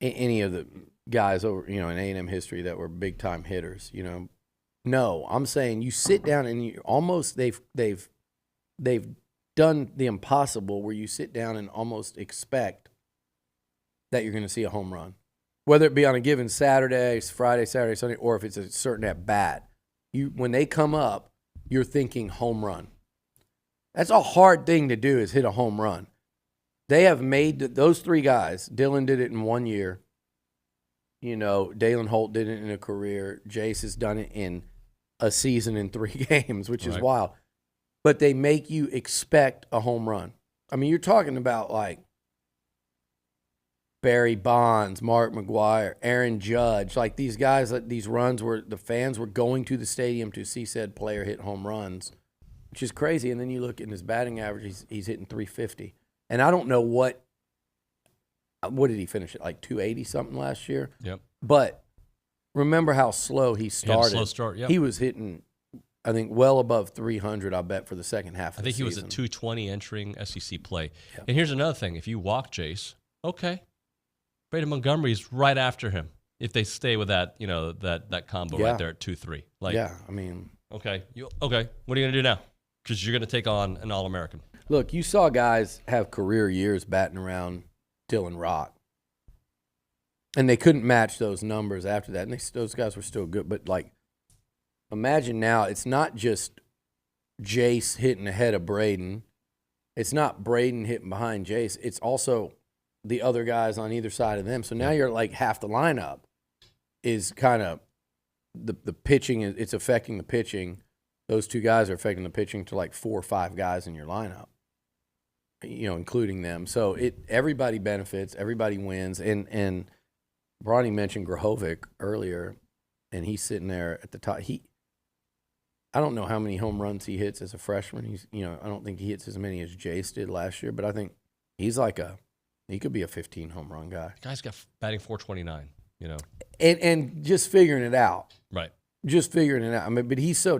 any of the guys over, in A&M history that were big time hitters. No, I'm saying you sit down and you almost they've done the impossible where you sit down and almost expect that you're going to see a home run, whether it be on a given Saturday, Friday, Saturday, Sunday, or if it's a certain at bat. When they come up, you're thinking home run. That's a hard thing to do, is hit a home run. They have made those 3 guys. Dylan did it in 1 year. Dalen Holt did it in a career. Jace has done it in a season in 3 games, which is wild. But they make you expect a home run. I mean, you're talking about like Barry Bonds, Mark McGwire, Aaron Judge, like these guys, these runs where the fans were going to the stadium to see said player hit home runs, which is crazy. And then you look at his batting average, he's hitting 350. And I don't know what did he finish at, like 280 something last year? Yep. But remember how slow he started. He had a slow start, yep. He was hitting, I think, well above 300, I bet, for the second half of the season. I think he was at 220 entering SEC play. Yep. And here's another thing. If you walk Jace, okay, Braden Montgomery's right after him if they stay with that, that combo right there at 2-3. Like, yeah, I mean. Okay, what are you going to do now? Because you're going to take on an All-American. Look, you saw guys have career years batting around Dylan Rock. And they couldn't match those numbers after that. And those guys were still good. But, like, imagine now it's not just Jace hitting ahead of Braden. It's not Braden hitting behind Jace. It's also the other guys on either side of them. So now you're like half the lineup is kind of the pitching. It's affecting the pitching. Those 2 guys are affecting the pitching to like 4 or 5 guys in your lineup, including them. So everybody benefits, everybody wins. And Bronny mentioned Grahovic earlier, and he's sitting there at the top. I don't know how many home runs he hits as a freshman. I don't think he hits as many as Jace did last year, but I think he's like he could be a 15 home run guy. The guy's got batting 429, And just figuring it out. Right. Just figuring it out. I mean, but he's so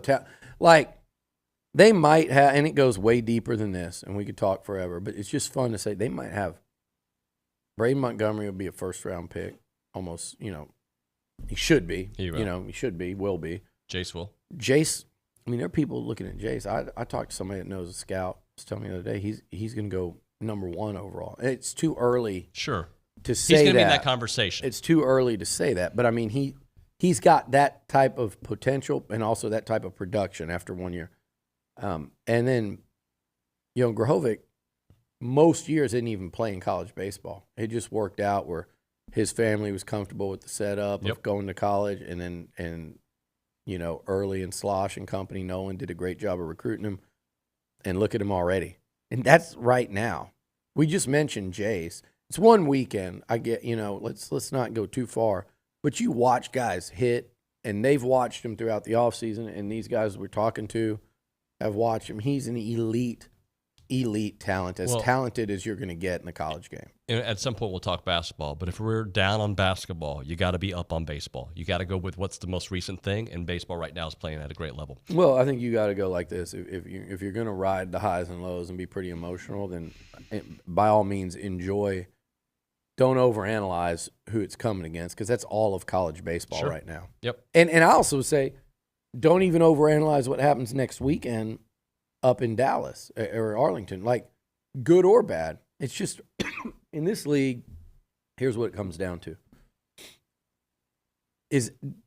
like, they might have, and it goes way deeper than this, and we could talk forever, but it's just fun to say they might have. Braden Montgomery will be a first-round pick, almost, he should be. He will. He should be, will be. Jace will. Jace, I mean, there are people looking at Jace. I talked to somebody that knows a scout. Was telling me the other day he's going to go number 1 overall. It's too early. Sure. To say he's going to be in that. that conversation. It's too early to say that, but I mean, he's got that type of potential and also that type of production after 1 year. And then, Grahovic, most years didn't even play in college baseball. It just worked out where his family was comfortable with the setup of going to college, and Early and Slosh and company, Nolan did a great job of recruiting him. And look at him already. And that's right now. We just mentioned Jace. It's one weekend. I get, let's not go too far. But you watch guys hit and they've watched him throughout the offseason, and these guys we're talking to have watched him. He's an elite talent, as talented as you're going to get in the college game. And at some point, we'll talk basketball. But if we're down on basketball, you got to be up on baseball. You got to go with what's the most recent thing, and baseball right now is playing at a great level. Well, I think you got to go like this. If you're going to ride the highs and lows and be pretty emotional, then by all means enjoy. Don't overanalyze who it's coming against, because that's all of college baseball right now. Yep. And I also say, don't even overanalyze what happens next weekend up in Dallas or Arlington, like good or bad. It's just in this league, here's what it comes down to.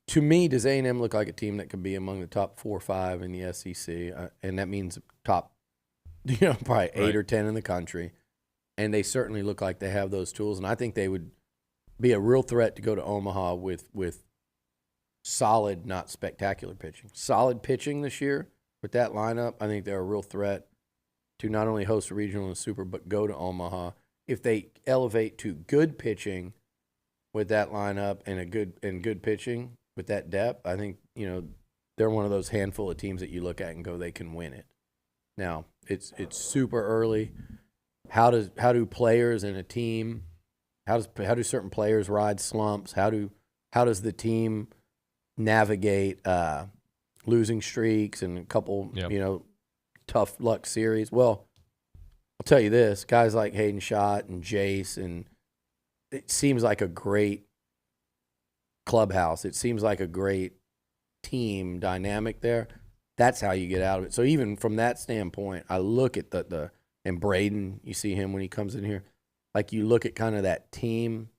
To me, does A&M look like a team that could be among the top 4 or 5 in the SEC? And that means top, probably 8 or 10 in the country. And they certainly look like they have those tools. And I think they would be a real threat to go to Omaha with solid, not spectacular pitching. Solid pitching this year with that lineup. I think they're a real threat to not only host a regional and super, but go to Omaha. If they elevate to good pitching with that lineup and good pitching with that depth, I think they're one of those handful of teams that you look at and go, they can win it. Now it's super early. How do players in a team? How do certain players ride slumps? How does the team navigate losing streaks and a couple tough luck series? Well, I'll tell you this: guys like Hayden Schott and Jace, and it seems like a great clubhouse. It seems like a great team dynamic there. That's how you get out of it. So even from that standpoint, I look at and Braden, you see him when he comes in here. Like, you look at kind of that team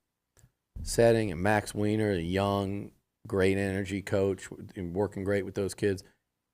setting, and Max Wiener, a young, great energy coach, and working great with those kids.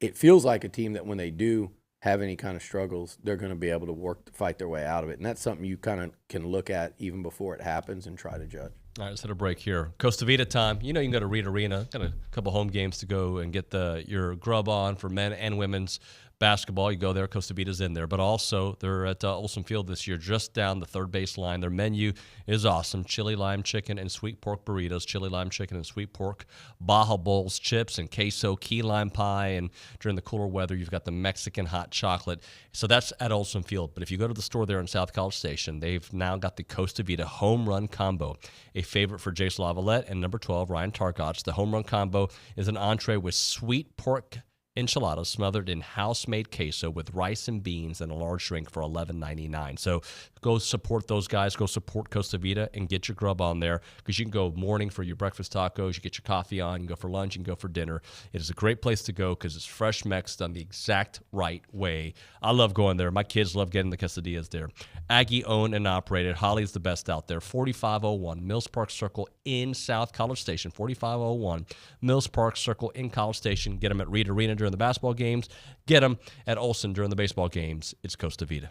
It feels like a team that when they do have any kind of struggles, they're going to be able to fight their way out of it. And that's something you kind of can look at even before it happens and try to judge. All right, let's hit a break here. Costa Vida time. You can go to Reed Arena. Got a couple home games to go and get your grub on for men and women's basketball. You go there, Costa Vida's in there. But also, they're at Olson Field this year, just down the third base line. Their menu is awesome. Chili lime chicken and sweet pork burritos, chili lime chicken and sweet pork, Baja Bowls, chips, and queso, key lime pie. And during the cooler weather, you've got the Mexican hot chocolate. So that's at Olson Field. But if you go to the store there in South College Station, they've now got the Costa Vida home run combo, a favorite for Jace Lavalette and number 12, Ryan Targotch. The home run combo is an entree with sweet pork enchiladas smothered in house-made queso with rice and beans and a large drink for $11.99. So go support those guys. Go support Costa Vida and get your grub on there, because you can go morning for your breakfast tacos. You get your coffee on. You can go for lunch. You can go for dinner. It is a great place to go because it's fresh Mex done the exact right way. I love going there. My kids love getting the quesadillas there. Aggie owned and operated. Holly's the best out there. 4501 Mills Park Circle in South College Station. 4501 Mills Park Circle in College Station. Get them at Reed Arena during the basketball games. Get them at Olson during the baseball games. It's Costa Vida.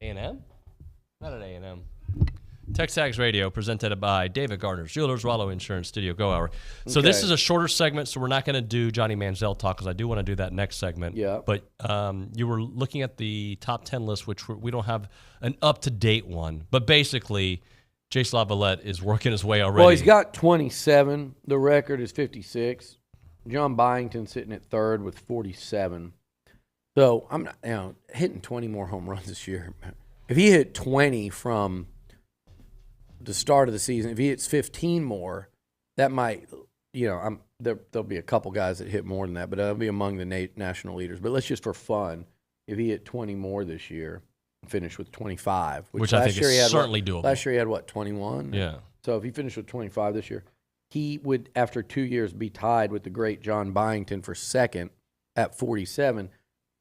A&M? Not at A&M. TexAgs Radio, presented by David Gardner's Jewelers, Wallow Insurance Studio Go Hour. So this is a shorter segment, so we're not going to do Johnny Manziel talk because I do want to do that next segment. Yeah. But you were looking at the top 10 list, which we don't have an up-to-date one. But basically, Jace Lavalette is working his way already. Well, he's got 27. The record is 56. John Byington sitting at third with 47. So I'm not, hitting 20 more home runs this year. If he hit 20 from the start of the season, if he hits 15 more, that might, there'll be a couple guys that hit more than that, but that'll be among the national leaders. But let's just for fun, if he hit 20 more this year, finish with 25, which I think is certainly doable. Last year he had 21? Yeah. So if he finished with 25 this year, he would, after 2 years, be tied with the great John Byington for second at 47.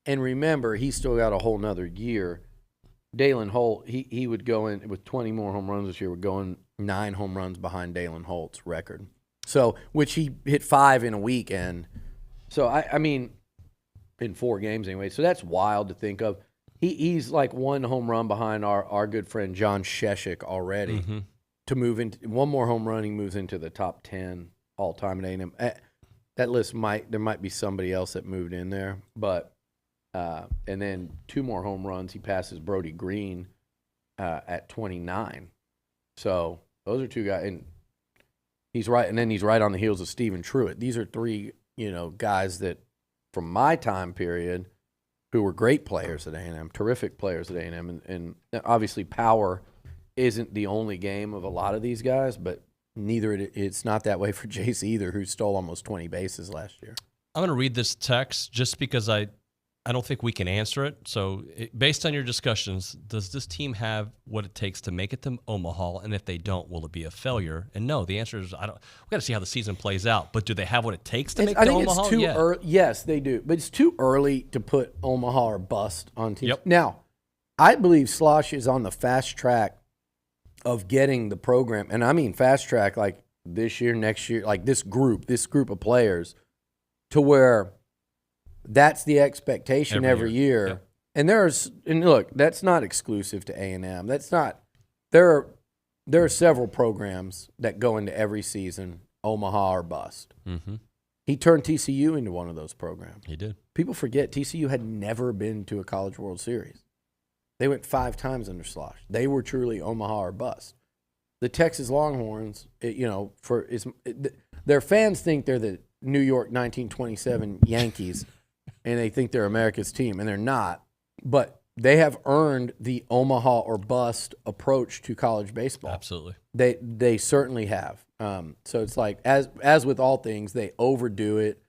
And remember, he's still got a whole nother year. Dalen Holt, he would go in with 20 more home runs this year, would go in 9 home runs behind Dalen Holt's record. So, which he hit 5 in a weekend. So, I mean, in 4 games anyway. So that's wild to think of. He's like 1 home run behind our good friend John Sheshik already. Mm-hmm. To move into 1 more home run, he moves into the top 10 all time at A&M. That list there might be somebody else that moved in there, but. And then 2 more home runs, he passes Brody Green at 29. So those are 2 guys, and he's right. And then he's right on the heels of Stephen Truitt. These are 3, guys that from my time period who were great players at A&M, terrific players at A&M, and obviously power isn't the only game of a lot of these guys, but it's not that way for Jace either, who stole almost 20 bases last year. I'm going to read this text just because I don't think we can answer it. So based on your discussions, does this team have what it takes to make it to Omaha? And if they don't, will it be a failure? And no, the answer is we got to see how the season plays out. But do they have what it takes to make it to Omaha? It's too early. Yes, they do. But it's too early to put Omaha or bust on teams. Yep. Now, I believe Slosh is on the fast track of getting the program. And I mean fast track like this year, next year, like this group of players to where – that's the expectation every year. Yep. And look, that's not exclusive to A&M. That's not. There are several programs that go into every season, Omaha or bust. Mm-hmm. He turned TCU into one of those programs. He did. People forget TCU had never been to a College World Series. They went 5 times under Slosh. They were truly Omaha or bust. The Texas Longhorns, their fans think they're the New York 1927 Yankees. And they think they're America's team, and they're not. But they have earned the Omaha or bust approach to college baseball. Absolutely. They certainly have. So it's like, as with all things, they overdo it.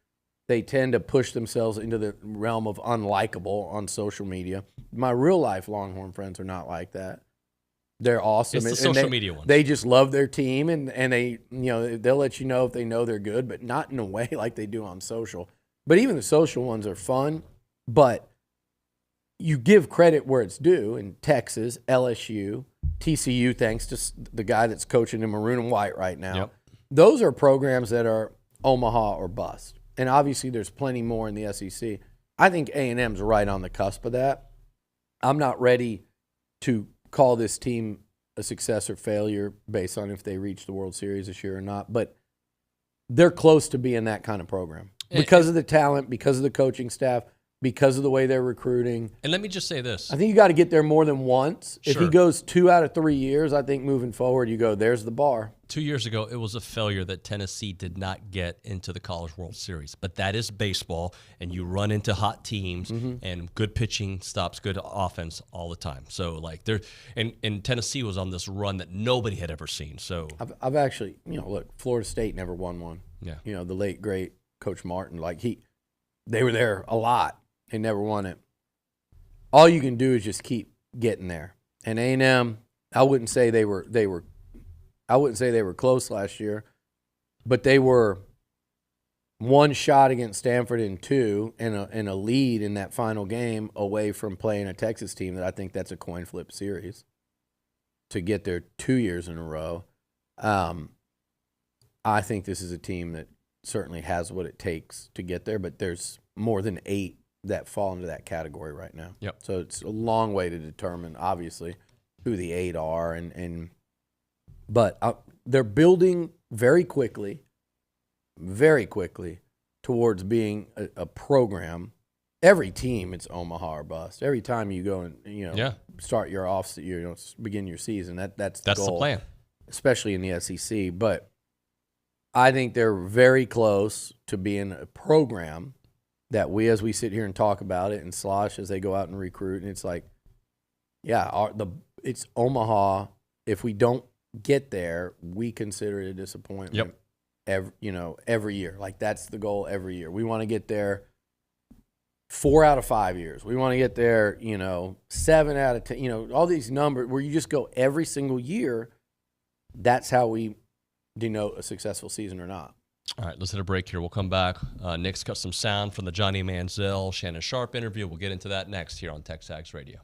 They tend to push themselves into the realm of unlikable on social media. My real-life Longhorn friends are not like that. They're awesome. It's the social media ones. They just love their team, and they, they'll let you know if they know they're good, but not in a way like they do on social. But even the social ones are fun, but you give credit where it's due in Texas, LSU, TCU, thanks to the guy that's coaching in maroon and white right now. Yep. Those are programs that are Omaha or bust. And obviously there's plenty more in the SEC. I think A&M's right on the cusp of that. I'm not ready to call this team a success or failure based on if they reach the World Series this year or not, but they're close to being that kind of program. Because of the talent, because of the coaching staff, because of the way they're recruiting. And let me just say this. I think you got to get there more than once. Sure. If he goes 2 out of 3 years, I think moving forward, you go, there's the bar. 2 years ago, it was a failure that Tennessee did not get into the College World Series. But that is baseball, and you run into hot teams, and good pitching stops good offense all the time. So, and Tennessee was on this run that nobody had ever seen. So I've actually, look, Florida State never won one. Yeah. The late, great Coach Martin, they were there a lot. They never won it. All you can do is just keep getting there. And A&M, I wouldn't say they were close last year, but they were 1 shot against Stanford and 2 and a lead in that final game away from playing a Texas team that I think that's a coin flip series to get there 2 years in a row. I think this is a team that certainly has what it takes to get there, but there's more than 8 that fall into that category right now. Yep. So it's a long way to determine, obviously, who the 8 are, but they're building very quickly towards being a program. Every team, it's Omaha or bust. Every time you go and start your off, begin your season. That's the goal, the plan, especially in the SEC. But I think they're very close to being a program that as we sit here and talk about it, and Slosh as they go out and recruit, and it's like, it's Omaha. If we don't get there, we consider it a disappointment. Yep. Every year. Like, that's the goal every year. We want to get there 4 out of 5 years. We want to get there, 7 out of 10. All these numbers where you just go every single year. That's how we denote a successful season or not. All right, let's hit a break here. We'll come back. Nick's got some sound from the Johnny Manziel, Shannon Sharpe interview. We'll get into that next here on TexAgs Radio.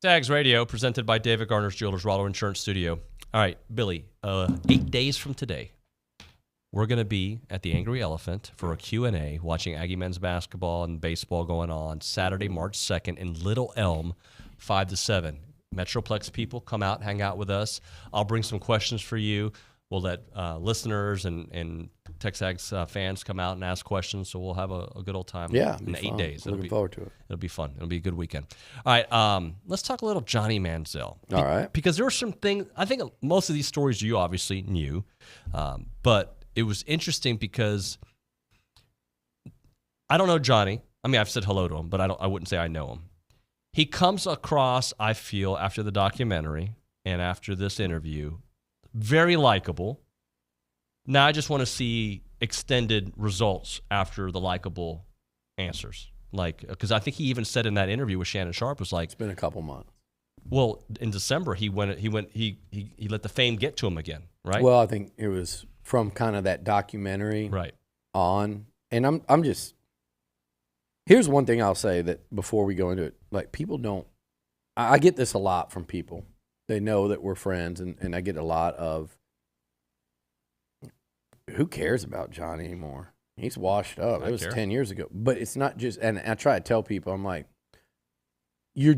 TexAgs Radio, presented by David Garner's Jewelers, Rollo Insurance Studio. All right, Billy, 8 days from today, we're going to be at the Angry Elephant for a Q&A, watching Aggie men's basketball and baseball going on Saturday, March 2nd in Little Elm, 5 to 7. Metroplex people, come out, hang out with us. I'll bring some questions for you. We'll let listeners and TexAgs fans come out and ask questions, so we'll have a good old time in 8 days. Looking forward to it. It'll be fun. It'll be a good weekend. All right, let's talk a little Johnny Manziel. All right. Because there were some things, I think most of these stories you obviously knew, but it was interesting because I don't know Johnny. I mean, I've said hello to him, but I wouldn't say I know him. He comes across, I feel, after the documentary and after this interview, very likable. Now I just want to see extended results after the likable answers. Like, because I think he even said in that interview with Shannon Sharpe was like, it's been a couple months. Well, in December he let the fame get to him again, right? Well, I think it was from kind of that documentary on, and I'm just. Here's one thing I'll say that before we go into it, like people don't. I get this a lot from people. They know that we're friends, and I get a lot of. Who cares about Johnny anymore? He's washed up. It was 10 years ago. But it's not just, and I try to tell people, I'm like, you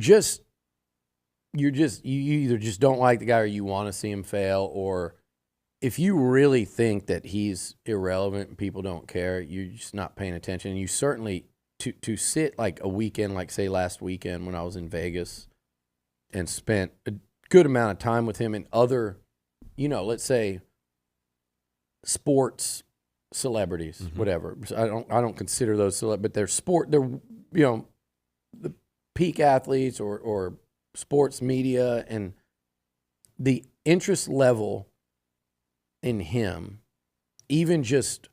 either just don't like the guy or you want to see him fail, or if you really think that he's irrelevant and people don't care, you're just not paying attention. And you certainly, to sit like a weekend, like say last weekend when I was in Vegas and spent a good amount of time with him and other, let's say, sports celebrities, whatever. So I don't consider those but they're the peak athletes or sports media, and the interest level in him, even just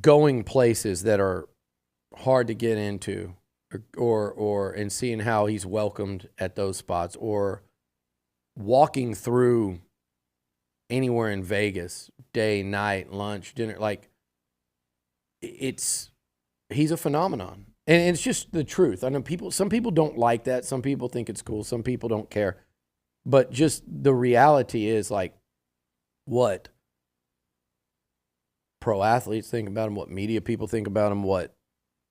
going places that are hard to get into, or and seeing how he's welcomed at those spots, or walking through anywhere in Vegas, day, night, lunch, dinner, like he's a phenomenon. And it's just the truth. I know some people don't like that. Some people think it's cool. Some people don't care. But just the reality is like what pro athletes think about him, what media people think about him, what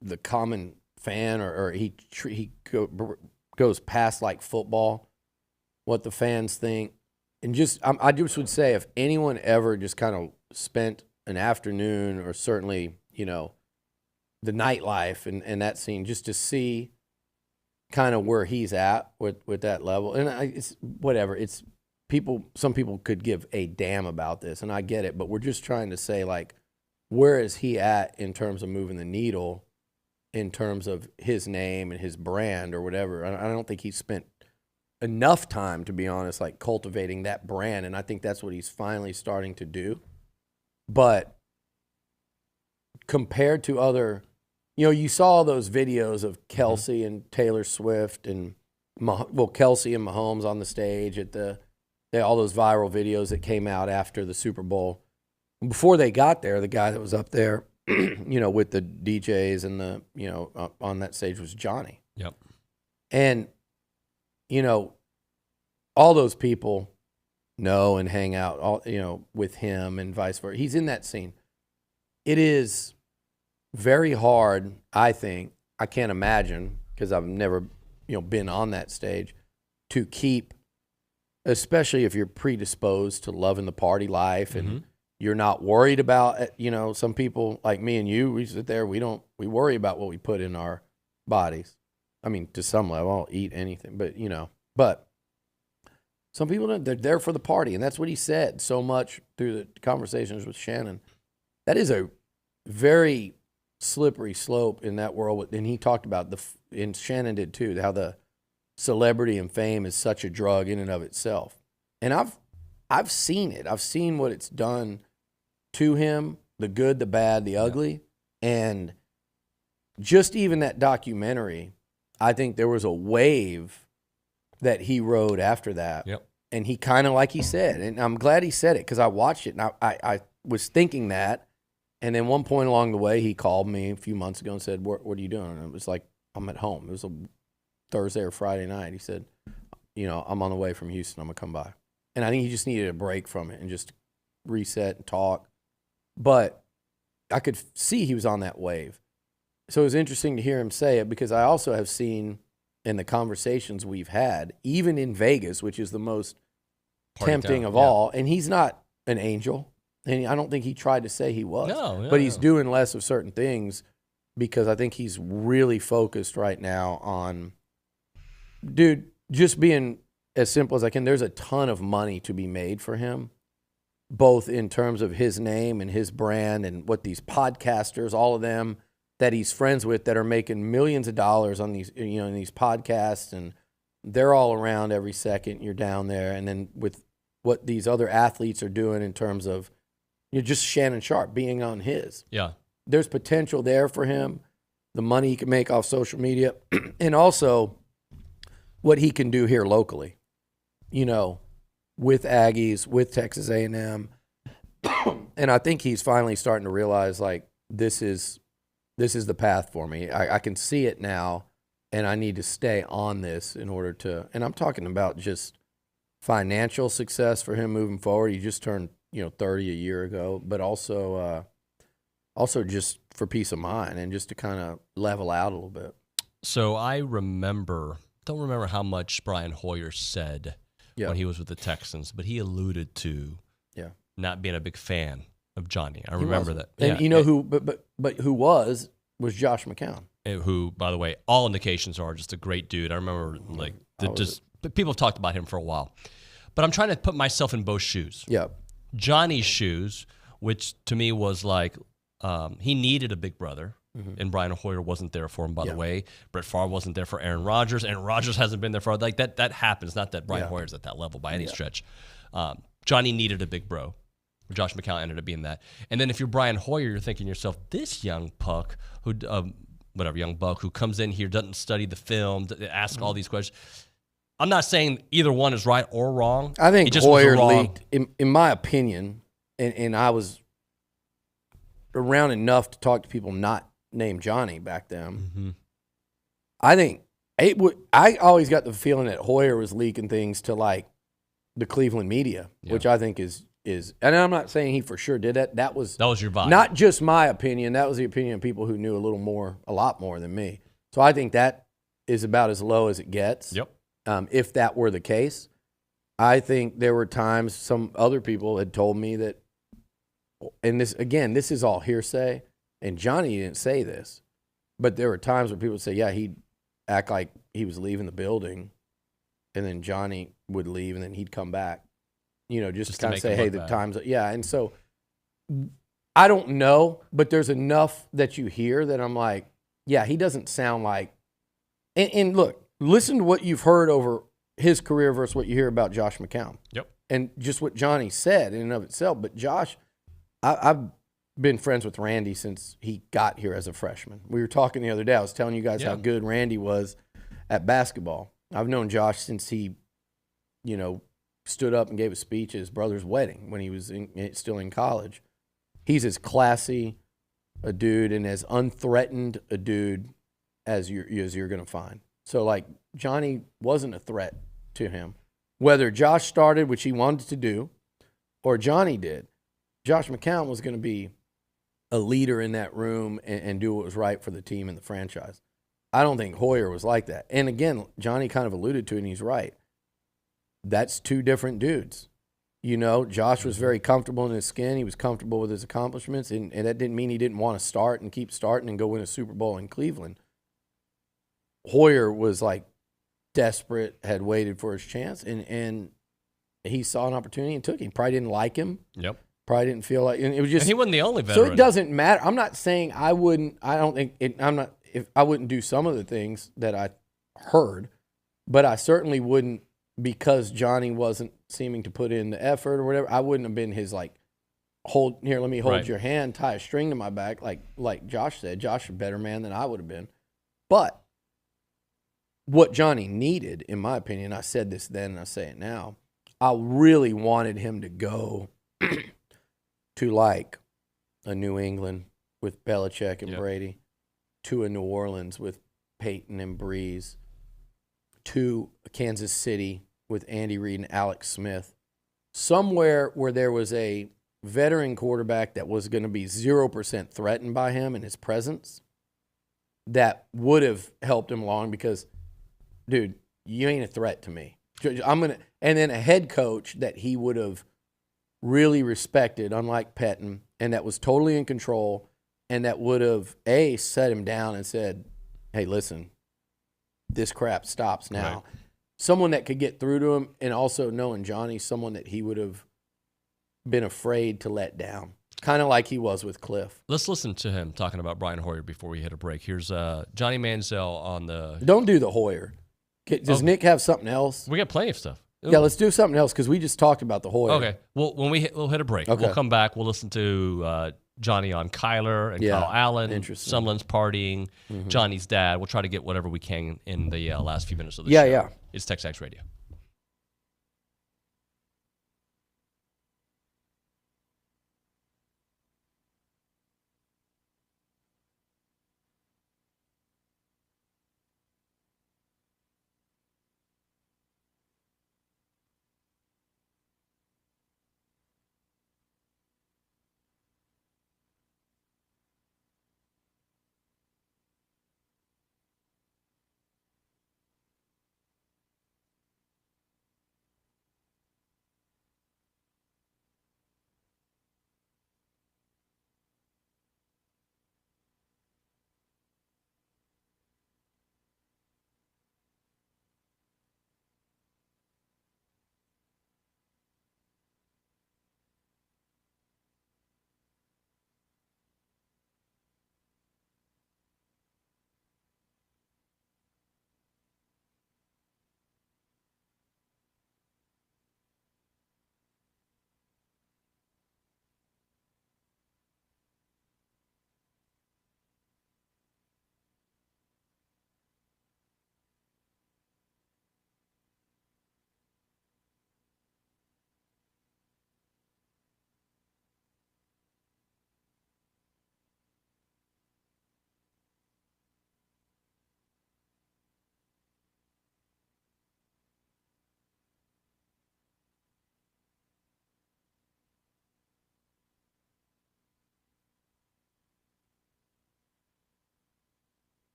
the common fan or he goes past like football, what the fans think. And I just would say if anyone ever just kind of spent an afternoon or certainly, the nightlife and that scene, just to see kind of where he's at with that level. And it's whatever. It's some people could give a damn about this, and I get it, but we're just trying to say, like, where is he at in terms of moving the needle, in terms of his name and his brand or whatever. I don't think he spent enough time, to be honest, like cultivating that brand, and I think that's what he's finally starting to do. But compared to other, you saw those videos of Kelsey and Taylor Swift and Kelsey and Mahomes on the stage at all those viral videos that came out after the Super Bowl. Before they got there, the guy that was up there, with the DJs and the, on that stage was Johnny. Yep. And all those people know and hang out, with him and vice versa. He's in that scene. It is very hard, I think. I can't imagine, because I've never, been on that stage, to keep, especially if you're predisposed to loving the party life and you're not worried about, some people like me and you, we sit there, we worry about what we put in our bodies. I mean, to some level, I'll eat anything, but some people don't. They're there for the party, and that's what he said so much through the conversations with Shannon. That is a very slippery slope in that world, and he talked about and Shannon did too, how the celebrity and fame is such a drug in and of itself. And I've seen it. I've seen what it's done to him, the good, the bad, the ugly, and just even that documentary. I think there was a wave that he rode after that. Yep. And he kind of, like he said, and I'm glad he said it because I watched it and I was thinking that. And then one point along the way, he called me a few months ago and said, what are you doing? And it was like, I'm at home. It was a Thursday or Friday night. He said, I'm on the way from Houston. I'm going to come by. And I think he just needed a break from it and just reset and talk. But I could see he was on that wave. So it was interesting to hear him say it, because I also have seen in the conversations we've had, even in Vegas, which is the most tempting of all, and he's not an angel. And I don't think he tried to say he was. No, but he's doing less of certain things because I think he's really focused right now on, dude, just being as simple as I can. There's a ton of money to be made for him, both in terms of his name and his brand and what these podcasters, all of them that he's friends with that are making millions of dollars on these, in these podcasts, and they're all around every second you're down there. And then with what these other athletes are doing in terms of, just Shannon Sharpe being on his. Yeah. There's potential there for him, the money he can make off social media, and also what he can do here locally, with Aggies, with Texas A&M. And I think he's finally starting to realize, like, this is the path for me. I can see it now, and I need to stay on this in order to, and I'm talking about just financial success for him moving forward. He just turned 30 a year ago, but also just for peace of mind and just to kind of level out a little bit. So I don't remember how much Brian Hoyer said when he was with the Texans, but he alluded to not being a big fan of Johnny. I remember that. And who, but who was Josh McCown. Who, by the way, all indications are just a great dude. I remember people have talked about him for a while, but I'm trying to put myself in both shoes. Yeah. Johnny's shoes, which to me was like he needed a big brother, and Brian Hoyer wasn't there for him, by the way. Brett Favre wasn't there for Aaron Rodgers. Aaron Rodgers hasn't been there for that happens. Not that Brian Hoyer's at that level by any stretch. Johnny needed a big bro. Josh McCown ended up being that. And then if you're Brian Hoyer, you're thinking to yourself, this young puck young buck who comes in here, doesn't study the film, asks all these questions. I'm not saying either one is right or wrong. I think Hoyer leaked, in my opinion, and I was around enough to talk to people not named Johnny back then. Mm-hmm. I think I always got the feeling that Hoyer was leaking things to like the Cleveland media, which I think is, and I'm not saying he for sure did that. That was your vibe. Not just my opinion. That was the opinion of people who knew a lot more than me. So I think that is about as low as it gets. Yep. If that were the case, I think there were times some other people had told me that, and this is all hearsay, and Johnny didn't say this, but there were times where people would say, yeah, he'd act like he was leaving the building, and then Johnny would leave, and then he'd come back, just to kind of say, hey, the time's, and so I don't know, but there's enough that you hear that I'm like, yeah, he doesn't sound like, and look, listen to what you've heard over his career versus what you hear about Josh McCown. Yep. And just what Johnny said in and of itself. But Josh, I've been friends with Randy since he got here as a freshman. We were talking the other day. I was telling you guys how good Randy was at basketball. I've known Josh since he, stood up and gave a speech at his brother's wedding when he was still in college. He's as classy a dude and as unthreatened a dude as you're going to find. So, like, Johnny wasn't a threat to him. Whether Josh started, which he wanted to do, or Johnny did, Josh McCown was going to be a leader in that room and do what was right for the team and the franchise. I don't think Hoyer was like that. And, again, Johnny kind of alluded to it, and he's right. That's two different dudes. Josh was very comfortable in his skin. He was comfortable with his accomplishments, and that didn't mean he didn't want to start and keep starting and go win a Super Bowl in Cleveland. Hoyer was like desperate, had waited for his chance, and he saw an opportunity and took him. Probably didn't like him. Yep. Probably didn't feel like, and it was just. And he wasn't the only veteran. So it doesn't matter. I'm not saying I wouldn't. I don't think it. I'm not. If I wouldn't do some of the things that I heard, but I certainly wouldn't because Johnny wasn't seeming to put in the effort or whatever. I wouldn't have been his like, let me hold your hand, tie a string to my back, like Josh said. Josh is a better man than I would have been, but. What Johnny needed, in my opinion, I said this then and I say it now, I really wanted him to go to like a New England with Belichick and Brady, to a New Orleans with Peyton and Breeze, to Kansas City with Andy Reid and Alex Smith, somewhere where there was a veteran quarterback that was going to be 0% threatened by him and his presence, that would have helped him along because – dude, you ain't a threat to me. And then a head coach that he would have really respected, unlike Pettin, and that was totally in control, and that would have, set him down and said, hey, listen, this crap stops now. Right. Someone that could get through to him, and also knowing Johnny, someone that he would have been afraid to let down, kind of like he was with Cliff. Let's listen to him talking about Brian Hoyer before we hit a break. Here's Johnny Manziel on the... Don't do the Hoyer. Does Nick have something else? We got plenty of stuff. Yeah, let's do something else because we just talked about the Hoyer. Okay. Well, when we'll hit a break. Okay. We'll come back. We'll listen to Johnny on Kyler and Kyle Allen. Sumlin's partying. Mm-hmm. Johnny's dad. We'll try to get whatever we can in the last few minutes of the Yeah, show. yeah. It's TexAgs Radio.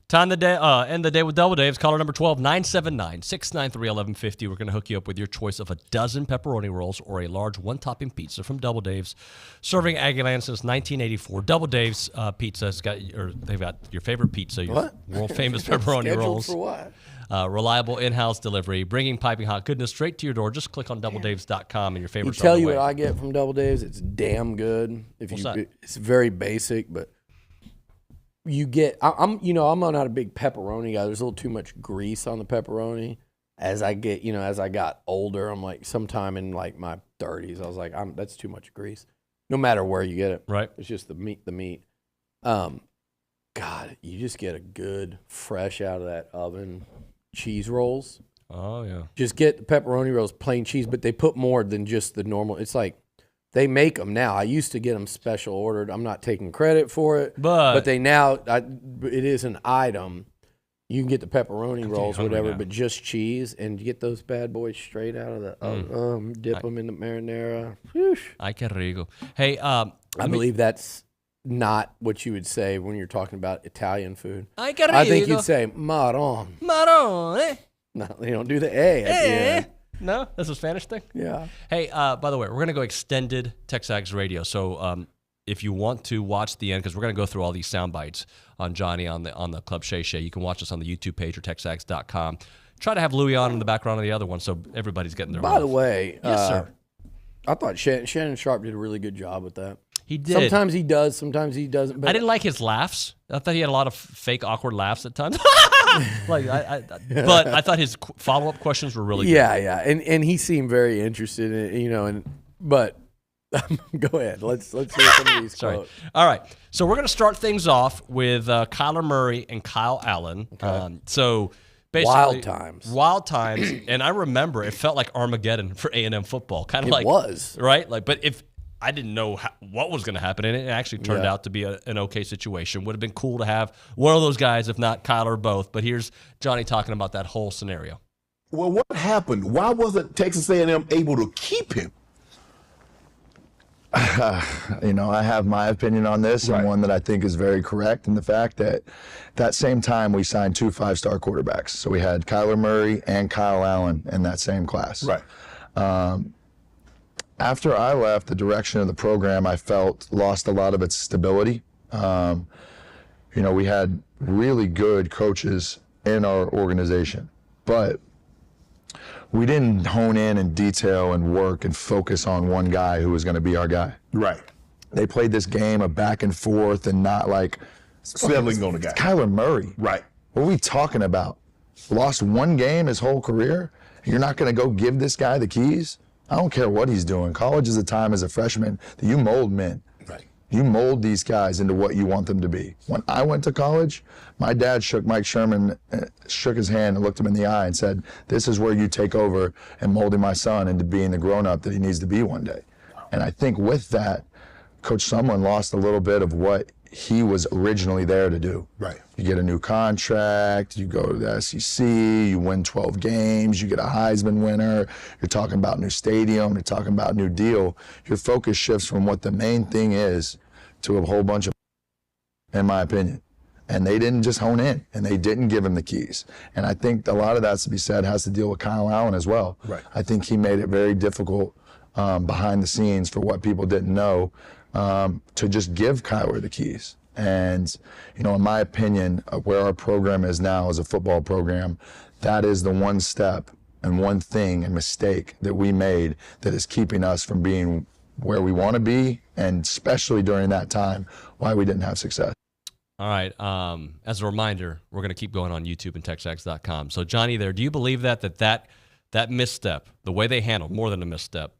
Time to end the day with Double Dave's. Caller number 12, 979-693-1150. We're going to hook you up with your choice of a dozen pepperoni rolls or a large one-topping pizza from Double Dave's. Serving Aggieland since 1984. Double Dave's Pizza. They've got your favorite pizza, your world-famous pepperoni rolls. For what? Reliable in-house delivery, bringing piping hot goodness straight to your door. Just click on doubledaves.com and your favorites tell are on the you way. what I get from Double Dave's? It's damn good. What's that? It's very basic, but you get. I'm not a big pepperoni guy. There's a little too much grease on the pepperoni. As I got older, I'm like, sometime in like my 30s, I was like, that's too much grease. No matter where you get it, right? It's just the meat. God, you just get a good, fresh out of that oven cheese rolls. Oh, yeah. Just get the pepperoni rolls, plain cheese, but they put more than just the normal. It's like They make them now. I used to get them special ordered. I'm not taking credit for it, but they now it is an item. You can get the pepperoni rolls, whatever, but just cheese, and you get those bad boys straight out of the dip them in the marinara. Whew. Ay, qué rico. Hey, I believe that's not what you would say when you're talking about Italian food. Ay, qué rico. I think you'd say marron. Marron. No, they don't do the A at the end. No, that's a Spanish thing? Yeah. Hey, by the way, we're going to go extended TexAgs radio. So if you want to watch the end, because we're going to go through all these sound bites on Johnny on the Club Shay Shay, you can watch us on the YouTube page or TexAgs.com. Try to have Louis on in the background of the other one so everybody's getting their By the way, yes, sir. I thought Shannon Sharpe did a really good job with that. He did. Sometimes he does, sometimes he doesn't. But I didn't like his laughs. I thought he had a lot of fake, awkward laughs at times. But I thought his follow-up questions were really good. Yeah, and he seemed very interested in it, but go ahead. Let's hear some of these quotes. All right, so we're going to start things off with Kyler Murray and Kyle Allen. Okay. So basically, wild times, and I remember it felt like Armageddon for A&M football, kind of like it was right. But if I didn't know what was going to happen, and it actually turned out to be an okay situation. Would have been cool to have one of those guys, if not Kyler or both. But here's Johnny talking about that whole scenario. Well, what happened? Why wasn't Texas A&M able to keep him? I have my opinion on this, and one that I think is very correct in the fact that that same time we signed 2 5-star quarterbacks. So we had Kyler Murray and Kyle Allen in that same class. Right. After I left, the direction of the program, I felt, lost a lot of its stability. We had really good coaches in our organization, but we didn't hone in and detail and work and focus on one guy who was going to be our guy. Right. They played this game of back and forth and not like settling on a guy. It's Kyler Murray. Right. What are we talking about? Lost one game his whole career? You're not going to go give this guy the keys? I don't care what he's doing. College is a time as a freshman that you mold men. Right. You mold these guys into what you want them to be. When I went to college, my dad shook Mike Sherman, shook his hand and looked him in the eye and said, this is where you take over and molding my son into being the grown-up that he needs to be one day. And I think with that, Coach Sumlin lost a little bit of what he was originally there to do. Right. You get a new contract, you go to the SEC, you win 12 games, you get a Heisman winner, you're talking about new stadium, you're talking about new deal. Your focus shifts from what the main thing is to a whole bunch of, in my opinion. And they didn't just hone in, and they didn't give him the keys. And I think a lot of that, to be said, has to deal with Kyle Allen as well. Right. I think he made it very difficult behind the scenes for what people didn't know to just give Kyler the keys. And, in my opinion, where our program is now as a football program, that is the one step and one thing and mistake that we made that is keeping us from being where we want to be, and especially during that time, why we didn't have success. All right. As a reminder, we're going to keep going on YouTube and TexAgs.com. So, Johnny, do you believe that misstep, the way they handled, more than a misstep,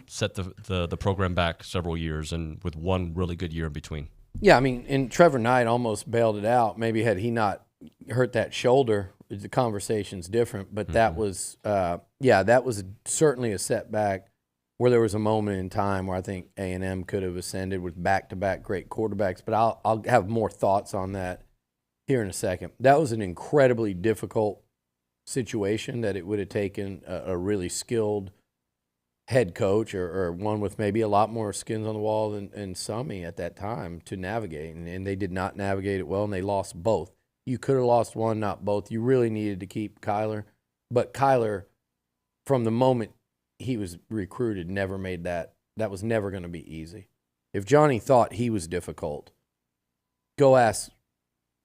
set the program back several years, and with one really good year in between? Yeah, I mean, and Trevor Knight almost bailed it out. Maybe had he not hurt that shoulder, the conversation's different. But that was, that was certainly a setback where there was a moment in time where I think A&M could have ascended with back-to-back great quarterbacks. But I'll have more thoughts on that here in a second. That was an incredibly difficult situation that it would have taken a really skilled head coach or one with maybe a lot more skins on the wall than Summy at that time to navigate. And they did not navigate it well, and they lost both. You could have lost one, not both. You really needed to keep Kyler. But Kyler, from the moment he was recruited, never made that. That was never going to be easy. If Johnny thought he was difficult, go ask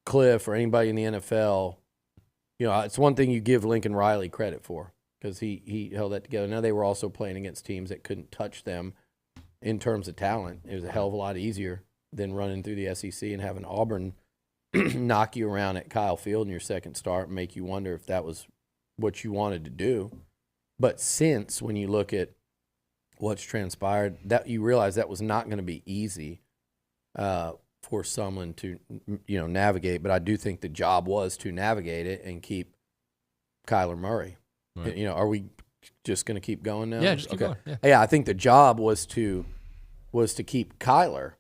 Cliff or anybody in the NFL. It's one thing you give Lincoln Riley credit for, because he held that together. Now, they were also playing against teams that couldn't touch them in terms of talent. It was a hell of a lot easier than running through the SEC and having Auburn knock you around at Kyle Field in your second start and make you wonder if that was what you wanted to do. But since, when you look at what's transpired, that you realize that was not going to be easy for someone to navigate. But I do think the job was to navigate it and keep Kyler Murray. Right. Are we just going to keep going now? Yeah, just keep going. Yeah, I think the job was to was to keep Kyler,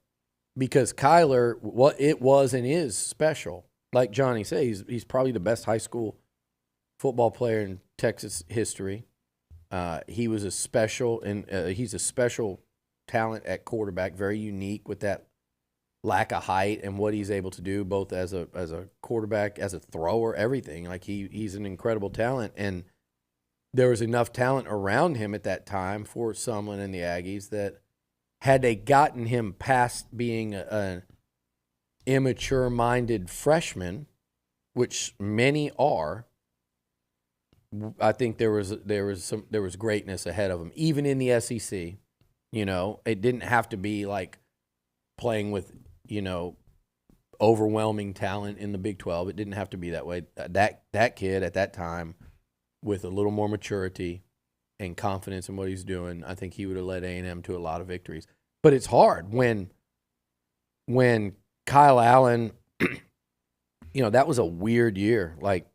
because Kyler, what it was and is special. Like Johnny said, he's probably the best high school football player in Texas history. He was a special, and he's a special talent at quarterback, very unique with that lack of height and what he's able to do, both as a quarterback, as a thrower, everything. Like he's an incredible talent, and there was enough talent around him at that time for Sumlin and the Aggies that had they gotten him past being an immature-minded freshman, which many are, I think there was greatness ahead of him, even in the SEC. You know, it didn't have to be like playing with, you know, overwhelming talent in the Big 12. It didn't have to be that way. That kid at that time, with a little more maturity and confidence in what he's doing, I think he would have led A&M to a lot of victories. But it's hard when Kyle Allen, you know, that was a weird year. Like,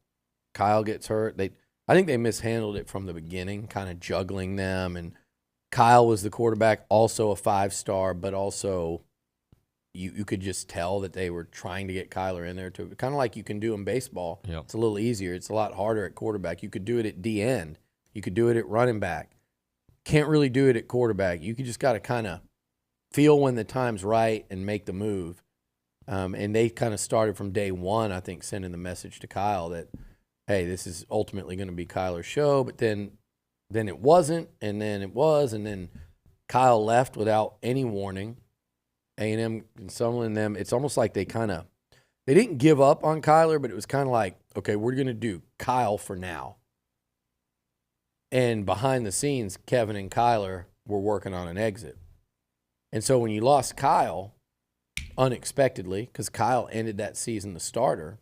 Kyle gets hurt. I think they mishandled it from the beginning, kind of juggling them. And Kyle was the quarterback, also a 5-star, but also you could just tell that they were trying to get Kyler in there too. Kind of like you can do in baseball. Yep. It's a little easier. It's a lot harder at quarterback. You could do it at D-end. You could do it at running back. Can't really do it at quarterback. You just got to kind of feel when the time's right and make the move. And they kind of started from day one, I think, sending the message to Kyle that, hey, this is ultimately going to be Kyler's show. But then it wasn't, and then it was, and then Kyle left without any warning. A&M and Sumlin, them, it's almost like they didn't give up on Kyler, but it was kind of like, okay, we're going to do Kyle for now. And behind the scenes, Kevin and Kyler were working on an exit. And so when you lost Kyle unexpectedly, because Kyle ended that season the starter,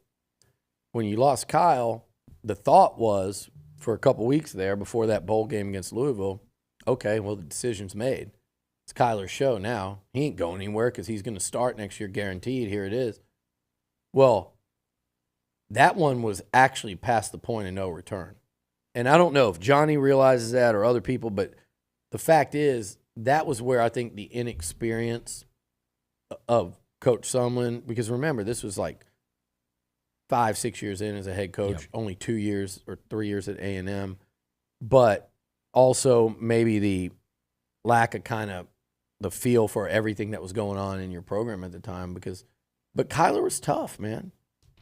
when you lost Kyle, the thought was for a couple weeks there before that bowl game against Louisville, okay, well, the decision's made. It's Kyler's show now. He ain't going anywhere because he's going to start next year guaranteed. Here it is. Well, that one was actually past the point of no return. And I don't know if Johnny realizes that or other people, but the fact is that was where I think the inexperience of Coach Sumlin, because remember, this was like 5-6 years in as a head coach, only 2 years or 3 years at A&M, but also maybe the lack of kind of the feel for everything that was going on in your program at the time. But Kyler was tough, man.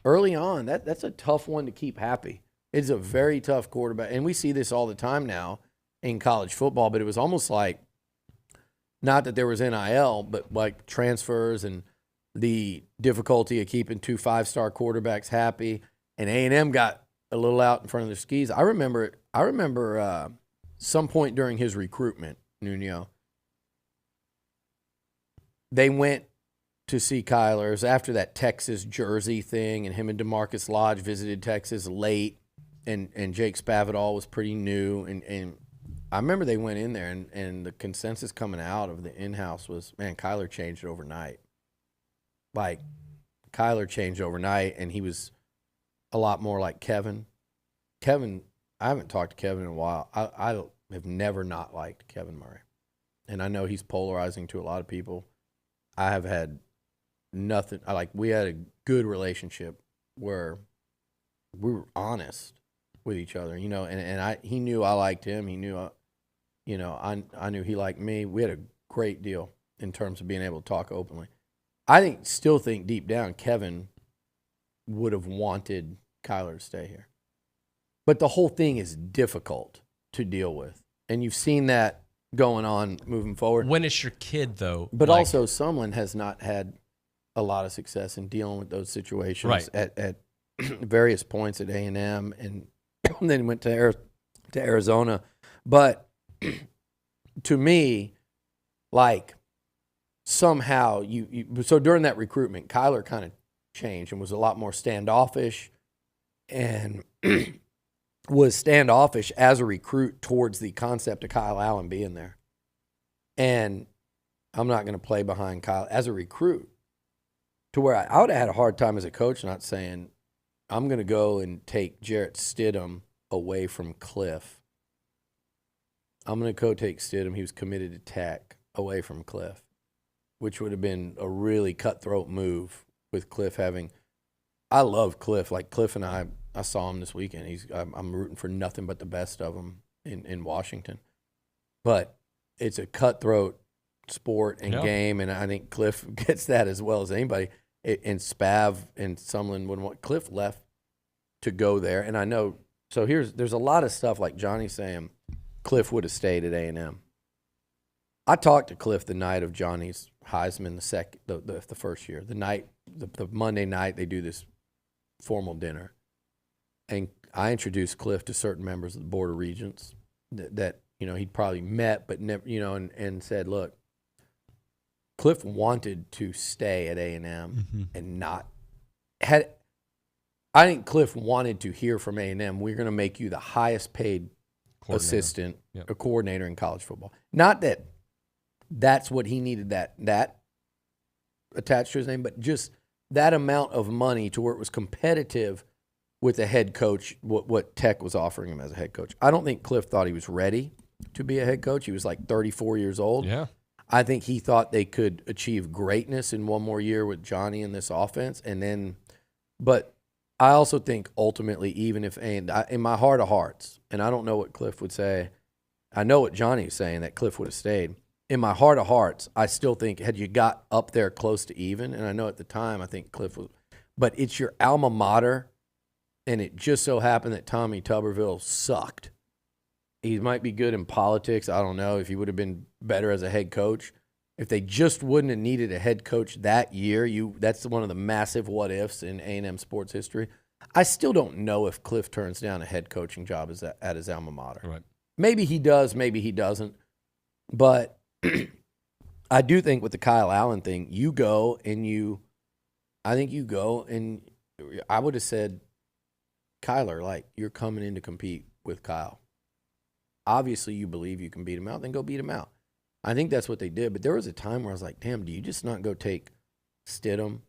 Early on, that's a tough one to keep happy. It's a very tough quarterback, and we see this all the time now in college football, but it was almost like, not that there was NIL, but like transfers and the difficulty of keeping 2 5-star quarterbacks happy, and A&M got a little out in front of their skis. I remember some point during his recruitment, Nuño, they went to see Kyler. It was after that Texas jersey thing, and him and DeMarcus Lodge visited Texas late, and Jake Spavital was pretty new. And I remember they went in there, and the consensus coming out of the in-house was, man, Kyler changed overnight. Like, Kyler changed overnight, and he was a lot more like Kevin. I haven't talked to Kevin in a while. I have never not liked Kevin Murray. And I know he's polarizing to a lot of people. I have had nothing. We had a good relationship where we were honest with each other, you know, and he knew I liked him. He knew, I knew he liked me. We had a great deal in terms of being able to talk openly. I still think deep down Kevin would have wanted Kyler to stay here. But the whole thing is difficult to deal with. And you've seen that going on moving forward. When it's your kid, though. But also, Sumlin has not had a lot of success in dealing with those situations at various points at A&M, and then went to Arizona. But to me, like, somehow so during that recruitment, Kyler kind of changed and was a lot more standoffish, and was standoffish as a recruit towards the concept of Kyle Allen being there. And I'm not going to play behind Kyle as a recruit, to where I would have had a hard time as a coach not saying, I'm going to go and take Jarrett Stidham away from Cliff. I'm going to go take Stidham. He was committed to Tech, away from Cliff. which would have been a really cutthroat move with Cliff having. I love Cliff. Like Cliff and I saw him this weekend. I'm rooting for nothing but the best of him in Washington. But it's a cutthroat sport and game, and I think Cliff gets that as well as anybody. And Spav and Sumlin wouldn't want. Cliff left to go there, and I know. So there's a lot of stuff like Johnny saying Cliff would have stayed at A&M. I talked to Cliff the night of Johnny's Heisman, the first year. The Monday night they do this formal dinner, and I introduced Cliff to certain members of the Board of Regents that he'd probably met but never, and said, look, Cliff wanted to stay at A&M and not had. I think Cliff wanted to hear from A&M. We're going to make you the highest paid assistant or coordinator in college football. Not that that's what he needed that attached to his name, but just that amount of money to where it was competitive with a head coach, what Tech was offering him as a head coach. I don't think Cliff thought he was ready to be a head coach. He was like 34 years old. Yeah. I think he thought they could achieve greatness in one more year with Johnny in this offense. But I also think ultimately, even if, in my heart of hearts, and I don't know what Cliff would say, I know what Johnny's saying, that Cliff would have stayed. In my heart of hearts, I still think had you got up there close to even, and I know at the time I think Cliff was, but it's your alma mater, and it just so happened that Tommy Tuberville sucked. He might be good in politics. I don't know if he would have been better as a head coach. If they just wouldn't have needed a head coach that year, that's one of the massive what ifs in A&M sports history. I still don't know if Cliff turns down a head coaching job at his alma mater. Right. Maybe he does, maybe he doesn't. But I do think with the Kyle Allen thing, I would have said, Kyler, like, you're coming in to compete with Kyle. Obviously, you believe you can beat him out, then go beat him out. I think that's what they did. But there was a time where I was like, damn, do you just not go take Stidham?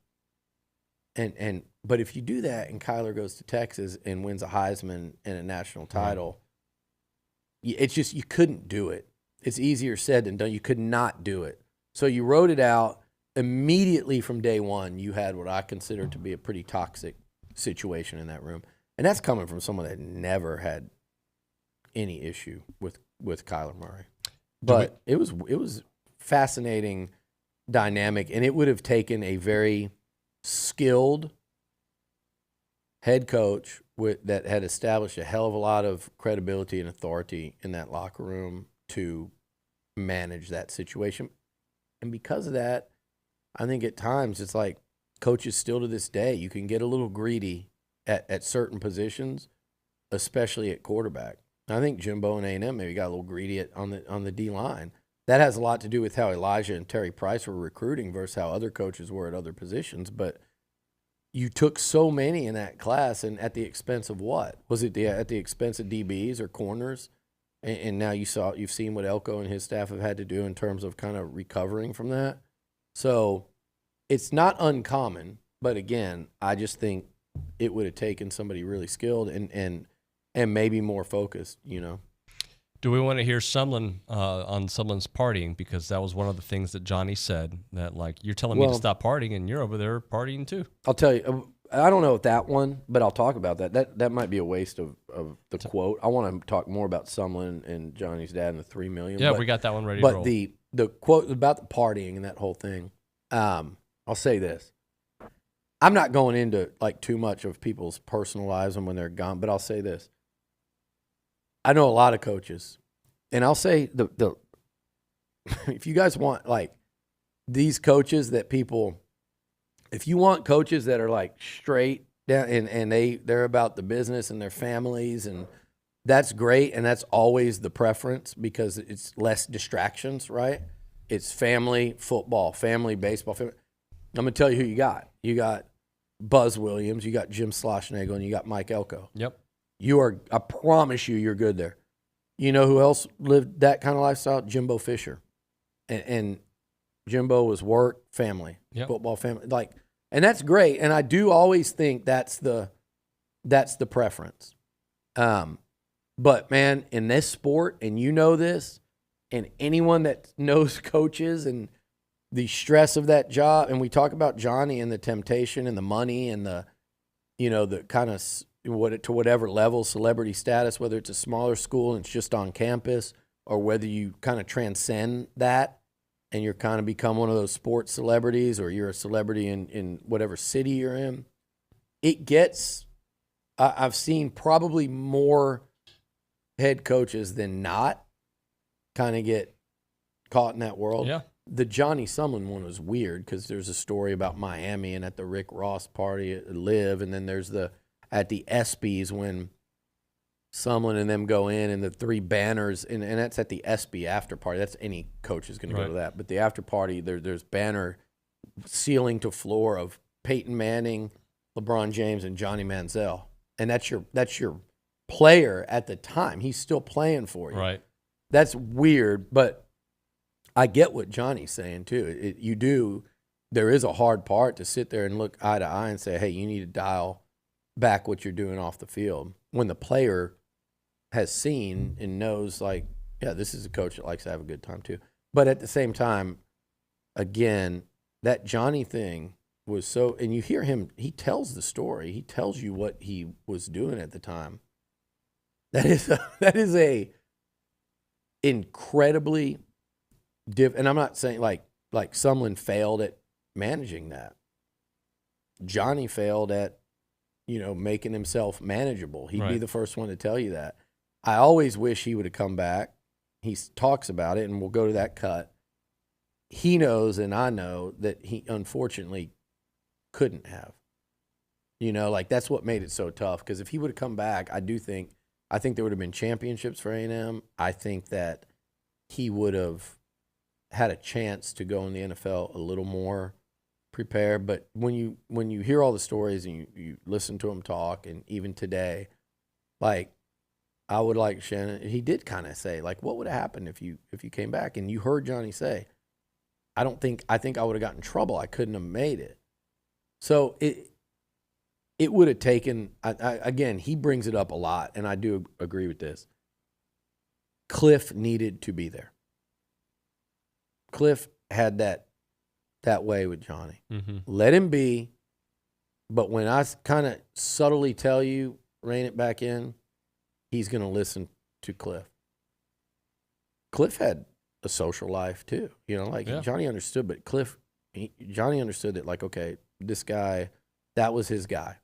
But if you do that and Kyler goes to Texas and wins a Heisman and a national title, it's just you couldn't do it. It's easier said than done. You could not do it. So you wrote it out immediately from day one. You had what I consider to be a pretty toxic situation in that room. And that's coming from someone that never had any issue with Kyler Murray. But it was fascinating dynamic, and it would have taken a very skilled head coach that had established a hell of a lot of credibility and authority in that locker room to manage that situation. And because of that, I think at times it's like coaches still to this day, you can get a little greedy at certain positions, especially at quarterback. I think Jimbo and A&M maybe got a little greedy on the D-line. That has a lot to do with how Elijah and Terry Price were recruiting versus how other coaches were at other positions. But you took so many in that class, and at the expense of what? Was it at the expense of DBs or corners? And now you've seen what Elko and his staff have had to do in terms of kind of recovering from that. So it's not uncommon, but again, I just think it would have taken somebody really skilled and maybe more focused, Do we want to hear Sumlin on Sumlin's partying? Because that was one of the things that Johnny said, that, like, you're telling me to stop partying, and you're over there partying too. I'll tell you, I don't know that one, but I'll talk about that. That might be a waste of the quote. I want to talk more about Sumlin and Johnny's dad and the $3 million. Yeah, we got that one ready to roll. But the quote about the partying and that whole thing, I'll say this. I'm not going into, like, too much of people's personal lives and when they're gone, but I'll say this. I know a lot of coaches, and I'll say the if you guys want, like, these coaches that people, if you want coaches that are, like, straight down and they're about the business and their families, and that's great, and that's always the preference because it's less distractions, right? It's family football, family baseball. I'm going to tell you who you got. You got Buzz Williams, you got Jim Schlossnagle, and you got Mike Elko. Yep. I promise you're good there. You know who else lived that kind of lifestyle? Jimbo Fisher. And Jimbo was work, family, football, family. Like, and that's great. And I do always think that's the preference. But, man, in this sport, and you know this, and anyone that knows coaches, and the stress of that job, and we talk about Johnny and the temptation and the money and the, the kind of to whatever level celebrity status, whether it's a smaller school and it's just on campus, or whether you kind of transcend that and you're kind of become one of those sports celebrities, or you're a celebrity in whatever city you're in. It gets, I've seen probably more head coaches than not kind of get caught in that world. Yeah. The Johnny Sumlin one was weird because there's a story about Miami and at the Rick Ross party at Live, and then there's at the ESPYs when Sumlin and them go in and the 3 banners, and that's at the ESPY after party. That's any coach is going to go to that. But the after party, there's banner ceiling to floor of Peyton Manning, LeBron James, and Johnny Manziel. And that's your player at the time. He's still playing for you. Right. That's weird, but I get what Johnny's saying too. There is a hard part to sit there and look eye to eye and say, hey, you need to dial back what you're doing off the field. When the player has seen and knows, like, yeah, this is a coach that likes to have a good time too. But at the same time, again, that Johnny thing was so, and you hear him, he tells the story. He tells you what he was doing at the time. That is a incredibly and I'm not saying like Sumlin failed at managing that. Johnny failed at, making himself manageable. He'd be the first one to tell you that. I always wish he would have come back. He talks about it, and we'll go to that cut. He knows, and I know, that he unfortunately couldn't have. That's what made it so tough, because if he would have come back, I think there would have been championships for A&M. I think that he would have had a chance to go in the NFL a little more prepared. But when you hear all the stories and you listen to him talk, and even today, like, I would like Shannon, he did kind of say, like, what would have happened if you came back? And you heard Johnny say, I think I would have gotten in trouble. I couldn't have made it. So it would have taken, again, he brings it up a lot, and I do agree with this. Cliff needed to be there. Cliff had that way with Johnny. Mm-hmm. Let him be, but when I kind of subtly tell you, rein it back in, he's going to listen to Cliff. Cliff had a social life too. Johnny understood, but Johnny understood that, like, okay, this guy, that was his guy.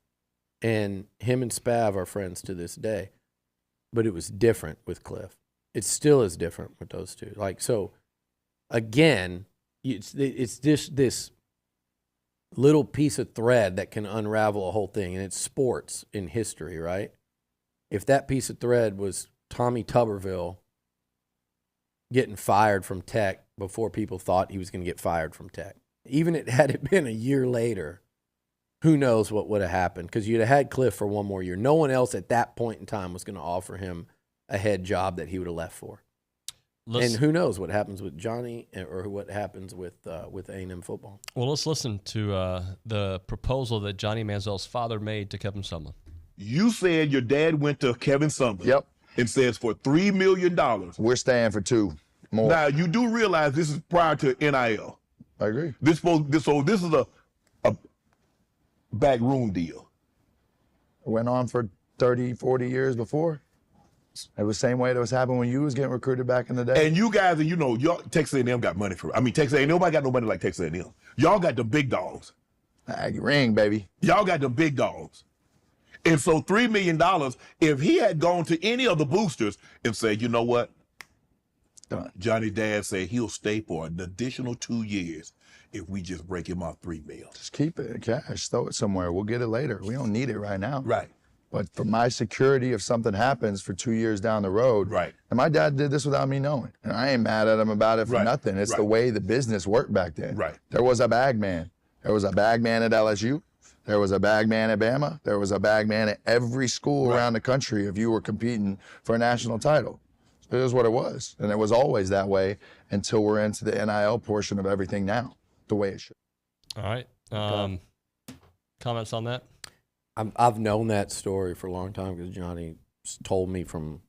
And him and Spav are friends to this day. But it was different with Cliff. It still is different with those two. Like, so, again, it's this little piece of thread that can unravel a whole thing, and it's sports in history, right? If that piece of thread was Tommy Tuberville getting fired from Tech before people thought he was going to get fired from Tech, even had it been a year later, who knows what would have happened, because you'd have had Cliff for one more year. No one else at that point in time was going to offer him a head job that he would have left for. And who knows what happens with Johnny, or what happens with A&M football. Well, let's listen to the proposal that Johnny Manziel's father made to Kevin Sumlin. You said your dad went to Kevin Sumlin. Yep. And says for $3 million. We're staying for 2 more. Now, you do realize this is prior to NIL. I agree. This is a backroom deal. It went on for 30, 40 years before. It was the same way that was happening when you was getting recruited back in the day. And you guys, y'all, Texas A&M got money for it. I mean, Texas A&M, nobody got no money like Texas A&M. Y'all got the big dogs. Aggie ring, baby. Y'all got the big dogs. And so $3 million, if he had gone to any of the boosters and said, you know what? Johnny's dad said he'll stay for an additional 2 years if we just break him off $3 million. Just keep it in cash, throw it somewhere. We'll get it later. We don't need it right now. Right. But for my security, if something happens for 2 years down the road, right. And my dad did this without me knowing, and I ain't mad at him about it for nothing. It's the way the business worked back then. Right. There was a bag man. There was a bag man at LSU. There was a bag man at Bama. There was a bag man at every school around the country if you were competing for a national title. It is what it was, and it was always that way until we're into the NIL portion of everything now, the way it should. All right. Comments on that? I've known that story for a long time because Johnny told me from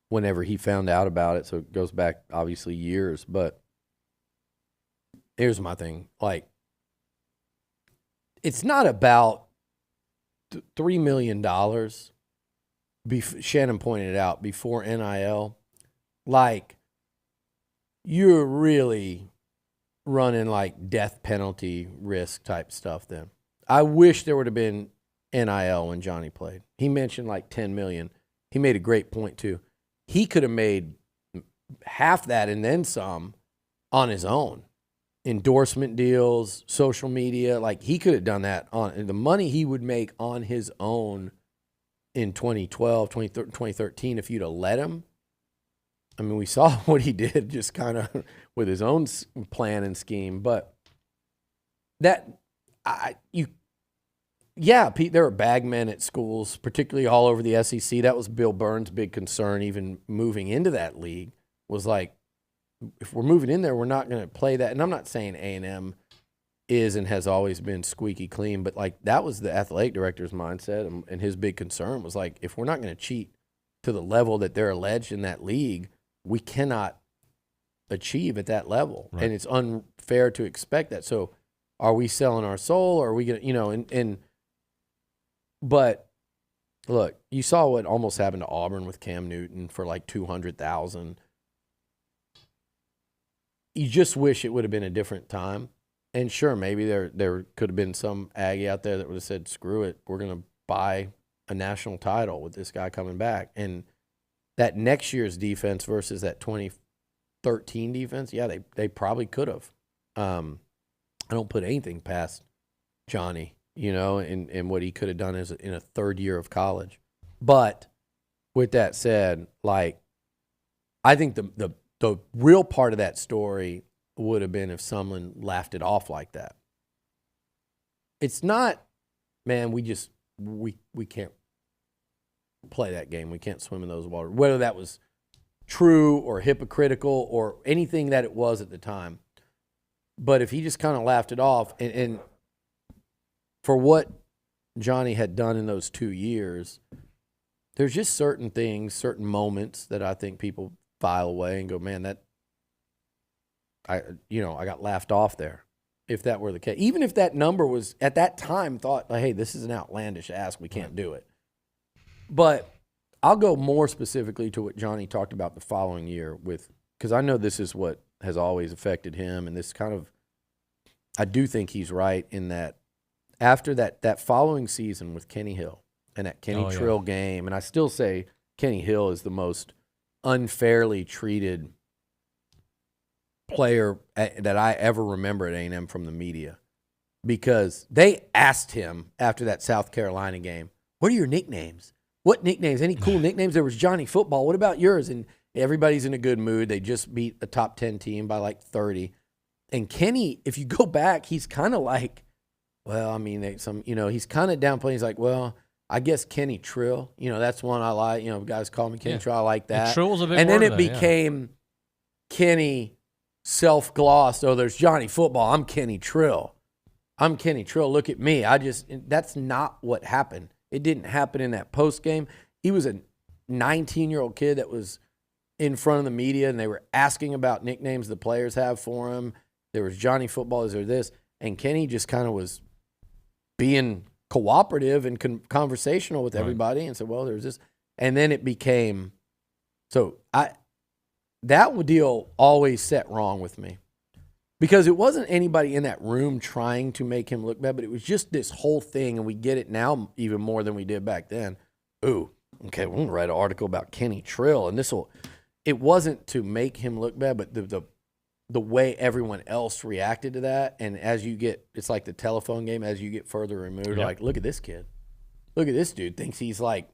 whenever he found out about it, so it goes back obviously years. But here's my thing. Like, it's not about $3 million. Shannon pointed it out before NIL. Like, you're really running like death penalty risk type stuff then. I wish there would have been NIL when Johnny played. He mentioned like 10 million. He made a great point too. He could have made half that and then some on his own. Endorsement deals, social media, like he could have done that on the money he would make on his own in 2012, 2013 if you'd have let him. I mean, we saw what he did just kind of with his own plan and scheme, but Pete, there are bagmen at schools, particularly all over the SEC. That was Bill Burns' big concern, even moving into that league, was like, if we're moving in there, we're not going to play that. And I'm not saying A&M is and has always been squeaky clean, but like that was the athletic director's mindset, and his big concern was like, if we're not going to cheat to the level that they're alleged in that league, we cannot achieve at that level. Right. And it's unfair to expect that. So are we selling our soul, or are we going to, but look, you saw what almost happened to Auburn with Cam Newton for like $200,000. You just wish it would have been a different time. And sure, maybe there could have been some Aggie out there that would have said, screw it, we're going to buy a national title with this guy coming back. And that next year's defense versus that 2013 defense, yeah, they probably could have. I don't put anything past Johnny, and what he could have done in a third year of college. But with that said, like, I think the real part of that story would have been if someone laughed it off like that. It's not, man, we can't play that game. We can't swim in those waters. Whether that was true or hypocritical or anything that it was at the time. But if he just kind of laughed it off, and for what Johnny had done in those 2 years, there's just certain things, certain moments that I think people file away and go, man, I got laughed off there. If that were the case, even if that number was at that time thought, hey, this is an outlandish ask, we can't do it. But I'll go more specifically to what Johnny talked about the following year because I know this is what has always affected him, and this kind of, I do think he's right in that after that following season with Kenny Hill and that Kenny Trill game, and I still say Kenny Hill is the most unfairly treated player that I ever remember at A&M from the media, because they asked him after that South Carolina game, what are your nicknames? What nicknames? Any cool nicknames? There was Johnny Football. What about yours? And everybody's in a good mood. They just beat a top 10 team by like 30. And Kenny, if you go back, he's kind of like, well, I mean, he's kind of downplaying. He's like, well, I guess Kenny Trill, that's one I like. Guys call me Kenny Trill. I like that. Trill was a big and then word it became Kenny self-glossed. Oh, there's Johnny Football. I'm Kenny Trill. I'm Kenny Trill. Look at me. That's not what happened. It didn't happen in that post game. He was a 19-year-old kid that was in front of the media, and they were asking about nicknames the players have for him. There was Johnny Football. Is there this? And Kenny just kind of was being cooperative and conversational with everybody and said, well, there's this. And then it became, that deal always set wrong with me, because it wasn't anybody in that room trying to make him look bad, but it was just this whole thing, and we get it now even more than we did back then. Ooh, okay, we're going to write an article about Kenny Trill, and it wasn't to make him look bad, but the way everyone else reacted to that, and as you get, it's like the telephone game, as you get further removed, like, look at this kid. Look at this dude, thinks he's like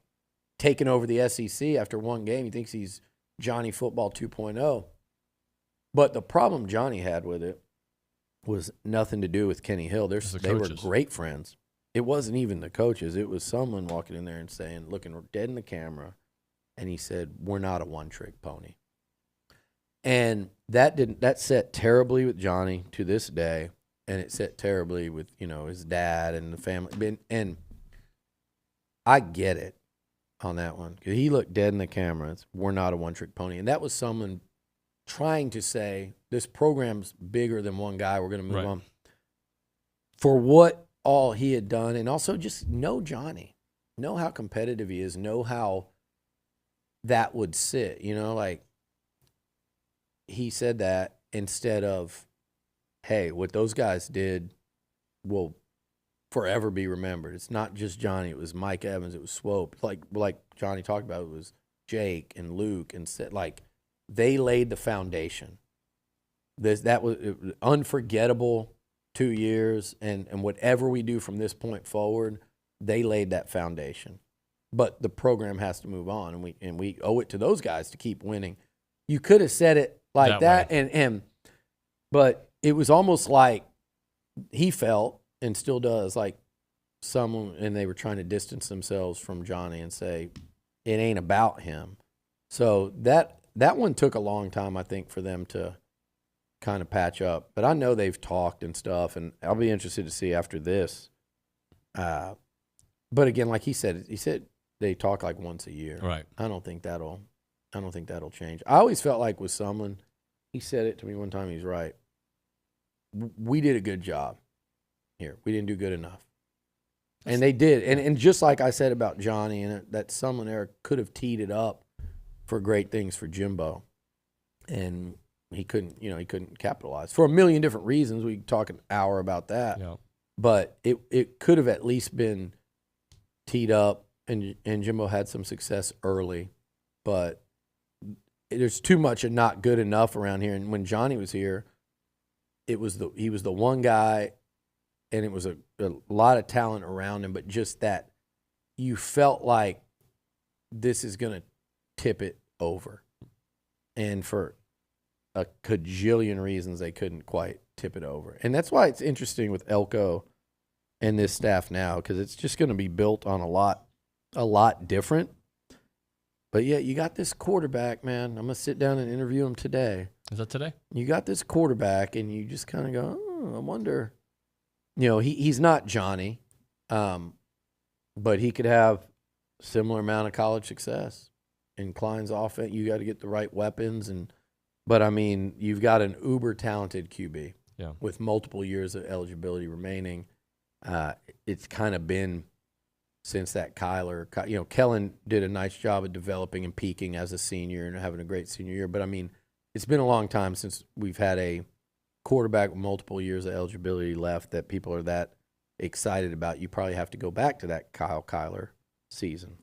taking over the SEC after one game. He thinks he's Johnny Football 2.0. But the problem Johnny had with it was nothing to do with Kenny Hill. They were great friends. It wasn't even the coaches. It was someone walking in there and saying, looking dead in the camera, and he said, we're not a one-trick pony. And that set terribly with Johnny to this day, and it set terribly with, his dad and the family. And I get it on that one, because he looked dead in the camera. We're not a one-trick pony. And that was someone trying to say this program's bigger than one guy. We're going to move Right. on. For what all he had done, and also just know Johnny, know how competitive he is, know how that would sit. You know, like he said that instead of, hey, what those guys did will forever be remembered. It's not just Johnny. It was Mike Evans. It was Swope. Like Johnny talked about, it was Jake and Luke, and said, like, they laid the foundation. That was unforgettable 2 years, and whatever we do from this point forward, they laid that foundation. But the program has to move on, and we owe it to those guys to keep winning. You could have said it like that but it was almost like he felt, and still does, like someone, and they were trying to distance themselves from Johnny and say it ain't about him. So that one took a long time, I think, for them to kind of patch up. But I know they've talked and stuff, and I'll be interested to see after this. But again, like he said they talk like once a year. Right. I don't think that'll change. I always felt like with someone, he said it to me one time, he's right. We did a good job here. We didn't do good enough. And they did. And just like I said about Johnny, and that Sumlin era could have teed it up for great things for Jimbo. And he couldn't capitalize for a million different reasons. We could talk an hour about that. Yeah. But it could have at least been teed up, and Jimbo had some success early. But there's too much of not good enough around here. And when Johnny was here, he was the one guy, and it was a lot of talent around him, but just that you felt like this is going to tip it over. And for a cajillion reasons, they couldn't quite tip it over. And that's why it's interesting with Elko and this staff now, because it's just going to be built on a lot different. But yeah, you got this quarterback, man. I'm going to sit down and interview him today. Is that today? You got this quarterback, and you just kind of go, I wonder. You know, he's not Johnny, but he could have similar amount of college success. In Klein's offense, you got to get the right weapons, but I mean, you've got an uber talented QB with multiple years of eligibility remaining. It's kind of been since that Kyler, Kellen did a nice job of developing and peaking as a senior and having a great senior year. But I mean, it's been a long time since we've had a quarterback with multiple years of eligibility left that people are that excited about. You probably have to go back to that Kyler season.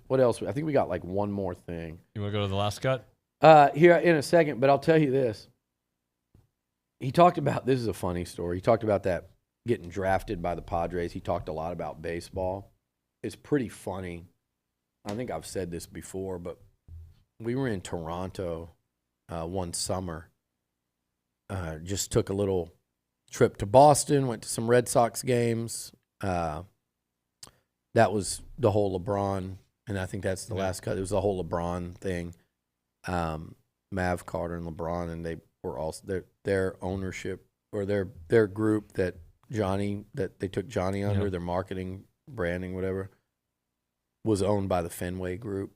What else? I think we got like one more thing. You want to go to the last cut? Here in a second, but I'll tell you this. He talked about, this is a funny story. He talked about that getting drafted by the Padres. He talked a lot about baseball. It's pretty funny. I think I've said this before, but we were in Toronto one summer. Just took a little trip to Boston, went to some Red Sox games. That was the whole LeBron, and I think that's the last cut. It was the whole LeBron thing. Mav Carter and LeBron, and they were also their ownership or their group that they took Johnny under, their marketing, branding, whatever, was owned by the Fenway Group.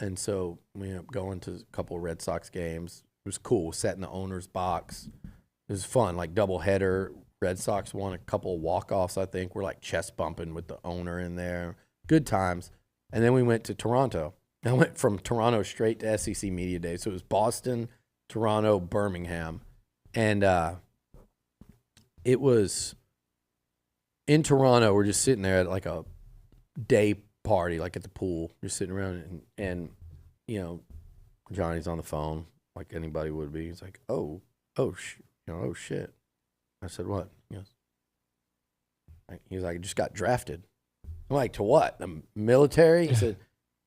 And so we ended up going to a couple of Red Sox games. It was cool. Sat in the owner's box. It was fun, like doubleheader. Red Sox won a couple of walk-offs, I think. We're like chest bumping with the owner in there. Good times. And then we went to Toronto. I went from Toronto straight to SEC Media Day. So it was Boston, Toronto, Birmingham. And it was in Toronto. We're just sitting there at like a day party, like at the pool, just sitting around. And Johnny's on the phone like anybody would be. He's like, oh shit. I said, what? He was like, I just got drafted. I'm like, to what? The military? He said,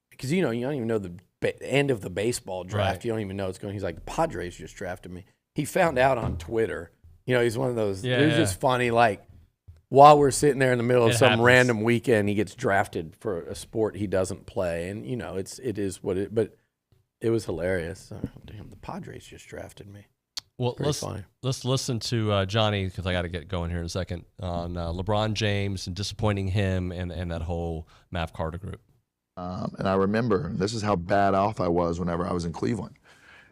because you don't even know the end of the baseball draft. Right. You don't even know what's going. He's like, the Padres just drafted me. He found out on Twitter. He's one of those. Yeah, it was just funny. Like while we're sitting there in the middle of some random weekend, he gets drafted for a sport he doesn't play, and it is what it. But it was hilarious. Damn, the Padres just drafted me. Well, let's listen to Johnny, because I got to get going here in a second, on LeBron James and disappointing him and that whole Mav Carter group. And I remember, this is how bad off I was whenever I was in Cleveland.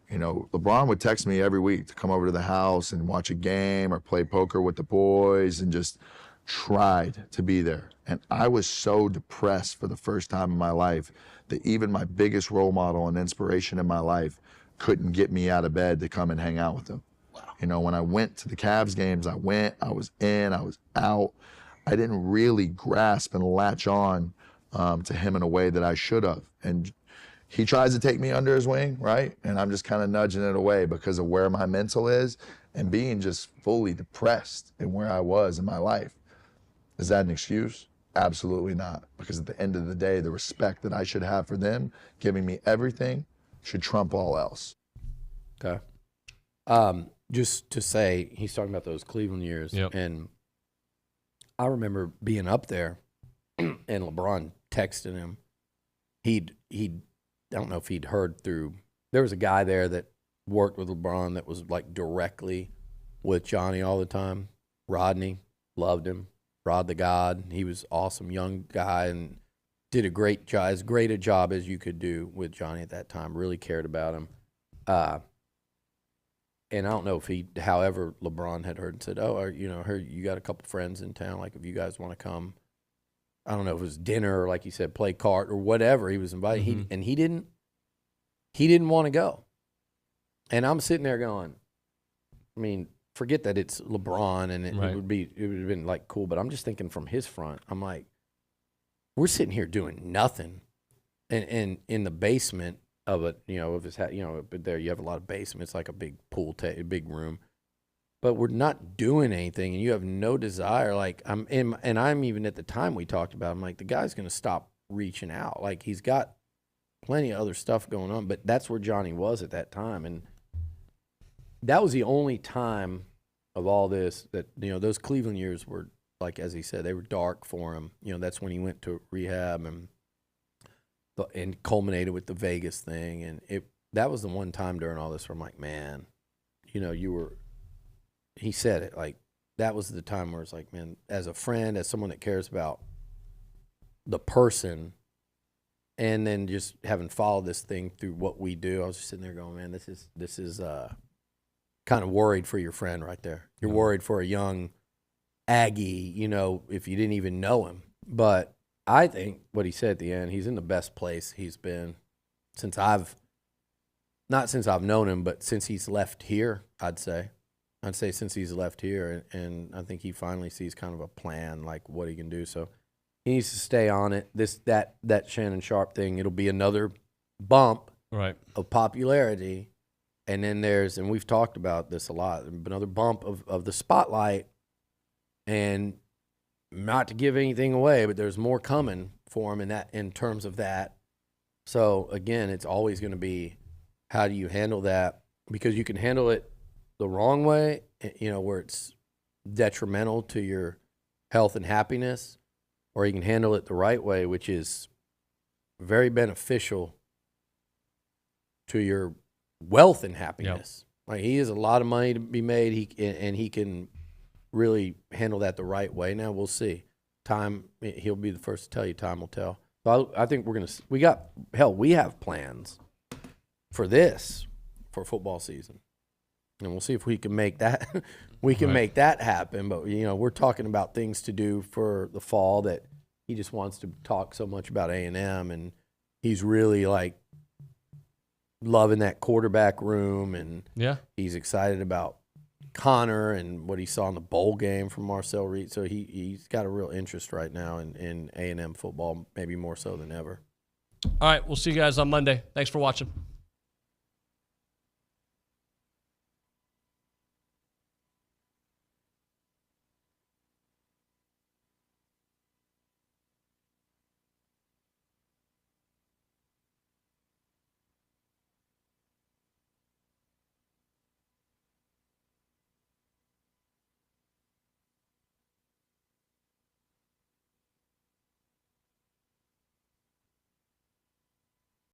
You know, LeBron would text me every week to come over to the house and watch a game or play poker with the boys and just tried to be there. And I was so depressed for the first time in my life that even my biggest role model and inspiration in my life couldn't get me out of bed to come and hang out with him. You know, when I went to the Cavs games, I was in, I was out. I didn't really grasp and latch on to him in a way that I should have. And he tries to take me under his wing, right? And I'm just kind of nudging it away because of where my mental is and being just fully depressed in where I was in my life. Is that an excuse? Absolutely not. Because at the end of the day, the respect that I should have for them, giving me everything, should trump all else. Okay. Just to say, he's talking about those Cleveland years. Yep. And I remember being up there and LeBron texting him. I don't know if he'd heard through. There was a guy there that worked with LeBron that was like directly with Johnny all the time. Rodney, loved him. Rod the God. He was awesome young guy and did a great job, as great a job as you could do with Johnny at that time. Really cared about him. And I don't know if however, LeBron had heard and said, "Oh, heard you got a couple friends in town. Like if you guys want to come." I don't know if it was dinner or like you said, play kart or whatever. He was invited. Mm-hmm. He didn't want to go. And I'm sitting there going, I mean, forget that it's LeBron and it would have been like cool, but I'm just thinking from his front, I'm like, we're sitting here doing nothing. And in the basement of it, of his but there you have a lot of basement. It's like a big pool, a big room. But we're not doing anything, and you have no desire. Like I'm even at the time we talked about. I'm like, the guy's going to stop reaching out. Like he's got plenty of other stuff going on. But that's where Johnny was at that time, and that was the only time of all this that those Cleveland years were like, as he said, they were dark for him. That's when he went to rehab and culminated with the Vegas thing, and that was the one time during all this where I'm like, man, you were. He said it, like, that was the time where it's like, man, as a friend, as someone that cares about the person, and then just having followed this thing through what we do, I was just sitting there going, man, this is kind of worried for your friend right there. You're worried for a young Aggie, if you didn't even know him. But I think what he said at the end, he's in the best place he's been not since I've known him, but since he's left here, I'd say since he's left here, and I think he finally sees kind of a plan, like what he can do. So he needs to stay on it. That Shannon Sharpe thing, it'll be another bump of popularity, and then and we've talked about this a lot, another bump of the spotlight, and not to give anything away, but there's more coming for him in terms of that. So again, it's always going to be, how do you handle that? Because you can handle it the wrong way, where it's detrimental to your health and happiness, or you can handle it the right way, which is very beneficial to your wealth and happiness. Yep. Like, he has a lot of money to be made, he can really handle that the right way. Now we'll see. He'll be the first to tell you. Time will tell. So I think we have plans for football season. And we'll see if we can make that make that happen. But we're talking about things to do for the fall that he just wants to talk so much about A&M, and he's really like loving that quarterback room, and he's excited about Connor and what he saw in the bowl game from Marcel Reed. So he's got a real interest right now in A&M football, maybe more so than ever. All right, we'll see you guys on Monday. Thanks for watching.